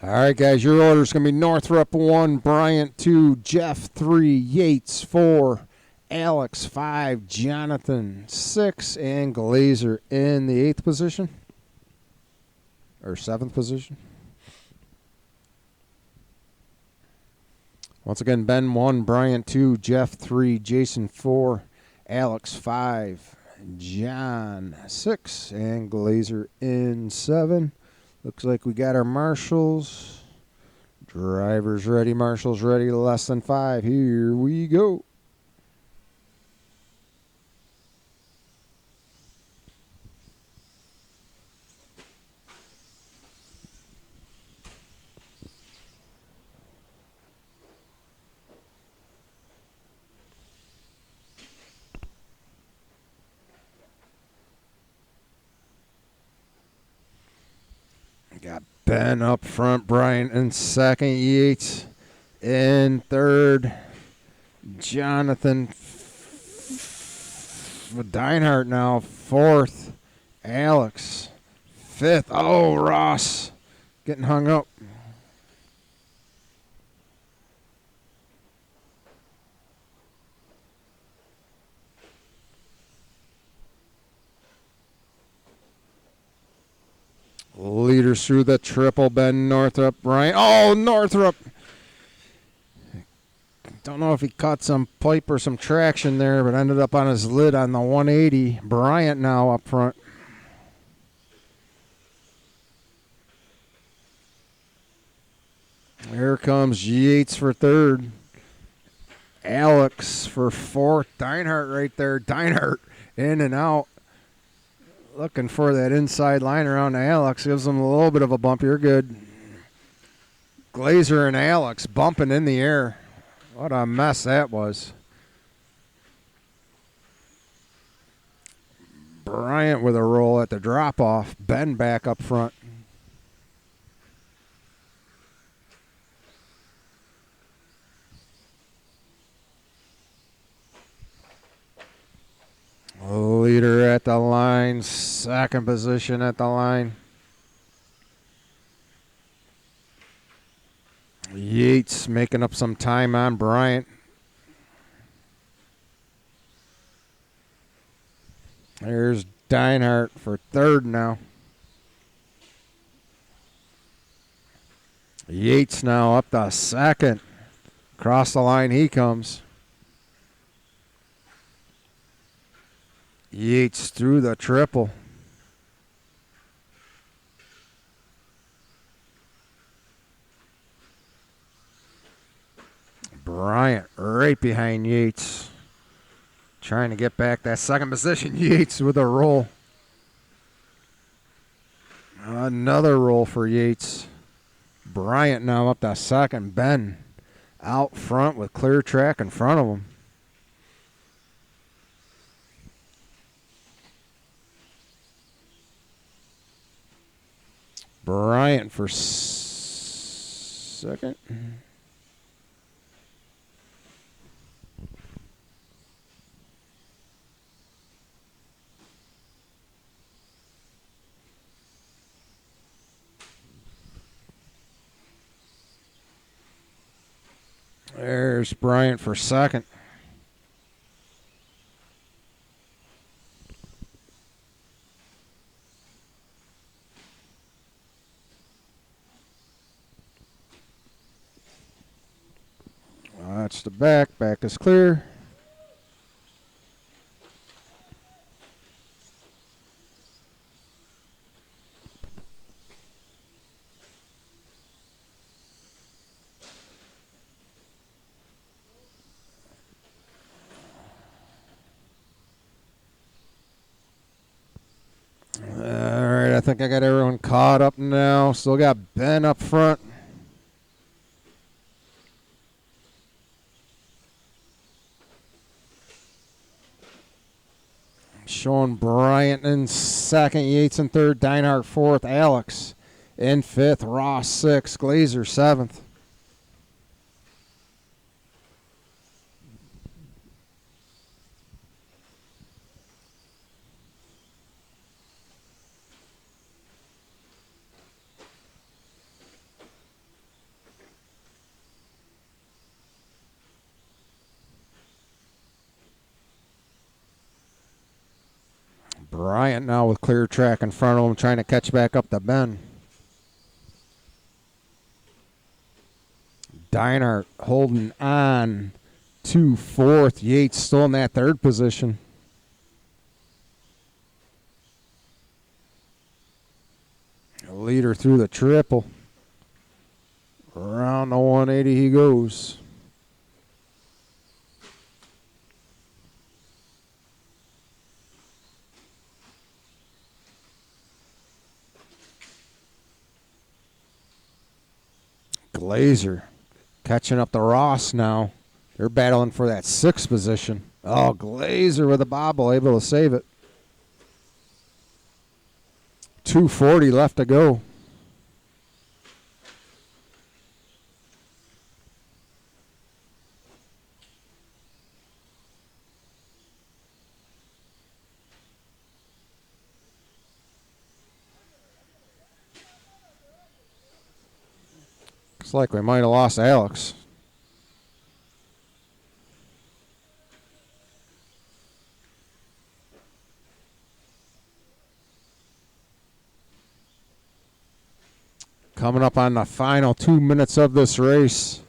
All right, guys, your order is going to be Northrup 1, Bryant 2, Jeff 3, Yates 4, Alex 5, Jonathan 6, and Glazer in the 8th position. Or 7th position. Once again, Ben 1, Bryant 2, Jeff 3, Jason 4, Alex 5, John 6, and Glazer in 7. Looks like we got our marshals. Drivers ready, marshals ready, less than 5. Here we go. Got Ben up front, Bryant in second, Yates in third, Jonathan Deinhardt now fourth, Alex fifth. Oh, Ross getting hung up. Leaders through the triple, Ben Northrup, Bryant. Oh, Northrup Don't know if he caught some pipe or some traction there, but ended up on his lid on the 180. Bryant now up front. Here comes Yates for third. Alex for fourth. Deinhardt right there. Deinhardt in and out. Looking for that inside line around Alex. Gives him a little bit of a bump. You're good. Glazer and Alex bumping in the air. What a mess that was. Bryant with a roll at the drop-off. Ben back up front. Leader at the line. Second position at the line. Yates making up some time on Bryant. There's Deinhardt for third now. Yates now up to second. Across the line he comes. Yates through the triple. Bryant right behind Yates. Trying to get back that second position. Yates with a roll. Another roll for Yates. Bryant now up to second. Ben out front with clear track in front of him. Bryant for second. There's Bryant for second. That's the back. Back is clear. All right, I think I got everyone caught up now. Still got Ben up front. Showing Bryant in second, Yates in third, Deinhardt fourth, Alex in fifth, Ross sixth, Glazer seventh. Bryant now with clear track in front of him, trying to catch back up to Ben. Deinhardt holding on to fourth. Yates still in that third position. Leader through the triple. Around the 180 he goes. Glazer catching up to Ross now. They're battling for that sixth position. Oh, Glazer with a bobble, able to save it. 2:40 left to go. Looks like we might have lost Alex. Coming up on the final 2 minutes of this race.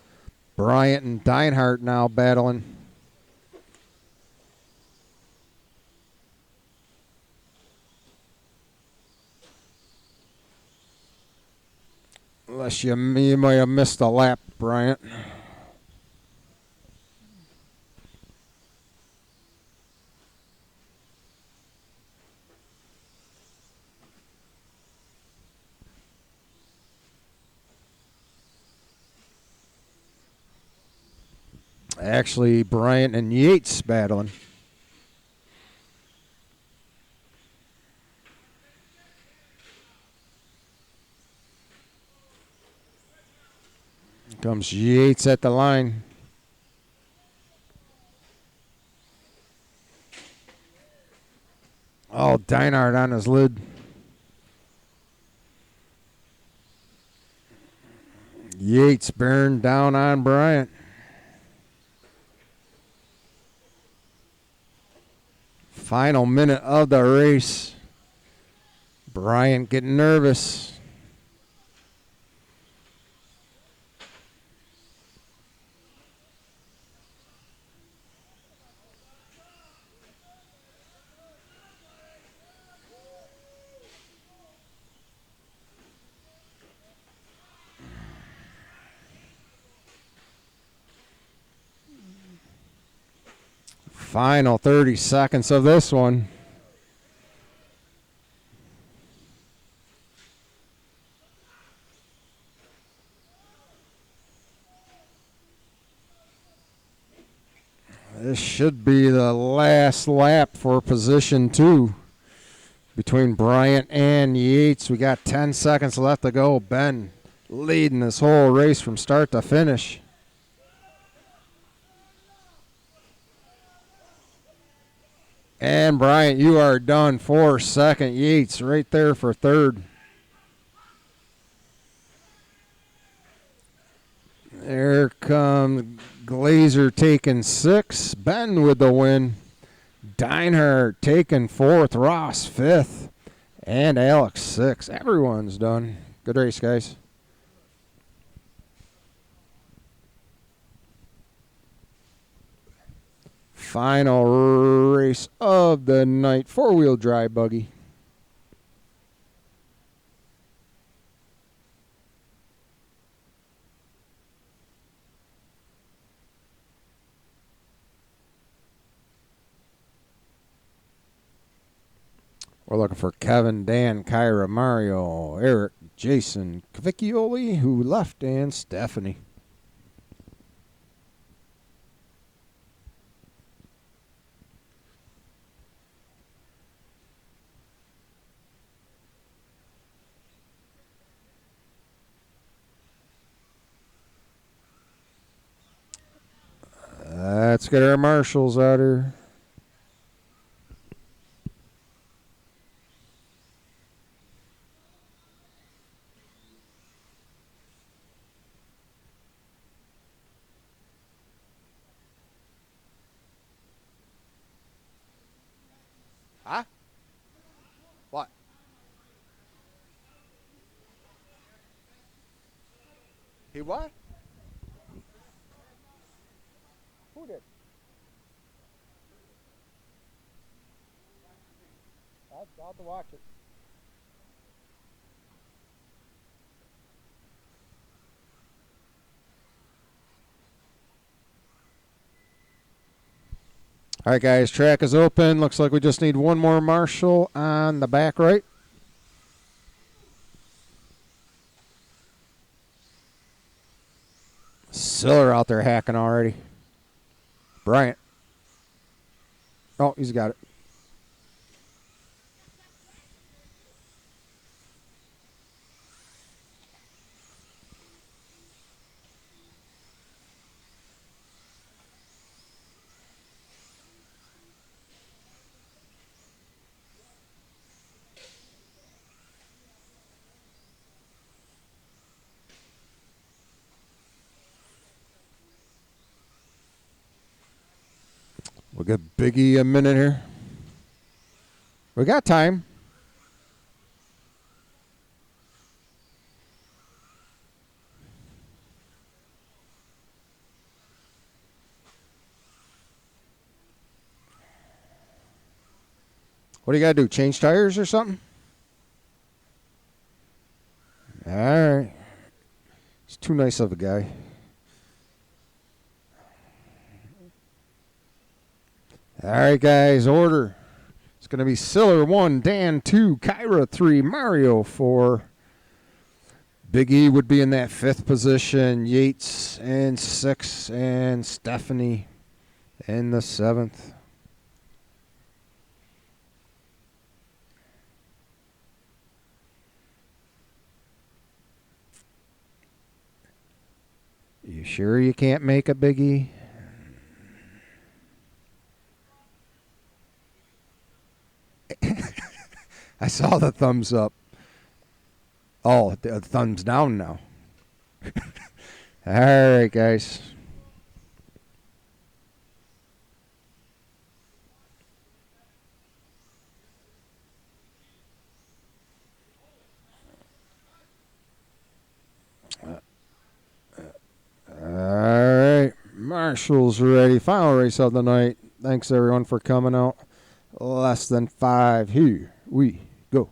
Bryant and Deinhardt now battling. Unless you might have missed a lap, Bryant. Actually, Bryant and Yates battling. Comes Yates at the line. Oh, Deinhardt on his lid. Yates bearing down on Bryant. Final minute of the race. Bryant getting nervous. Final 30 seconds of this one. This should be the last lap for position 2 between Bryant and Yates. We got 10 seconds left to go. Ben leading this whole race from start to finish. And Bryant, you are done for second. Yates right there for third. There comes Glazer taking 6. Ben with the win. Deinhardt taking 4th. Ross 5th. And Alex 6th. Everyone's done. Good race, guys. Final race of the night. 4-wheel drive buggy. We're looking for Kevin, Dan, Kyra, Mario, Eric, Jason, Cavicchioli, who left, and Stephanie. Let's get our marshals out here. Huh? What? He what? Who did? I'll have to watch it. All right, guys, track is open. Looks like we just need one more marshal on the back right. Siller out there hacking already. Bryant. Oh, he's got it. We'll give Biggie a minute here. We got time. What do you got to do? Change tires or something? All right. He's too nice of a guy. All right, guys, order. It's going to be Siller 1, Dan 2, Kyra 3, Mario 4. Big E would be in that 5th position. Yates in 6th, and Stephanie in the 7th. You sure you can't make a Big E? I saw the thumbs up. Oh, the thumbs down now. All right, guys. All right. Marshall's ready. Final race of the night. Thanks, everyone, for coming out. Less than 5. Here we go.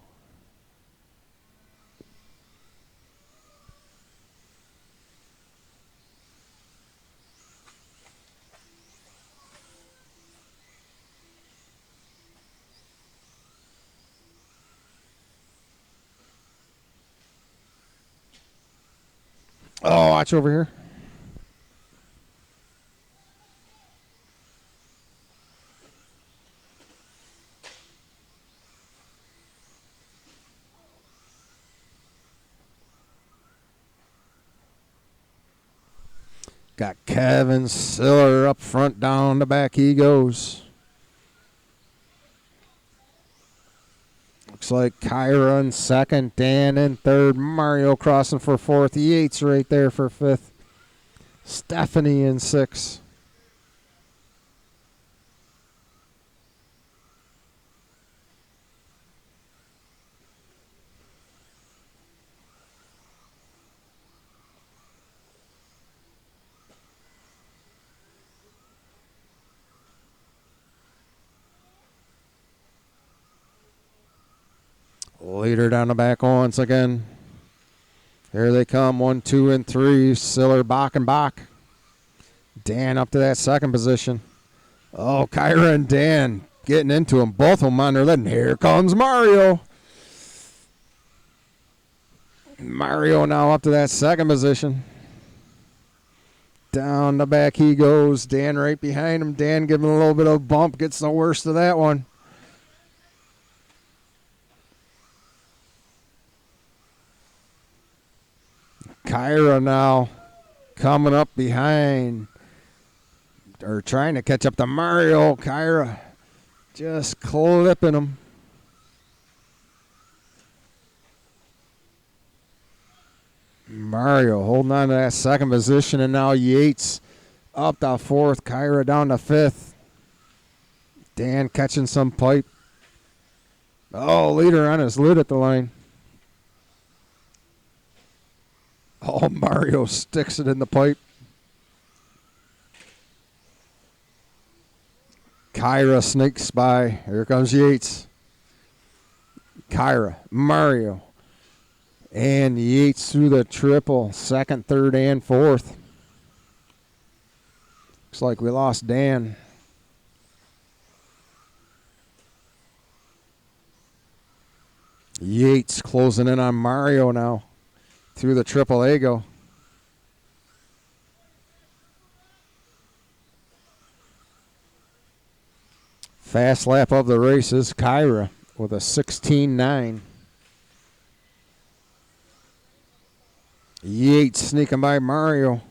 Oh, watch over here. Got Kevin Siller up front, down the back he goes. Looks like Kyra in 2nd, Dan in 3rd, Mario crossing for 4th, Yates right there for 5th, Stephanie in 6th. Leader down the back once again. Here they come, 1, 2, and 3. Siller, Bach, and Bach. Dan up to that 2nd position. Oh, Kyra and Dan getting into him. Both of them on their lead. And here comes Mario. Mario now up to that 2nd position. Down the back he goes. Dan right behind him. Dan giving a little bit of a bump. Gets the worst of that one. Kyra now coming up behind, or trying to catch up to Mario. Kyra just clipping him. Mario holding on to that 2nd position, and now Yates up to 4th. Kyra down to 5th. Dan catching some pipe. Oh, leader on his lid at the line. Oh, Mario sticks it in the pipe. Kyra sneaks by. Here comes Yates. Kyra, Mario, and Yates through the triple. 2nd, 3rd, and 4th. Looks like we lost Dan. Yates closing in on Mario now. Through the triple A go. Fast lap of the race is Kyra with a 16.9. Yates sneaking by Mario.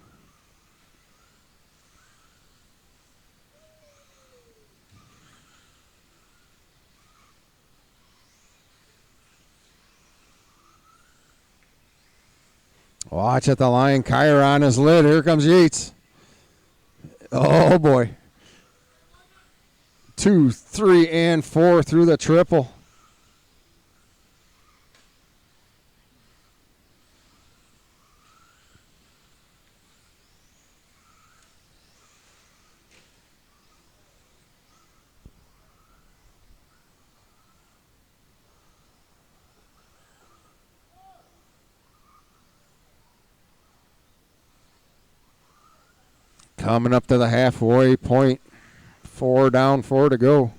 Watch at the line. Kyra on his lid. Here comes Yates. Oh, boy. 2, 3, and 4 through the triple. Coming up to the halfway point. 4 down, 4 to go.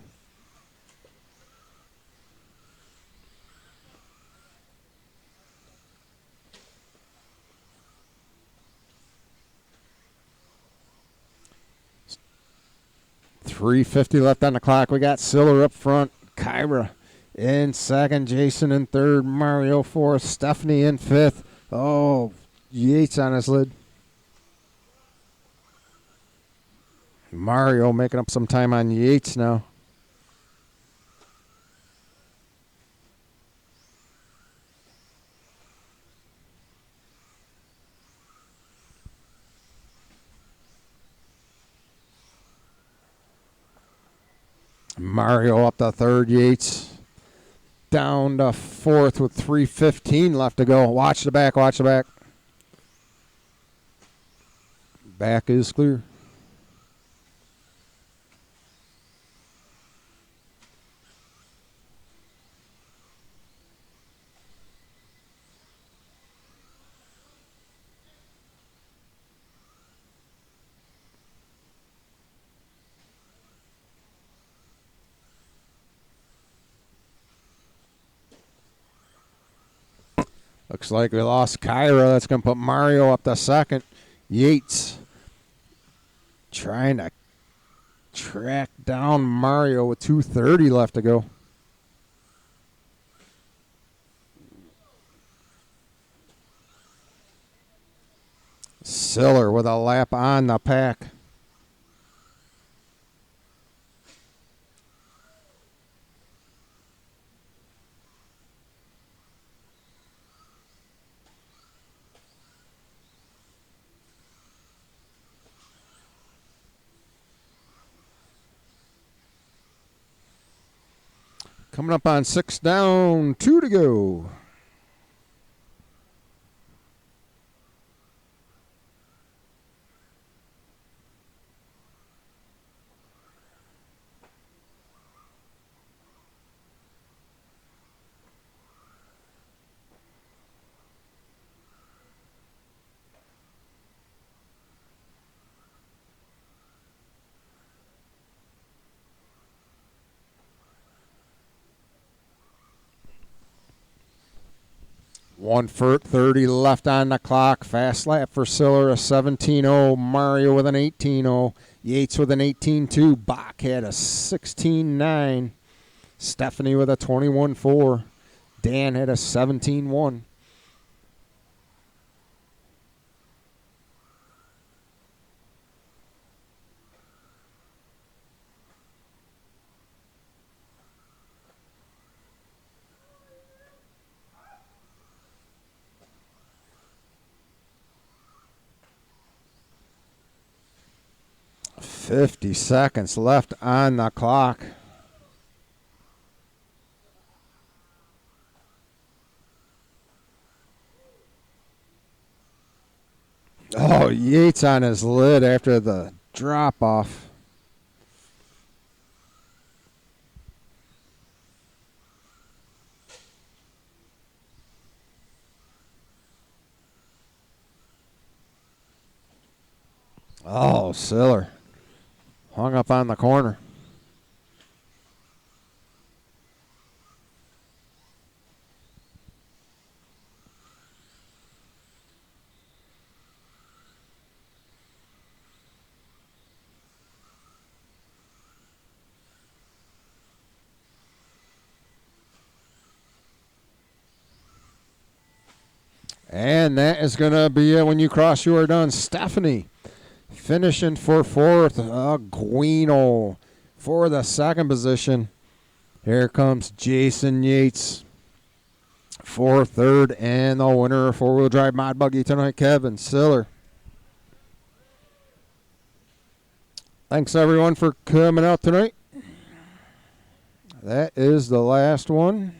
.350 left on the clock. We got Siller up front. Kyra in second. Jason in third. Mario fourth. Stephanie in fifth. Oh, Yates on his lid. Mario making up some time on Yates now. Mario up to third. Yates down to fourth with 3:15 left to go. Watch the back. Watch the back. Back is clear. Looks like we lost Kyra. That's going to put Mario up to second. Yates trying to track down Mario with 2:30 left to go. Siller with a lap on the pack. Coming up on 6 down, 2 to go. One for 30 left on the clock. Fast lap for Siller, a 17.0. Mario with an 18.0. Yates with an 18.2. Bach had a 16.9. Stephanie with a 21.4. Dan had a 17.1. .50 seconds left on the clock. Oh, Yates on his lid after the drop off. Oh, Siller hung up on the corner. And that is going to be it when you cross, you are done. Stephanie finishing for fourth. Guino for the second position. Here comes Jason Yates for third. And the winner of four-wheel drive mod buggy tonight, Kevin Siller. Thanks, everyone, for coming out tonight. That is the last one.